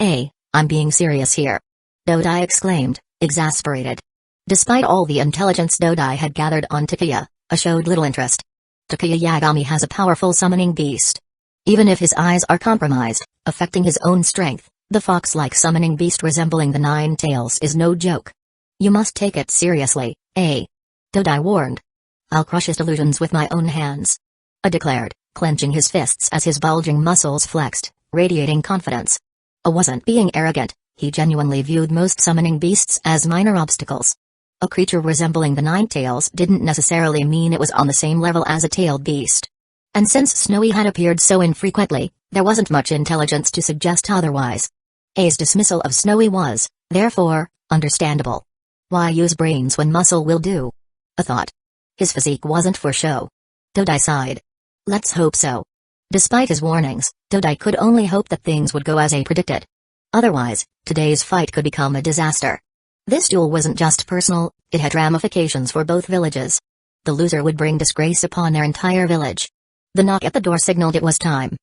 I'm being serious here. Dodai exclaimed, exasperated. Despite all the intelligence Dodai had gathered on Takuya, A showed little interest. Takuya Yagami has a powerful summoning beast. Even if his eyes are compromised, affecting his own strength, the fox-like summoning beast resembling the Nine Tails is no joke. You must take it seriously, Dodai warned. I'll crush his delusions with my own hands. A declared, clenching his fists as his bulging muscles flexed, radiating confidence. A wasn't being arrogant, he genuinely viewed most summoning beasts as minor obstacles. A creature resembling the Nine Tails didn't necessarily mean it was on the same level as a tailed beast. And since Snowy had appeared so infrequently, there wasn't much intelligence to suggest otherwise. A's dismissal of Snowy was, therefore, understandable. Why use brains when muscle will do? A thought. His physique wasn't for show. Dodai sighed. Let's hope so. Despite his warnings, Dodai could only hope that things would go as A predicted. Otherwise, today's fight could become a disaster. This duel wasn't just personal, it had ramifications for both villages. The loser would bring disgrace upon their entire village. The knock at the door signaled it was time.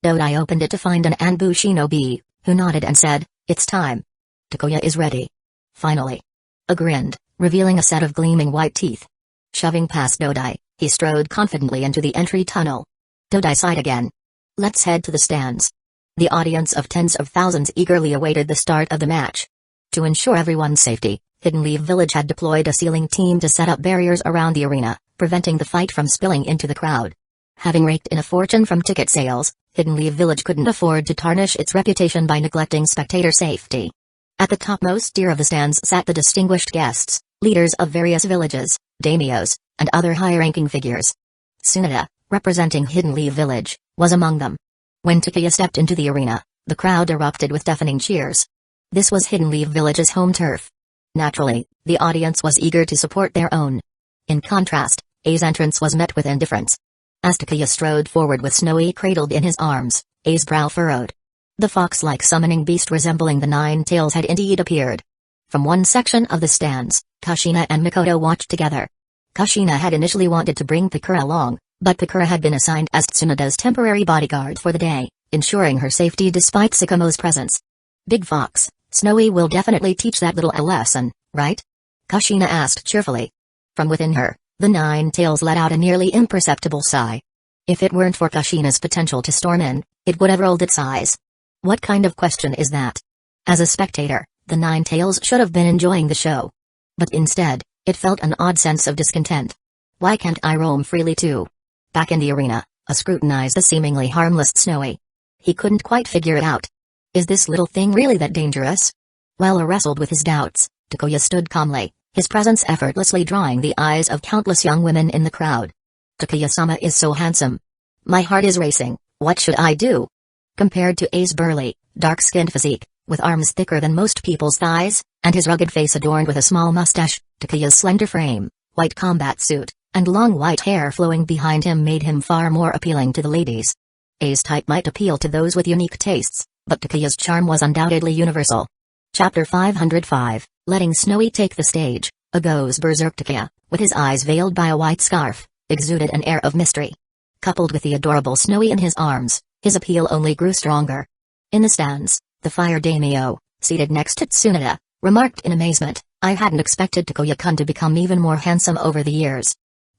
Dodai opened it to find an Anbu shinobi, who nodded and said, "It's time. Takuya is ready." Finally. A grinned, revealing a set of gleaming white teeth. Shoving past Dodai, he strode confidently into the entry tunnel. Dodai sighed again. Let's head to the stands. The audience of tens of thousands eagerly awaited the start of the match. To ensure everyone's safety, Hidden Leaf Village had deployed a sealing team to set up barriers around the arena, preventing the fight from spilling into the crowd. Having raked in a fortune from ticket sales, Hidden Leaf Village couldn't afford to tarnish its reputation by neglecting spectator safety. At the topmost tier of the stands sat the distinguished guests, leaders of various villages, daimyos, and other high-ranking figures. Tsunade, representing Hidden Leaf Village, was among them. When Takuya stepped into the arena, the crowd erupted with deafening cheers. This was Hidden Leaf Village's home turf. Naturally, the audience was eager to support their own. In contrast, A's entrance was met with indifference. As Takuya strode forward with Snowy cradled in his arms, A's brow furrowed. The fox-like summoning beast resembling the Nine Tails had indeed appeared. From one section of the stands, Kushina and Mikoto watched together. Kushina had initially wanted to bring Pakura along, but Pakura had been assigned as Tsunade's temporary bodyguard for the day, ensuring her safety despite Sakamo's presence. Big Fox, Snowy will definitely teach that little a lesson, right? Kushina asked cheerfully. From within her, the Nine Tails let out a nearly imperceptible sigh. If it weren't for Kushina's potential to storm in, it would have rolled its eyes. What kind of question is that? As a spectator, the Nine Tails should have been enjoying the show. But instead, it felt an odd sense of discontent. Why can't I roam freely too? Back in the arena, A scrutinized the seemingly harmless Snowy. He couldn't quite figure it out. Is this little thing really that dangerous? While A wrestled with his doubts, Takuya stood calmly, his presence effortlessly drawing the eyes of countless young women in the crowd. Takuya-sama is so handsome. My heart is racing, what should I do? Compared to A's burly, dark-skinned physique, with arms thicker than most people's thighs, and his rugged face adorned with a small mustache, Takuya's slender frame, white combat suit, and long white hair flowing behind him made him far more appealing to the ladies. A's type might appeal to those with unique tastes, but Takuya's charm was undoubtedly universal. Chapter 505, Letting Snowy Take the Stage. A goes berserk Takuya, with his eyes veiled by a white scarf, exuded an air of mystery. Coupled with the adorable Snowy in his arms, his appeal only grew stronger. In the stands, the fire daimyo, seated next to Tsunade, remarked in amazement, I hadn't expected Takuya-kun to become even more handsome over the years.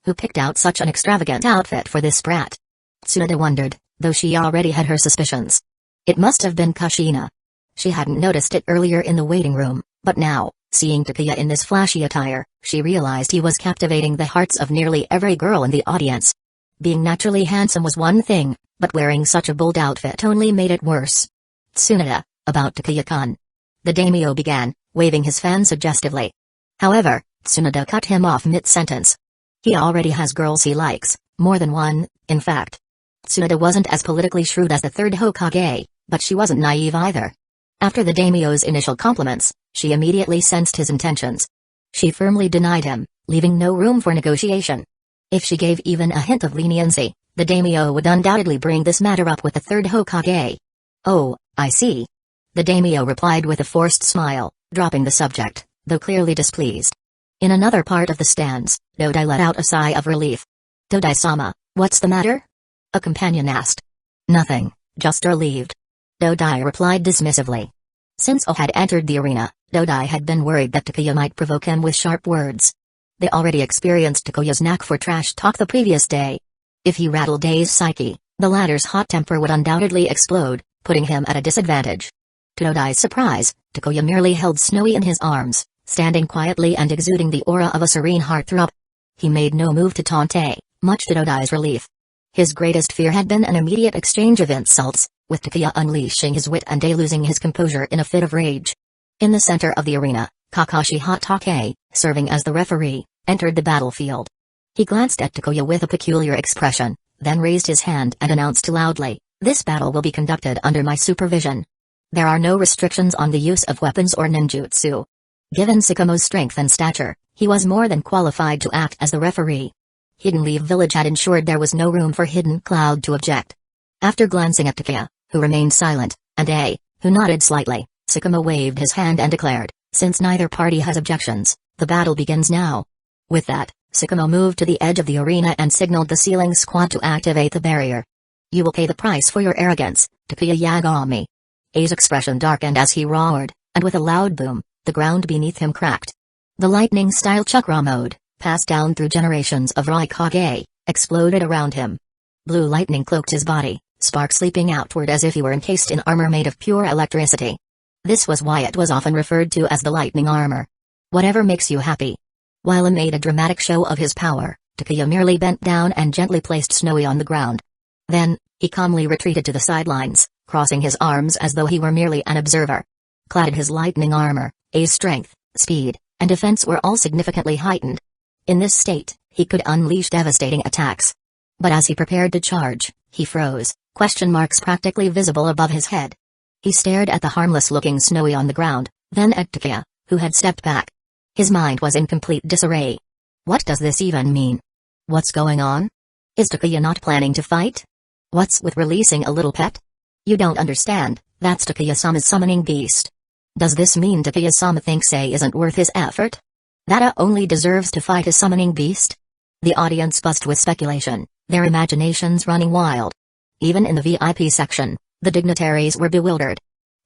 Who picked out such an extravagant outfit for this brat? Tsunoda wondered, though she already had her suspicions. It must have been Kushina. She hadn't noticed it earlier in the waiting room, but now, seeing Takuya in this flashy attire, she realized he was captivating the hearts of nearly every girl in the audience. Being naturally handsome was one thing, but wearing such a bold outfit only made it worse. Tsunoda, about Takuya-kun. The daimyo began, waving his fan suggestively. However, Tsunoda cut him off mid-sentence. He already has girls he likes, more than one, in fact. Tsunoda wasn't as politically shrewd as the third Hokage, but she wasn't naive either. After the daimyo's initial compliments, she immediately sensed his intentions. She firmly denied him, leaving no room for negotiation. If she gave even a hint of leniency, the daimyo would undoubtedly bring this matter up with the third Hokage. "Oh, I see." The daimyo replied with a forced smile, dropping the subject, though clearly displeased. In another part of the stands, Dodai let out a sigh of relief. "Dodai-sama, what's the matter?" a companion asked. "Nothing, just relieved." Dodai replied dismissively. Since O had entered the arena, Dodai had been worried that Takuya might provoke him with sharp words. They already experienced Takuya's knack for trash talk the previous day. If he rattled Dai's psyche, the latter's hot temper would undoubtedly explode, putting him at a disadvantage. To Dodai's surprise, Takuya merely held Snowy in his arms, standing quietly and exuding the aura of a serene heartthrob. He made no move to taunt A, much to Dodai's relief. His greatest fear had been an immediate exchange of insults, with Takuya unleashing his wit and A losing his composure in a fit of rage. In the center of the arena, Kakashi Hatake, serving as the referee, entered the battlefield. He glanced at Takuya with a peculiar expression, then raised his hand and announced loudly, "This battle will be conducted under my supervision. There are no restrictions on the use of weapons or ninjutsu." Given Sakamo's strength and stature, he was more than qualified to act as the referee. Hidden Leaf Village had ensured there was no room for Hidden Cloud to object. After glancing at Takuya, who remained silent, and A, who nodded slightly, Sakamo waved his hand and declared, "Since neither party has objections, the battle begins now." With that, Sakamo moved to the edge of the arena and signaled the ceiling squad to activate the barrier. "You will pay the price for your arrogance, Takuya Yagami." A's expression darkened as he roared, and with a loud boom, the ground beneath him cracked. The lightning-style chakra mode, passed down through generations of Raikage, exploded around him. Blue lightning cloaked his body, sparks leaping outward as if he were encased in armor made of pure electricity. This was why it was often referred to as the lightning armor. Whatever makes you happy. While A made a dramatic show of his power, Takuya merely bent down and gently placed Snowy on the ground. Then, he calmly retreated to the sidelines, crossing his arms as though he were merely an observer. Clad in his lightning armor, A's strength, speed, and defense were all significantly heightened. In this state, he could unleash devastating attacks. But as he prepared to charge, he froze, question marks practically visible above his head. He stared at the harmless-looking Snowy on the ground, then at Takuya, who had stepped back. His mind was in complete disarray. What does this even mean? What's going on? Is Takuya not planning to fight? What's with releasing a little pet? You don't understand, that's Takuya-sama's summoning beast. Does this mean Takuya-sama thinks A isn't worth his effort? That A only deserves to fight his summoning beast? The audience buzzed with speculation, their imaginations running wild. Even in the VIP section, the dignitaries were bewildered.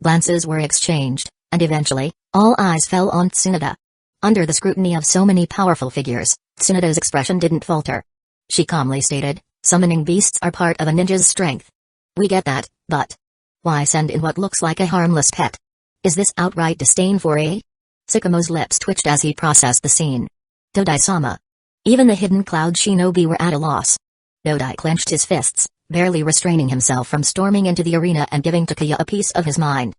Glances were exchanged, and eventually, all eyes fell on Tsunoda. Under the scrutiny of so many powerful figures, Tsunoda's expression didn't falter. She calmly stated, "Summoning beasts are part of a ninja's strength. We get that, but why send in what looks like a harmless pet? Is this outright disdain for A?" Sakamo's lips twitched as he processed the scene. Dodai-sama. Even the Hidden Cloud shinobi were at a loss. Dodai clenched his fists, barely restraining himself from storming into the arena and giving Takuya a piece of his mind.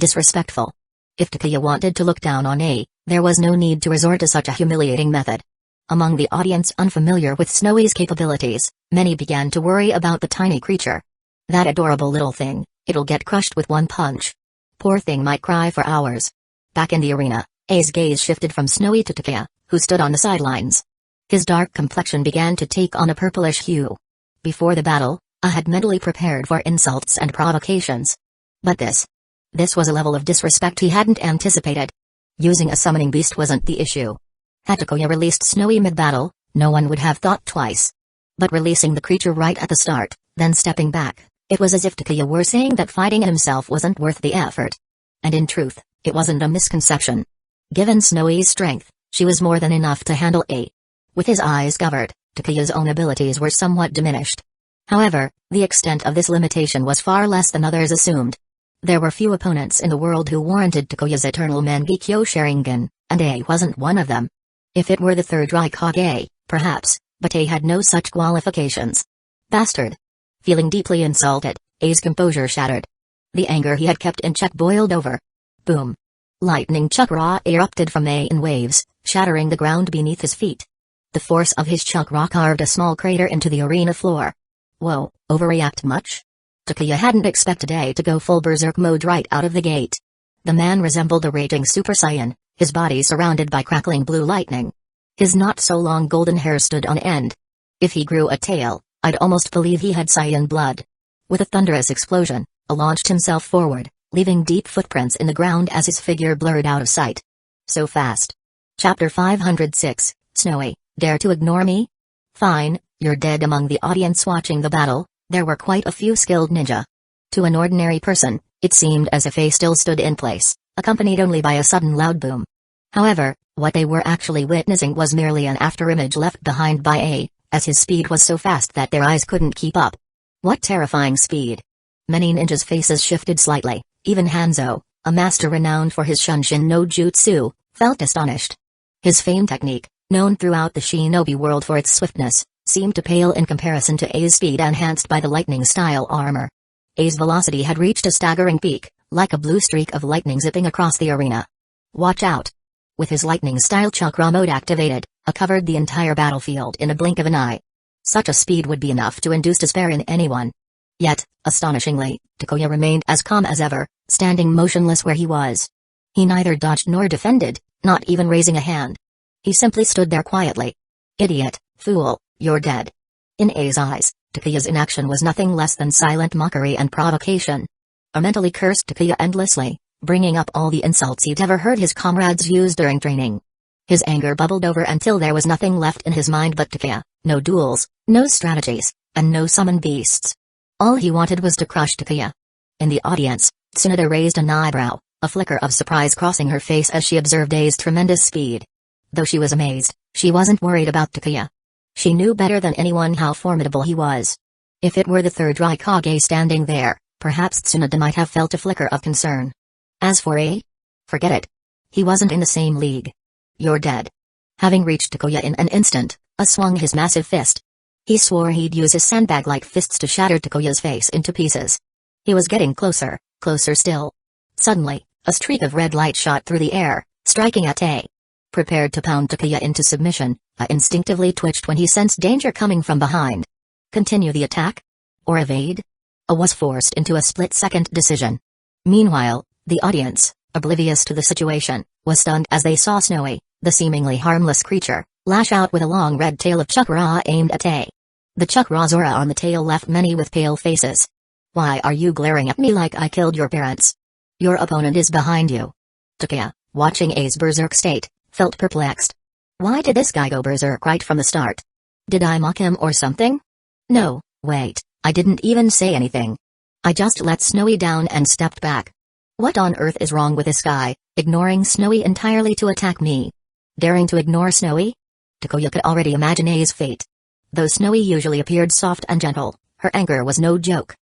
Disrespectful. If Takuya wanted to look down on A, there was no need to resort to such a humiliating method. Among the audience unfamiliar with Snowy's capabilities, many began to worry about the tiny creature. That adorable little thing, it'll get crushed with one punch. Poor thing might cry for hours. Back in the arena, A's gaze shifted from Snowy to Takuya, who stood on the sidelines. His dark complexion began to take on a purplish hue. Before the battle, A had mentally prepared for insults and provocations. But this was a level of disrespect he hadn't anticipated. Using a summoning beast wasn't the issue. Had Takuya released Snowy mid-battle, no one would have thought twice. But releasing the creature right at the start, then stepping back, it was as if Takuya were saying that fighting himself wasn't worth the effort. And in truth, it wasn't a misconception. Given Snowy's strength, she was more than enough to handle A. With his eyes covered, Takuya's own abilities were somewhat diminished. However, the extent of this limitation was far less than others assumed. There were few opponents in the world who warranted Takuya's eternal Mangekyō Sharingan, and A wasn't one of them. If it were the third Raikage, perhaps, but A had no such qualifications. Bastard! Feeling deeply insulted, A's composure shattered. The anger he had kept in check boiled over. Boom! Lightning chakra erupted from A in waves, shattering the ground beneath his feet. The force of his chakra carved a small crater into the arena floor. Whoa, overreact much? Takuya hadn't expected A to go full berserk mode right out of the gate. The man resembled a raging Super Saiyan, his body surrounded by crackling blue lightning. His not-so-long golden hair stood on end. If he grew a tail, I'd almost believe he had Saiyan blood. With a thunderous explosion, A launched himself forward, leaving deep footprints in the ground as his figure blurred out of sight. So fast. Chapter 506, Snowy, dare to ignore me? Fine, you're dead. Among the audience watching the battle, there were quite a few skilled ninja. To an ordinary person, it seemed as if A still stood in place, accompanied only by a sudden loud boom. However, what they were actually witnessing was merely an afterimage left behind by A, as his speed was so fast that their eyes couldn't keep up. What terrifying speed! Many ninjas' faces shifted slightly. Even Hanzo, a master renowned for his Shunshin no Jutsu, felt astonished. His famed technique, known throughout the shinobi world for its swiftness, seemed to pale in comparison to A's speed enhanced by the lightning-style armor. A's velocity had reached a staggering peak, like a blue streak of lightning zipping across the arena. Watch out! With his lightning-style chakra mode activated, A covered the entire battlefield in a blink of an eye. Such a speed would be enough to induce despair in anyone. Yet, astonishingly, Takuya remained as calm as ever, standing motionless where he was. He neither dodged nor defended, not even raising a hand. He simply stood there quietly. Idiot, fool, you're dead. In A's eyes, Takuya's inaction was nothing less than silent mockery and provocation. A mentally cursed Takuya endlessly, bringing up all the insults he'd ever heard his comrades use during training. His anger bubbled over until there was nothing left in his mind but Takuya, no duels, no strategies, and no summoned beasts. All he wanted was to crush Takuya. In the audience, Tsunade raised an eyebrow, a flicker of surprise crossing her face as she observed A's tremendous speed. Though she was amazed, she wasn't worried about Takuya. She knew better than anyone how formidable he was. If it were the third Raikage standing there, perhaps Tsunade might have felt a flicker of concern. As for A? Forget it. He wasn't in the same league. You're dead. Having reached Takuya in an instant, A swung his massive fist. He swore he'd use his sandbag-like fists to shatter Takuya's face into pieces. He was getting closer, closer still. Suddenly, a streak of red light shot through the air, striking at A. Prepared to pound Takuya into submission, A instinctively twitched when he sensed danger coming from behind. Continue the attack? Or evade? A was forced into a split-second decision. Meanwhile, the audience, oblivious to the situation, was stunned as they saw Snowy, the seemingly harmless creature, lash out with a long red tail of chakra aimed at A. The chakra's aura on the tail left many with pale faces. Why are you glaring at me like I killed your parents? Your opponent is behind you. Takuya, watching A's berserk state, felt perplexed. Why did this guy go berserk right from the start? Did I mock him or something? No, wait, I didn't even say anything. I just let Snowy down and stepped back. What on earth is wrong with this guy, ignoring Snowy entirely to attack me? Daring to ignore Snowy? Takuya could already imagine A's fate. Though Snowy usually appeared soft and gentle, her anger was no joke.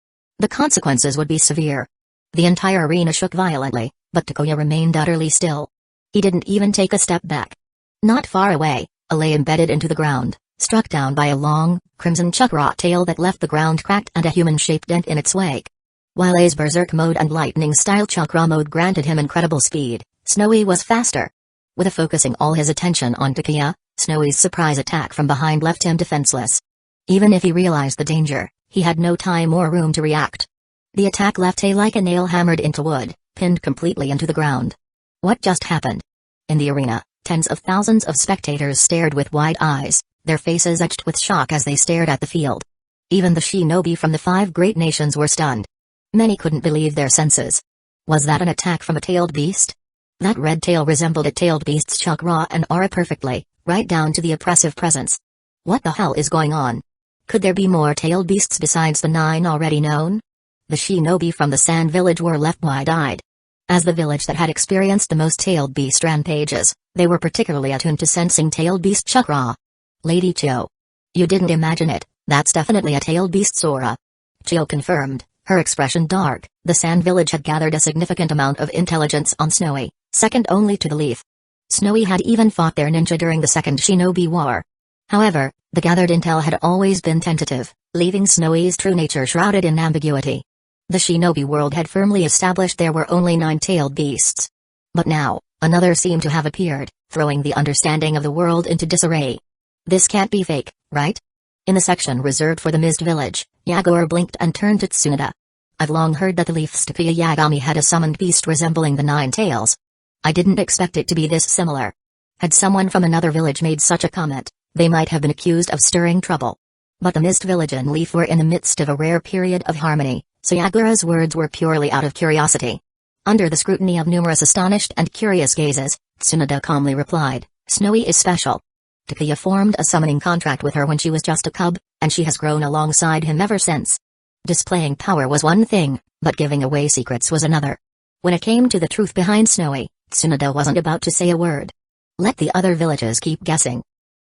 The consequences would be severe. The entire arena shook violently, but Takuya remained utterly still. He didn't even take a step back. Not far away, A lay embedded into the ground, struck down by a long, crimson chakra tail that left the ground cracked and a human-shaped dent in its wake. While A's berserk mode and lightning-style chakra mode granted him incredible speed, Snowy was faster. With focusing all his attention on Takuya, Snowy's surprise attack from behind left him defenseless. Even if he realized the danger, he had no time or room to react. The attack left A like a nail hammered into wood, pinned completely into the ground. What just happened? In the arena, tens of thousands of spectators stared with wide eyes, their faces etched with shock as they stared at the field. Even the shinobi from the 5 great nations were stunned. Many couldn't believe their senses. Was that an attack from a tailed beast? That red tail resembled a tailed beast's chakra and aura perfectly, right down to the oppressive presence. What the hell is going on? Could there be more tailed beasts besides the 9 already known? The shinobi from the Sand Village were left wide-eyed. As the village that had experienced the most tailed beast rampages, they were particularly attuned to sensing tailed beast chakra. Lady Cho. You didn't imagine it, that's definitely a tailed beast Sora. Chiyo confirmed, her expression dark. The Sand Village had gathered a significant amount of intelligence on Snowy, second only to the Leaf. Snowy had even fought their ninja during the Second Shinobi War. However, the gathered intel had always been tentative, leaving Snowy's true nature shrouded in ambiguity. The Shinobi world had firmly established there were only 9 tailed beasts. But now, another seemed to have appeared, throwing the understanding of the world into disarray. This can't be fake, right? In the section reserved for the Mist Village, Yagor blinked and turned to Tsunade. I've long heard that the Leaf's Takuya Yagami had a summoned beast resembling the 9 tails. I didn't expect it to be this similar. Had someone from another village made such a comment, they might have been accused of stirring trouble. But the Mist Village and Leaf were in the midst of a rare period of harmony, so Yagora's words were purely out of curiosity. Under the scrutiny of numerous astonished and curious gazes, Tsunade calmly replied, Snowy is special. Takuya formed a summoning contract with her when she was just a cub, and she has grown alongside him ever since. Displaying power was one thing, but giving away secrets was another. When it came to the truth behind Snowy, Tsunade wasn't about to say a word. Let the other villages keep guessing.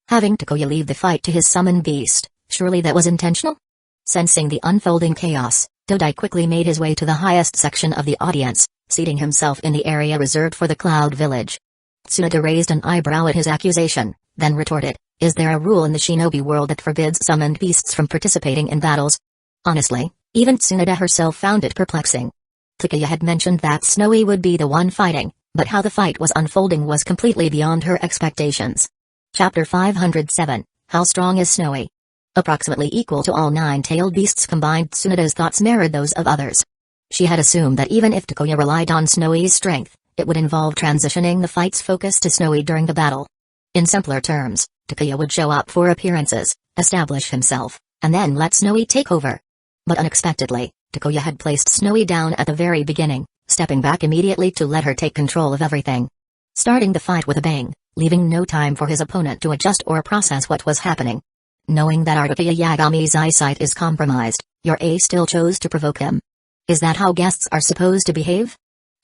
Having Takuya leave the fight to his summoned beast, surely that was intentional? Sensing the unfolding chaos, Dodai quickly made his way to the highest section of the audience, seating himself in the area reserved for the Cloud Village. Tsunade raised an eyebrow at his accusation, then retorted, is there a rule in the shinobi world that forbids summoned beasts from participating in battles? Honestly, even Tsunade herself found it perplexing. Takuya had mentioned that Snowy would be the one fighting, but how the fight was unfolding was completely beyond her expectations. Chapter 507, How Strong is Snowy? Approximately equal to all 9-tailed beasts combined, Tsunade's thoughts mirrored those of others. She had assumed that even if Takuya relied on Snowy's strength, it would involve transitioning the fight's focus to Snowy during the battle. In simpler terms, Takuya would show up for appearances, establish himself, and then let Snowy take over. But unexpectedly, Takuya had placed Snowy down at the very beginning, stepping back immediately to let her take control of everything. Starting the fight with a bang, leaving no time for his opponent to adjust or process what was happening. Knowing that Takuya Yagami's eyesight is compromised, your ace still chose to provoke him. Is that how guests are supposed to behave?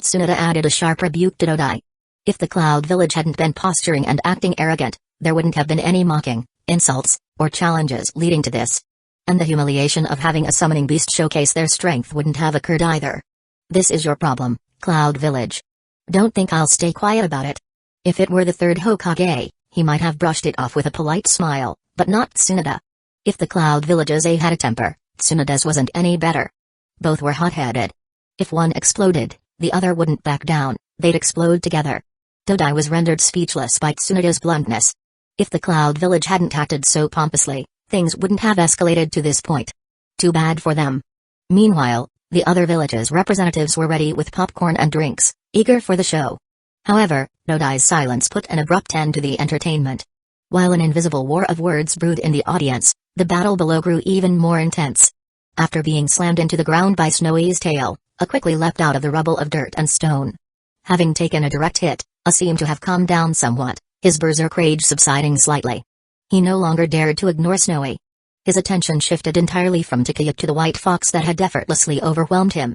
Tsunade added a sharp rebuke to Dodai. If the Cloud Village hadn't been posturing and acting arrogant, there wouldn't have been any mocking, insults, or challenges leading to this. And the humiliation of having a summoning beast showcase their strength wouldn't have occurred either. This is your problem, Cloud Village. Don't think I'll stay quiet about it. If it were the third Hokage, he might have brushed it off with a polite smile, but not Tsunade. If the Cloud Village's had a temper, Tsunade's wasn't any better. Both were hot-headed. If one exploded, the other wouldn't back down, they'd explode together. Dodai was rendered speechless by Tsunade's bluntness. If the Cloud Village hadn't acted so pompously, things wouldn't have escalated to this point. Too bad for them. Meanwhile, the other villages' representatives were ready with popcorn and drinks, eager for the show. However, Dodai's silence put an abrupt end to the entertainment. While an invisible war of words brewed in the audience, the battle below grew even more intense. After being slammed into the ground by Snowy's tail, a quickly leapt out of the rubble of dirt and stone. Having taken a direct hit, seemed to have calmed down somewhat, his berserk rage subsiding slightly. He no longer dared to ignore Snowy. His attention shifted entirely from Takuya to the white fox that had effortlessly overwhelmed him.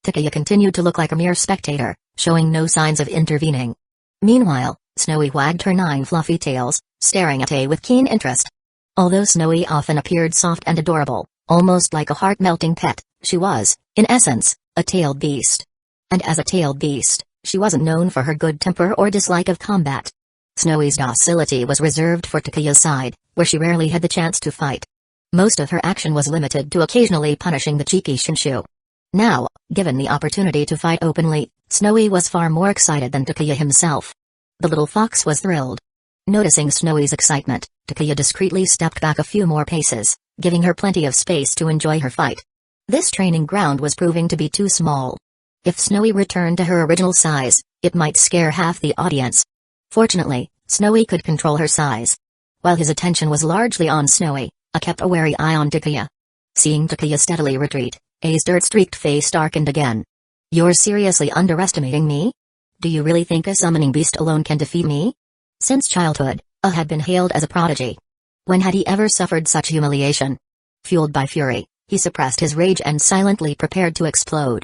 Takuya continued to look like a mere spectator, showing no signs of intervening. Meanwhile, Snowy wagged her 9 fluffy tails, staring at A with keen interest. Although Snowy often appeared soft and adorable, almost like a heart-melting pet, she was, in essence, a tailed beast. And as a tailed beast, she wasn't known for her good temper or dislike of combat. Snowy's docility was reserved for Takuya's side, where she rarely had the chance to fight. Most of her action was limited to occasionally punishing the cheeky Shinshu. Now, given the opportunity to fight openly, Snowy was far more excited than Takuya himself. The little fox was thrilled. Noticing Snowy's excitement, Takuya discreetly stepped back a few more paces, giving her plenty of space to enjoy her fight. This training ground was proving to be too small. If Snowy returned to her original size, it might scare half the audience. Fortunately, Snowy could control her size. While his attention was largely on Snowy, I kept a wary eye on Takuya. Seeing Takuya steadily retreat, A's dirt-streaked face darkened again. You're seriously underestimating me? Do you really think a summoning beast alone can defeat me? Since childhood, A had been hailed as a prodigy. When had he ever suffered such humiliation? Fueled by fury, he suppressed his rage and silently prepared to explode.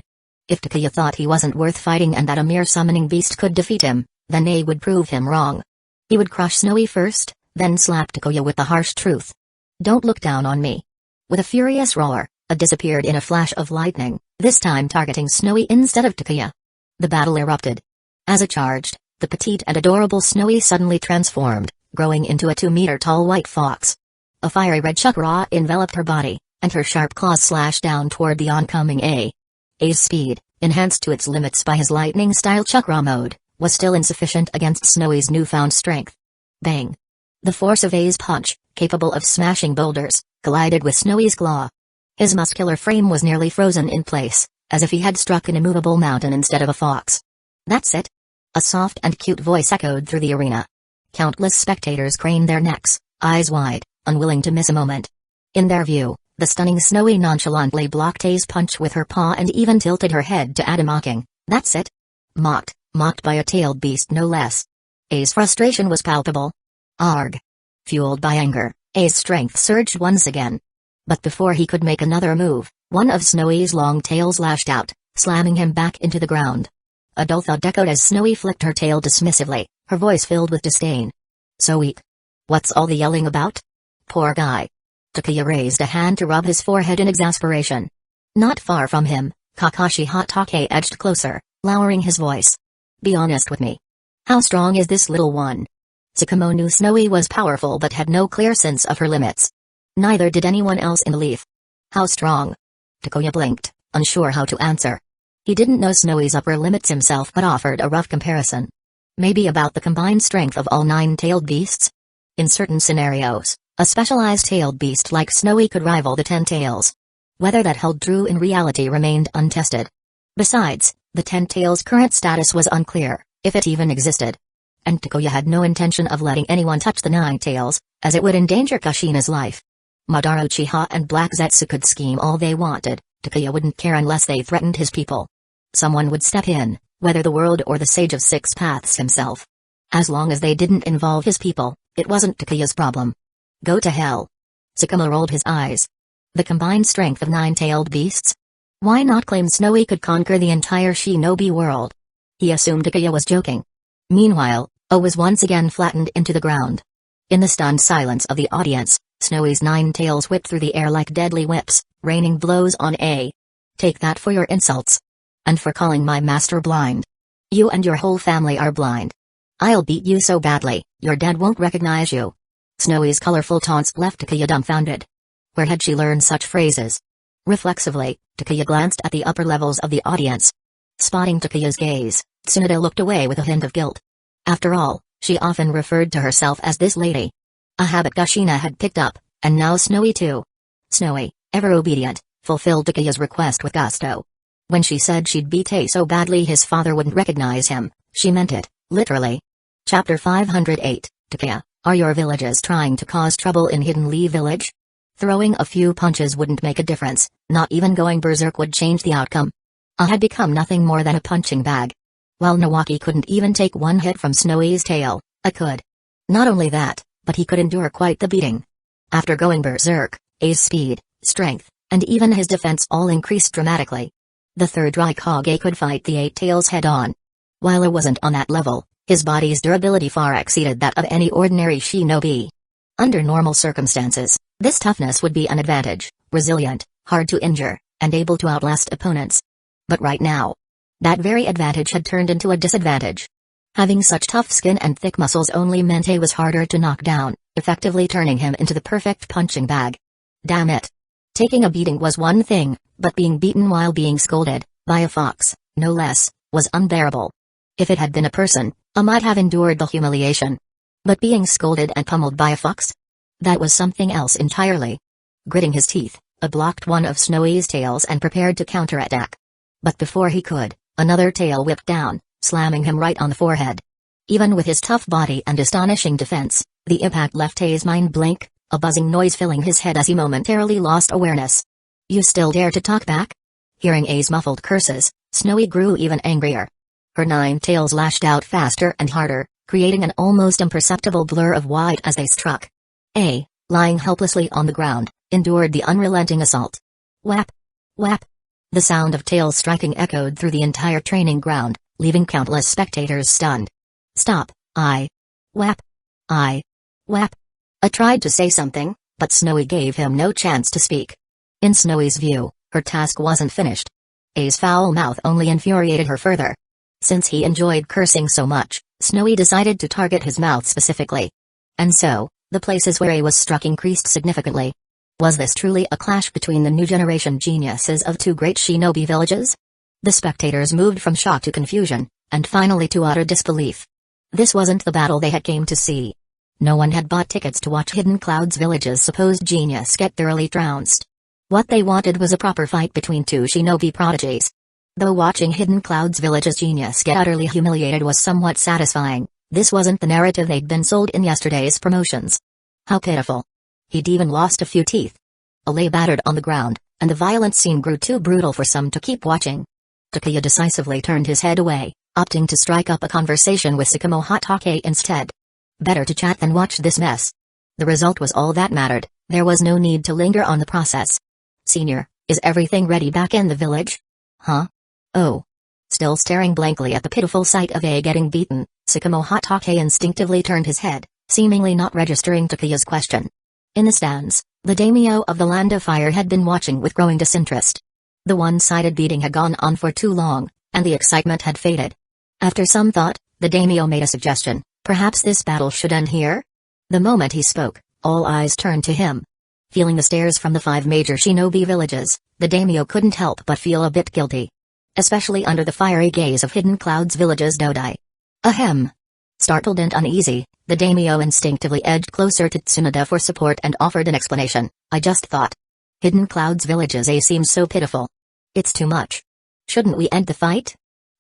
If Takuya thought he wasn't worth fighting and that a mere summoning beast could defeat him, then A would prove him wrong. He would crush Snowy first, then slap Takuya with the harsh truth. Don't look down on me. With a furious roar, a disappeared in a flash of lightning, this time targeting Snowy instead of Takuya. The battle erupted. As it charged, the petite and adorable Snowy suddenly transformed, growing into a 2-meter-tall white fox. A fiery red chakra enveloped her body, and her sharp claws slashed down toward the oncoming A's speed, enhanced to its limits by his lightning-style chakra mode, was still insufficient against Snowy's newfound strength. Bang! The force of A's punch, capable of smashing boulders, collided with Snowy's claw. His muscular frame was nearly frozen in place, as if he had struck an immovable mountain instead of a fox. That's it. A soft and cute voice echoed through the arena. Countless spectators craned their necks, eyes wide, unwilling to miss a moment. In their view, the stunning Snowy nonchalantly blocked A's punch with her paw and even tilted her head to add a mocking, "That's it." Mocked by a tailed beast no less. A's frustration was palpable. Arg! Fueled by anger, A's strength surged once again. But before he could make another move, one of Snowy's long tails lashed out, slamming him back into the ground. A dull thud echoed as Snowy flicked her tail dismissively, her voice filled with disdain. "So weak. What's all the yelling about? Poor guy." Takuya raised a hand to rub his forehead in exasperation. Not far from him, Kakashi Hatake edged closer, lowering his voice. "Be honest with me. How strong is this little one?" Tsukumo knew Snowy was powerful but had no clear sense of her limits. Neither did anyone else in the leaf. "How strong?" Takuya blinked, unsure how to answer. He didn't know Snowy's upper limits himself but offered a rough comparison. Maybe about the combined strength of all 9-tailed beasts? In certain scenarios, a specialized tailed beast like Snowy could rival the 10 tails. Whether that held true in reality remained untested. Besides, the 10 tails' current status was unclear, if it even existed. And Takuya had no intention of letting anyone touch the 9 tails, as it would endanger Kushina's life. Madara Uchiha and Black Zetsu could scheme all they wanted, Takuya wouldn't care unless they threatened his people. Someone would step in, whether the world or the Sage of Six Paths himself. As long as they didn't involve his people, it wasn't Takuya's problem. Go to hell. Tsukumo rolled his eyes. The combined strength of 9-tailed beasts? Why not claim Snowy could conquer the entire shinobi world? He assumed Takuya was joking. Meanwhile, O was once again flattened into the ground. In the stunned silence of the audience, Snowy's 9 tails whipped through the air like deadly whips, raining blows on A. "Take that for your insults. And for calling my master blind. You and your whole family are blind. I'll beat you so badly, your dad won't recognize you." Snowy's colorful taunts left Takuya dumbfounded. Where had she learned such phrases? Reflexively, Takuya glanced at the upper levels of the audience. Spotting Takuya's gaze, Tsunade looked away with a hint of guilt. After all, she often referred to herself as this lady. A habit Kushina had picked up, and now Snowy too. Snowy, ever obedient, fulfilled Takuya's request with gusto. When she said she'd beat A so badly his father wouldn't recognize him, she meant it, literally. Chapter 508, Takuya, are your villages trying to cause trouble in Hidden Lee Village? Throwing a few punches wouldn't make a difference, not even going berserk would change the outcome. A had become nothing more than a punching bag. While Nawaki couldn't even take one hit from Snowy's tail, A could. Not only that, but he could endure quite the beating. After going berserk, A's speed, strength, and even his defense all increased dramatically. The third Raikage could fight the 8 tails head-on. While it wasn't on that level, his body's durability far exceeded that of any ordinary shinobi. Under normal circumstances, this toughness would be an advantage, resilient, hard to injure, and able to outlast opponents. But right now, that very advantage had turned into a disadvantage. Having such tough skin and thick muscles only meant he was harder to knock down, effectively turning him into the perfect punching bag. Damn it. Taking a beating was one thing, but being beaten while being scolded, by a fox, no less, was unbearable. If it had been a person, I might have endured the humiliation. But being scolded and pummeled by a fox? That was something else entirely. Gritting his teeth, I blocked one of Snowy's tails and prepared to counterattack. But before he could, another tail whipped down, slamming him right on the forehead. Even with his tough body and astonishing defense, the impact left A's mind blank, a buzzing noise filling his head as he momentarily lost awareness. "You still dare to talk back?" Hearing A's muffled curses, Snowy grew even angrier. Her 9 tails lashed out faster and harder, creating an almost imperceptible blur of white as they struck. A, lying helplessly on the ground, endured the unrelenting assault. Whap! Whap! The sound of tails striking echoed through the entire training ground, leaving countless spectators stunned. "Stop, I. Whap! I. Whap!" I tried to say something, But Snowy gave him no chance to speak. In Snowy's view, her task wasn't finished. A's foul mouth only infuriated her further. Since he enjoyed cursing so much, Snowy decided to target his mouth specifically. And so, the places where A was struck increased significantly. Was this truly a clash between the new generation geniuses of two great shinobi villages? The spectators moved from shock to confusion, and finally to utter disbelief. This wasn't the battle they had came to see. No one had bought tickets to watch Hidden Cloud's village's supposed genius get thoroughly trounced. What they wanted was a proper fight between two shinobi prodigies. Though watching Hidden Cloud's village's genius get utterly humiliated was somewhat satisfying, this wasn't the narrative they'd been sold in yesterday's promotions. How pitiful. He'd even lost a few teeth. A lay battered on the ground, and the violent scene grew too brutal for some to keep watching. Takuya decisively turned his head away, opting to strike up a conversation with Sakamo Hatake instead. Better to chat than watch this mess. The result was all that mattered, there was no need to linger on the process. Senior, is everything ready back in the village? Huh? Oh. Still staring blankly at the pitiful sight of A getting beaten, Sakamo Hatake instinctively turned his head, seemingly not registering Takuya's question. In the stands, the daimyo of the Land of Fire had been watching with growing disinterest. The one-sided beating had gone on for too long, and the excitement had faded. After some thought, the daimyo made a suggestion, perhaps this battle should end here? The moment he spoke, all eyes turned to him. Feeling the stares from the 5 major shinobi villages, the daimyo couldn't help but feel a bit guilty. Especially under the fiery gaze of Hidden Cloud's village's Dodai. Ahem. Startled and uneasy, the daimyo instinctively edged closer to Tsunoda for support and offered an explanation. I just thought. Hidden Cloud's villages A seems so pitiful. It's too much. Shouldn't we end the fight?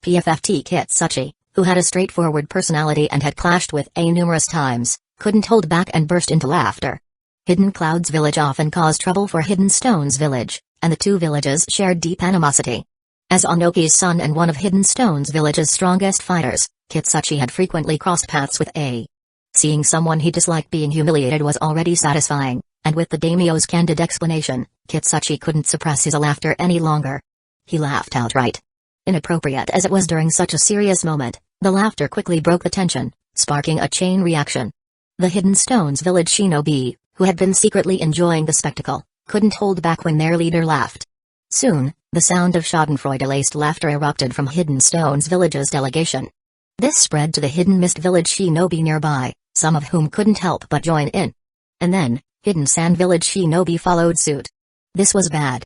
PFFT Kitsuchi, who had a straightforward personality and had clashed with A numerous times, couldn't hold back and burst into laughter. Hidden Cloud's village often caused trouble for Hidden Stone's village, and the two villages shared deep animosity. As Onoki's son and one of Hidden Stone's village's strongest fighters, Kitsuchi had frequently crossed paths with A. Seeing someone he disliked being humiliated was already satisfying, and with the daimyo's candid explanation, Kitsuchi couldn't suppress his laughter any longer. He laughed outright. Inappropriate as it was during such a serious moment, the laughter quickly broke the tension, sparking a chain reaction. The Hidden Stone's village shinobi, who had been secretly enjoying the spectacle, couldn't hold back when their leader laughed. Soon, the sound of schadenfreude-laced laughter erupted from Hidden Stone's village's delegation. This spread to the Hidden Mist village shinobi nearby, some of whom couldn't help but join in. And then, Hidden Sand village shinobi followed suit. This was bad.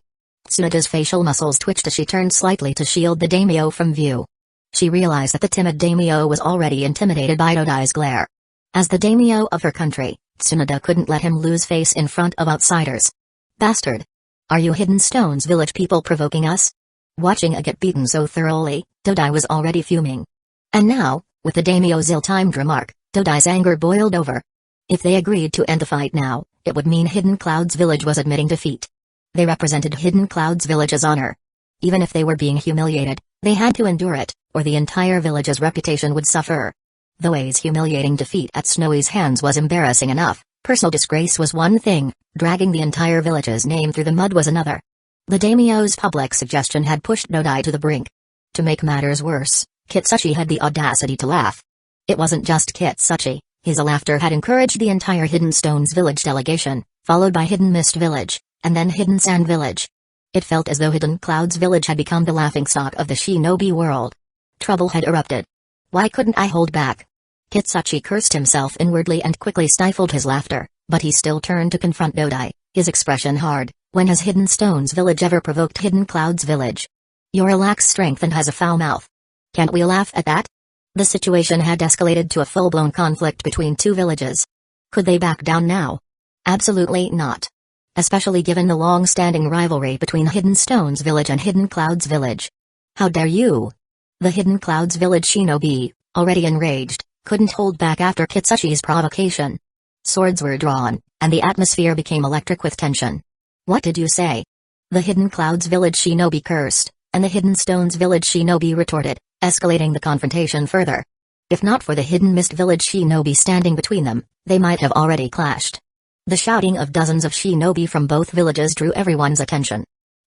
Tsunoda's facial muscles twitched as she turned slightly to shield the daimyo from view. She realized that the timid daimyo was already intimidated by Dodai's glare. As the daimyo of her country, Tsunoda couldn't let him lose face in front of outsiders. Bastard! Are you Hidden Stone's village people provoking us? Watching A get beaten so thoroughly, Dodai was already fuming. And now, with the daimyo's ill-timed remark, Dodai's anger boiled over. If they agreed to end the fight now, it would mean Hidden Cloud's village was admitting defeat. They represented Hidden Cloud's village's honor. Even if they were being humiliated, they had to endure it, or the entire village's reputation would suffer. Though A's humiliating defeat at Snowy's hands was embarrassing enough, personal disgrace was one thing, dragging the entire village's name through the mud was another. The daimyo's public suggestion had pushed Dodai to the brink. To make matters worse, Kitsuchi had the audacity to laugh. It wasn't just Kitsuchi, his laughter had encouraged the entire Hidden Stone's village delegation, followed by Hidden Mist village, and then Hidden Sand village. It felt as though Hidden Cloud's village had become the laughingstock of the shinobi world. Trouble had erupted. Why couldn't I hold back? Kitsuchi cursed himself inwardly and quickly stifled his laughter, but he still turned to confront Dodai, his expression hard. When has Hidden Stone's village ever provoked Hidden Cloud's village? You're lacks strength and has a foul mouth. Can't we laugh at that? The situation had escalated to a full-blown conflict between two villages. Could they back down now? Absolutely not. Especially given the long-standing rivalry between Hidden Stone's village and Hidden Cloud's village. How dare you? The Hidden Cloud's village shinobi, already enraged, couldn't hold back after Kitsuchi's provocation. Swords were drawn, and the atmosphere became electric with tension. What did you say? The Hidden Cloud's village shinobi cursed, and the Hidden Stone's village shinobi retorted, escalating the confrontation further. If not for the Hidden Mist village shinobi standing between them, they might have already clashed. The shouting of dozens of shinobi from both villages drew everyone's attention.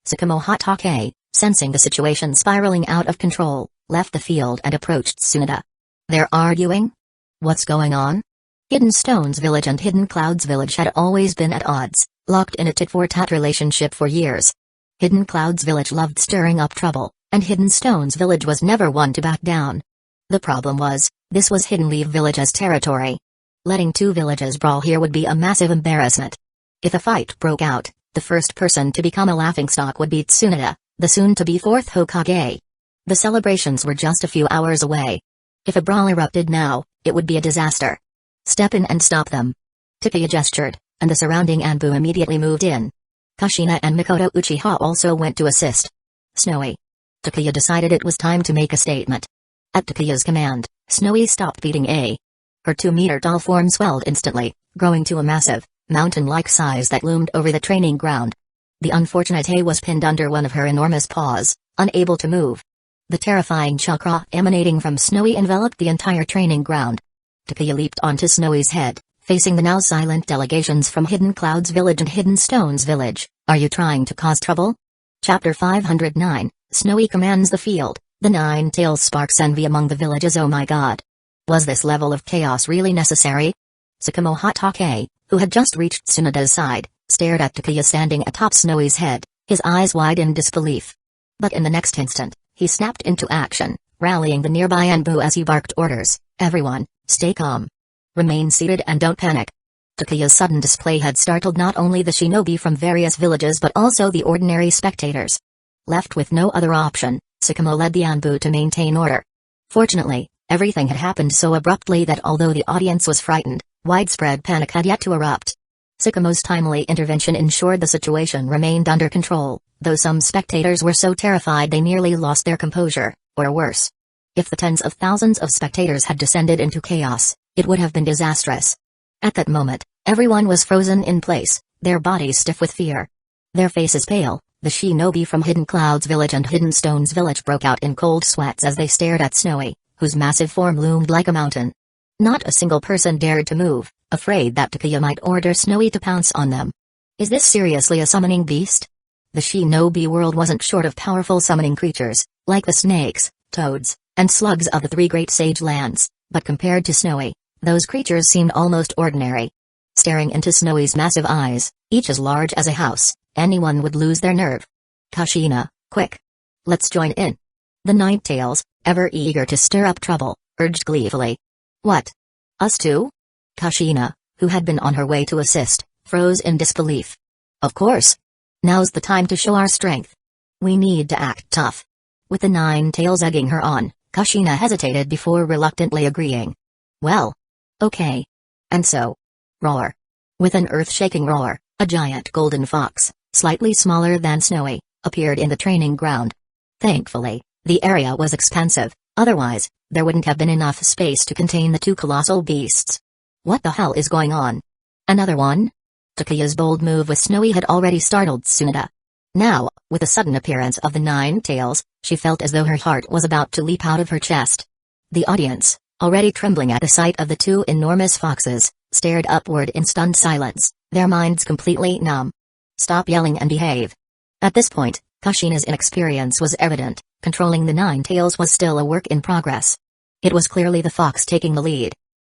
Sakamo Hatake, sensing the situation spiraling out of control, left the field and approached Tsunoda. They're arguing? What's going on? Hidden Stones Village and Hidden Clouds Village had always been at odds, locked in a tit-for-tat relationship for years. Hidden Clouds Village loved stirring up trouble, and Hidden Stones Village was never one to back down. The problem was, this was Hidden Leaf Village's territory. Letting two villages brawl here would be a massive embarrassment. If a fight broke out, the first person to become a laughingstock would be Tsunade, the soon-to-be fourth Hokage. The celebrations were just a few hours away. If a brawl erupted now, it would be a disaster. Step in and stop them. Takuya gestured, and the surrounding Anbu immediately moved in. Kushina and Mikoto Uchiha also went to assist. Snowy. Takuya decided it was time to make a statement. At Takuya's command, Snowy stopped beating A. Her 2-meter-tall form swelled instantly, growing to a massive, mountain-like size that loomed over the training ground. The unfortunate A was pinned under one of her enormous paws, unable to move. The terrifying chakra emanating from Snowy enveloped the entire training ground. Takuya leaped onto Snowy's head, facing the now silent delegations from Hidden Clouds Village and Hidden Stones Village. Are you trying to cause trouble? Chapter 509, Snowy commands the field. The Nine Tails sparks envy among the villages. Oh my god. Was this level of chaos really necessary? Tsukumo Hatake, who had just reached Tsunade's side, stared at Takuya standing atop Snowy's head, his eyes wide in disbelief. But in the next instant, he snapped into action, rallying the nearby Anbu as he barked orders. Everyone, stay calm. Remain seated and don't panic. Takuya's sudden display had startled not only the shinobi from various villages but also the ordinary spectators. Left with no other option, Tsukumo led the Anbu to maintain order. Fortunately, everything had happened so abruptly that although the audience was frightened, widespread panic had yet to erupt. Tsukumo's timely intervention ensured the situation remained under control, though some spectators were so terrified they nearly lost their composure, or worse. If the tens of thousands of spectators had descended into chaos, it would have been disastrous. At that moment, everyone was frozen in place, their bodies stiff with fear. Their faces pale, the shinobi from Hidden Clouds Village and Hidden Stones Village broke out in cold sweats as they stared at Snowy, whose massive form loomed like a mountain. Not a single person dared to move, afraid that Takuya might order Snowy to pounce on them. Is this seriously a summoning beast? The shinobi world wasn't short of powerful summoning creatures, like the snakes, toads, and slugs of the three great sage lands, but compared to Snowy, those creatures seemed almost ordinary. Staring into Snowy's massive eyes, each as large as a house, anyone would lose their nerve. Kushina, quick. Let's join in. The Nine Tails, ever eager to stir up trouble, urged gleefully. What? Us too? Kushina, who had been on her way to assist, froze in disbelief. Of course. Now's the time to show our strength. We need to act tough. With the Nine Tails egging her on, Kushina hesitated before reluctantly agreeing. Well. Okay. And so. Roar. With an earth-shaking roar, a giant golden fox, slightly smaller than Snowy, appeared in the training ground. Thankfully, the area was expansive, otherwise, there wouldn't have been enough space to contain the two colossal beasts. What the hell is going on? Another one? Takuya's bold move with Snowy had already startled Tsunade. Now, with the sudden appearance of the Nine Tails, she felt as though her heart was about to leap out of her chest. The audience, already trembling at the sight of the two enormous foxes, stared upward in stunned silence, their minds completely numb. Stop yelling and behave. At this point, Kushina's inexperience was evident, controlling the Nine Tails was still a work in progress. It was clearly the fox taking the lead.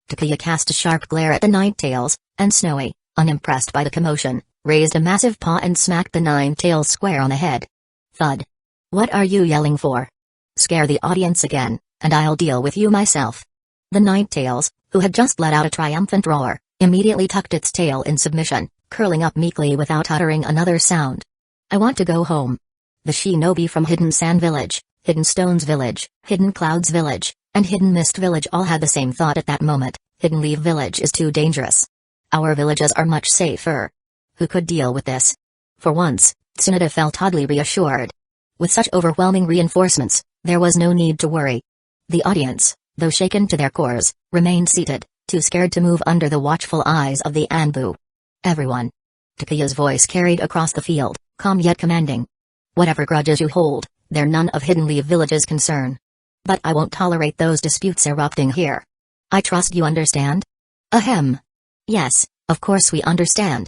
Takuya cast a sharp glare at the Nine Tails, and Snowy, unimpressed by the commotion, raised a massive paw and smacked the Nine Tails square on the head. Thud. What are you yelling for? Scare the audience again, and I'll deal with you myself. The Nine Tails, who had just let out a triumphant roar, immediately tucked its tail in submission, curling up meekly without uttering another sound. I want to go home. The shinobi from Hidden Sand Village, Hidden Stones Village, Hidden Clouds Village, and Hidden Mist Village all had the same thought at that moment. Hidden Leaf Village is too dangerous. Our villages are much safer. Who could deal with this? For once, Tsunade felt oddly reassured. With such overwhelming reinforcements, there was no need to worry. The audience, though shaken to their cores, remained seated, too scared to move under the watchful eyes of the Anbu. Everyone. Takuya's voice carried across the field, calm yet commanding. Whatever grudges you hold, they're none of Hidden Leaf Village's concern. But I won't tolerate those disputes erupting here. I trust you understand? Ahem. Yes, of course we understand.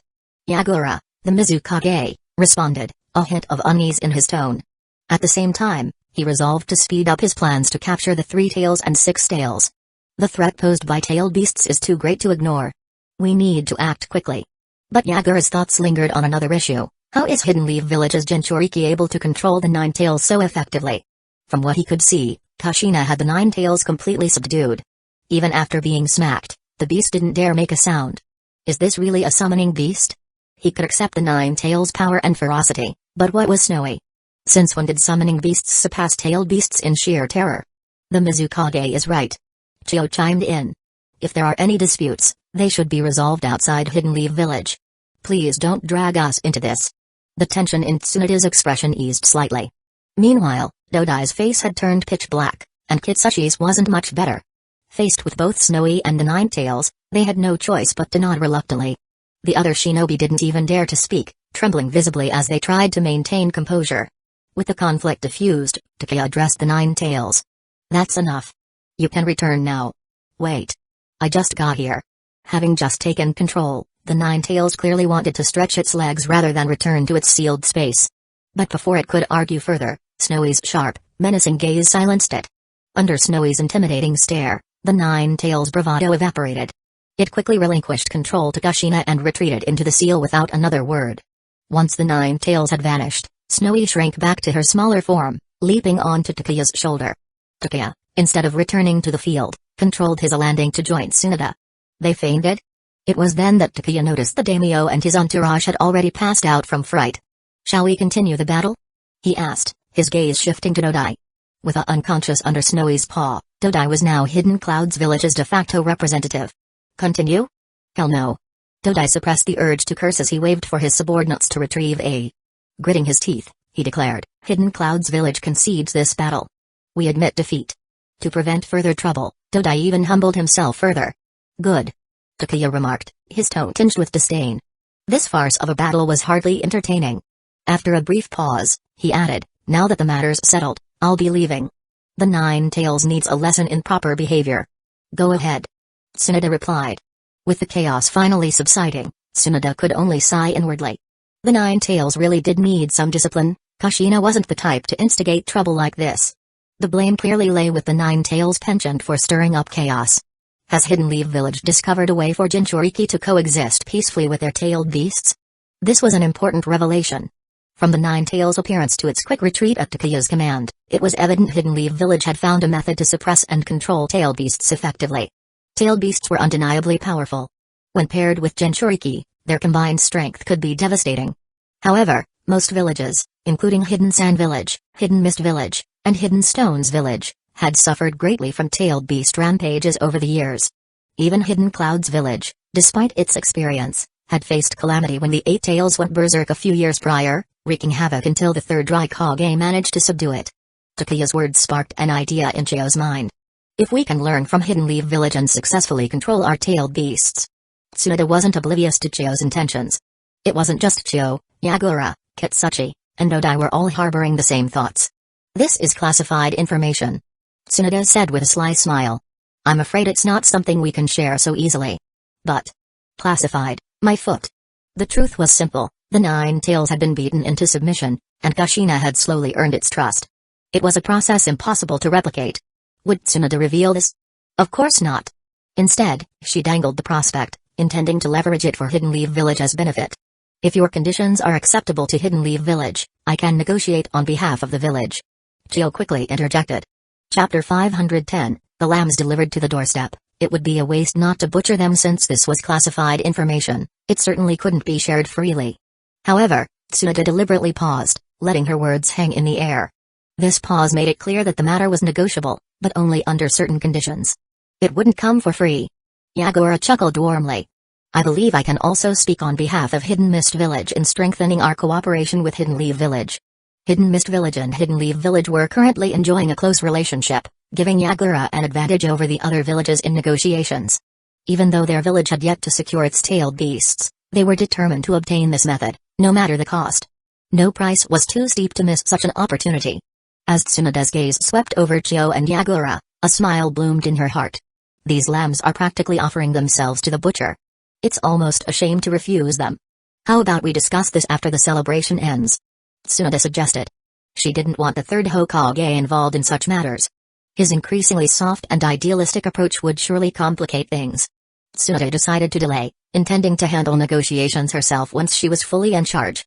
Yagura, the Mizukage, responded, a hint of unease in his tone. At the same time, he resolved to speed up his plans to capture the Three Tails and Six Tails. The threat posed by tailed beasts is too great to ignore. We need to act quickly. But Yagura's thoughts lingered on another issue. How is Hidden Leaf Village's Jinchuriki able to control the Nine Tails so effectively? From what he could see, Kushina had the Nine Tails completely subdued. Even after being smacked, the beast didn't dare make a sound. Is this really a summoning beast? He could accept the Nine Tails' power and ferocity, but what was Snowy? Since when did summoning beasts surpass tailed beasts in sheer terror? The Mizukage is right. Chio chimed in. If there are any disputes, they should be resolved outside Hidden Leaf Village. Please don't drag us into this. The tension in Tsunoda's expression eased slightly. Meanwhile, Dodai's face had turned pitch black, and Kitsushi's wasn't much better. Faced with both Snowy and the Nine Tails, they had no choice but to nod reluctantly. The other shinobi didn't even dare to speak, trembling visibly as they tried to maintain composure. With the conflict diffused, Takeya addressed the Nine Tails. That's enough. You can return now. Wait. I just got here. Having just taken control, the Nine Tails clearly wanted to stretch its legs rather than return to its sealed space. But before it could argue further, Snowy's sharp, menacing gaze silenced it. Under Snowy's intimidating stare, the Nine Tails' bravado evaporated. It quickly relinquished control to Kushina and retreated into the seal without another word. Once the Nine Tails had vanished, Snowy shrank back to her smaller form, leaping onto Takeya's shoulder. Takeya, instead of returning to the field, controlled his landing to join Tsunoda. They fainted? It was then that Takeya noticed the daimyo and his entourage had already passed out from fright. Shall we continue the battle? He asked, his gaze shifting to Dodai. With a unconscious under Snowy's paw, Dodai was now Hidden Clouds Village's de facto representative. Continue? Hell no. Dodai suppressed the urge to curse as he waved for his subordinates to retrieve a. Gritting his teeth, he declared, Hidden Clouds Village concedes this battle. We admit defeat. To prevent further trouble, Dodai even humbled himself further. Good. Takeya remarked, his tone tinged with disdain. This farce of a battle was hardly entertaining. After a brief pause, he added, now that the matter's settled, I'll be leaving. The Nine Tails needs a lesson in proper behavior. Go ahead. Tsunoda replied. With the chaos finally subsiding, Tsunoda could only sigh inwardly. The Nine Tails really did need some discipline. Kushina wasn't the type to instigate trouble like this. The blame clearly lay with the Nine Tails' penchant for stirring up chaos. Has Hidden Leaf Village discovered a way for Jinchuriki to coexist peacefully with their tailed beasts? This was an important revelation. From the Nine Tails' appearance to its quick retreat at Takeya's command, it was evident Hidden Leaf Village had found a method to suppress and control tailed beasts effectively. Tailed beasts were undeniably powerful. When paired with Jinchuriki, their combined strength could be devastating. However, most villages, including Hidden Sand Village, Hidden Mist Village, and Hidden Stones Village, had suffered greatly from tailed beast rampages over the years. Even Hidden Clouds Village, despite its experience, had faced calamity when the Eight Tails went berserk a few years prior, wreaking havoc until the third Raikage managed to subdue it. Takeya's words sparked an idea in Chio's mind. If we can learn from Hidden Leaf Village and successfully control our tailed beasts. Tsunoda wasn't oblivious to Chio's intentions. It wasn't just Chio, Yagura, Kitsuchi, and Dodai were all harboring the same thoughts. This is classified information. Tsunoda said with a sly smile. I'm afraid it's not something we can share so easily. But. Classified, my foot. The truth was simple, the Nine Tails had been beaten into submission, and Kushina had slowly earned its trust. It was a process impossible to replicate. Would Tsunoda reveal this? Of course not. Instead, she dangled the prospect, intending to leverage it for Hidden Leaf Village's benefit. If your conditions are acceptable to Hidden Leaf Village, I can negotiate on behalf of the village. Chio quickly interjected. Chapter 510, The Lambs Delivered to the Doorstep. It would be a waste not to butcher them since this was classified information. It certainly couldn't be shared freely. However, Tsunoda deliberately paused, letting her words hang in the air. This pause made it clear that the matter was negotiable, but only under certain conditions. It wouldn't come for free. Yagura chuckled warmly. I believe I can also speak on behalf of Hidden Mist Village in strengthening our cooperation with Hidden Leaf Village. Hidden Mist Village and Hidden Leaf Village were currently enjoying a close relationship, giving Yagura an advantage over the other villages in negotiations. Even though their village had yet to secure its tailed beasts, they were determined to obtain this method, no matter the cost. No price was too steep to miss such an opportunity. As Tsunoda's gaze swept over Chio and Yagura, a smile bloomed in her heart. These lambs are practically offering themselves to the butcher. It's almost a shame to refuse them. How about we discuss this after the celebration ends? Tsunoda suggested. She didn't want the third Hokage involved in such matters. His increasingly soft and idealistic approach would surely complicate things. Tsunade decided to delay, intending to handle negotiations herself once she was fully in charge.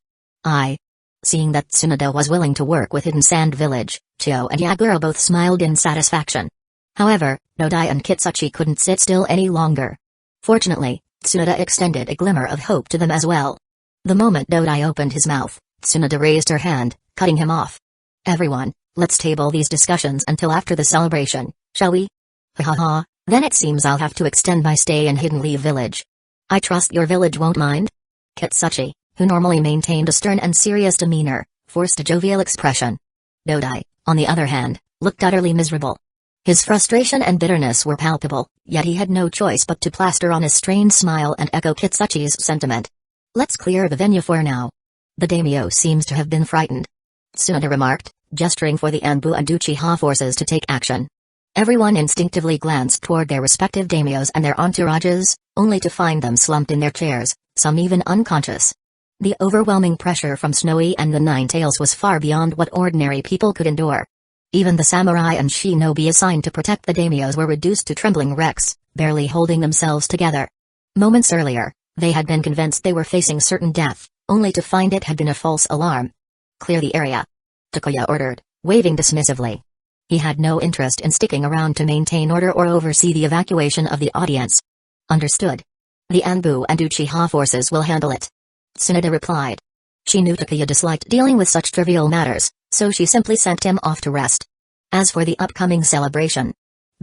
Seeing that Tsunade was willing to work with Hidden Sand Village, Chio and Yagura both smiled in satisfaction. However, Dodai and Kitsuchi couldn't sit still any longer. Fortunately, Tsunade extended a glimmer of hope to them as well. The moment Dodai opened his mouth, Tsunade raised her hand, cutting him off. "Everyone, let's table these discussions until after the celebration, shall we?" "Ha, then it seems I'll have to extend my stay in Hidden Leaf Village. I trust your village won't mind?" Kitsuchi, who normally maintained a stern and serious demeanor, forced a jovial expression. Dodai, on the other hand, looked utterly miserable. His frustration and bitterness were palpable, yet he had no choice but to plaster on a strained smile and echo Kitsuchi's sentiment. "Let's clear the venue for now. The daimyo seems to have been frightened," Tsunade remarked, gesturing for the Anbu and Uchiha forces to take action. Everyone instinctively glanced toward their respective daimyos and their entourages, only to find them slumped in their chairs, some even unconscious. The overwhelming pressure from Snowy and the Nine Tails was far beyond what ordinary people could endure. Even the samurai and shinobi assigned to protect the daimyos were reduced to trembling wrecks, barely holding themselves together. Moments earlier, they had been convinced they were facing certain death, only to find it had been a false alarm. "Clear the area," Takuya ordered, waving dismissively. He had no interest in sticking around to maintain order or oversee the evacuation of the audience. "Understood. The Anbu and Uchiha forces will handle it," Tsunade replied. She knew Takuya disliked dealing with such trivial matters, so she simply sent him off to rest. As for the upcoming celebration,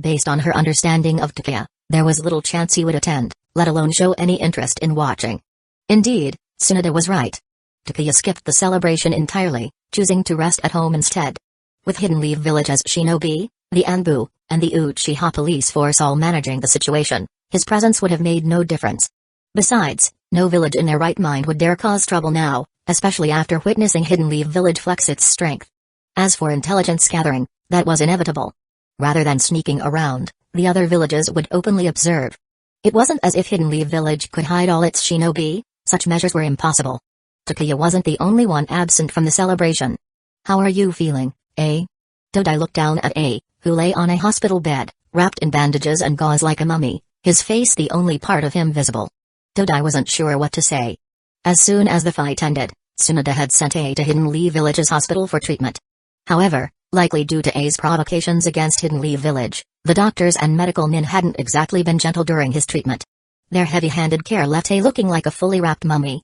based on her understanding of Takuya, there was little chance he would attend, let alone show any interest in watching. Indeed, Tsunade was right. Takuya skipped the celebration entirely, choosing to rest at home instead. With Hidden Leaf Village as shinobi, the Anbu, and the Uchiha police force all managing the situation, his presence would have made no difference. Besides, no village in their right mind would dare cause trouble now, especially after witnessing Hidden Leaf Village flex its strength. As for intelligence gathering, that was inevitable. Rather than sneaking around, the other villages would openly observe. It wasn't as if Hidden Leaf Village could hide all its shinobi, such measures were impossible. Takuya wasn't the only one absent from the celebration. "How are you feeling, eh?" Dodai looked down at A, who lay on a hospital bed, wrapped in bandages and gauze like a mummy, his face the only part of him visible. Dodai wasn't sure what to say. As soon as the fight ended, Tsunade had sent A to Hidden Leaf Village's hospital for treatment. However, likely due to A's provocations against Hidden Leaf Village, the doctors and medical men hadn't exactly been gentle during his treatment. Their heavy-handed care left A looking like a fully wrapped mummy.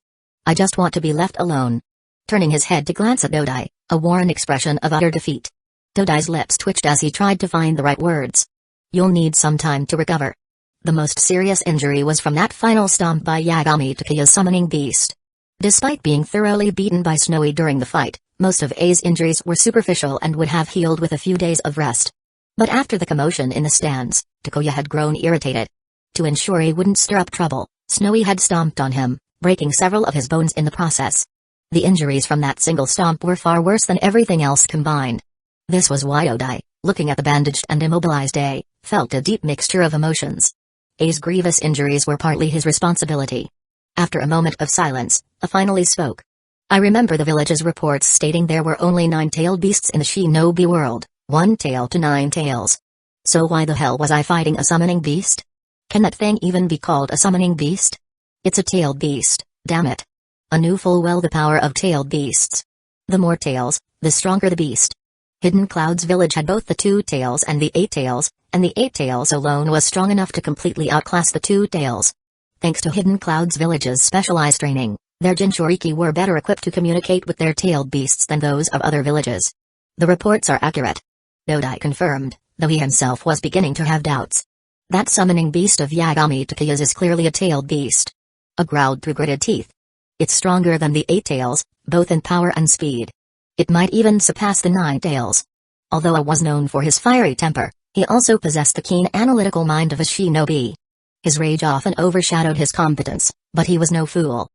"I just want to be left alone." Turning his head to glance at Dodai, a worn expression of utter defeat. Dodai's lips twitched as he tried to find the right words. "You'll need some time to recover. The most serious injury was from that final stomp by Yagami Takuya's summoning beast." Despite being thoroughly beaten by Snowy during the fight, most of A's injuries were superficial and would have healed with a few days of rest. But after the commotion in the stands, Takuya had grown irritated. To ensure he wouldn't stir up trouble, Snowy had stomped on him, breaking several of his bones in the process. The injuries from that single stomp were far worse than everything else combined. This was why Dodai, looking at the bandaged and immobilized A, felt a deep mixture of emotions. A's grievous injuries were partly his responsibility. After a moment of silence, A finally spoke. "I remember the village's reports stating there were only 9-tailed beasts in the shinobi world, 1 tail to 9 tails. So why the hell was I fighting a summoning beast? Can that thing even be called a summoning beast? It's a tailed beast, damn it. I knew full well the power of tailed beasts. The more tails, the stronger the beast. Hidden Cloud's village had both the 2 tails and the 8 tails, and the 8 tails alone was strong enough to completely outclass the 2 tails. Thanks to Hidden Cloud's village's specialized training, their Jinchuriki were better equipped to communicate with their tailed beasts than those of other villages. The reports are accurate." Dodai confirmed, though he himself was beginning to have doubts. "That summoning beast of Yagami Takuya's is clearly a tailed beast." A growled through gritted teeth. "It's stronger than the 8 tails, both in power and speed. It might even surpass the 9 tails. Although A was known for his fiery temper, he also possessed the keen analytical mind of a shinobi. His rage often overshadowed his competence, but he was no fool.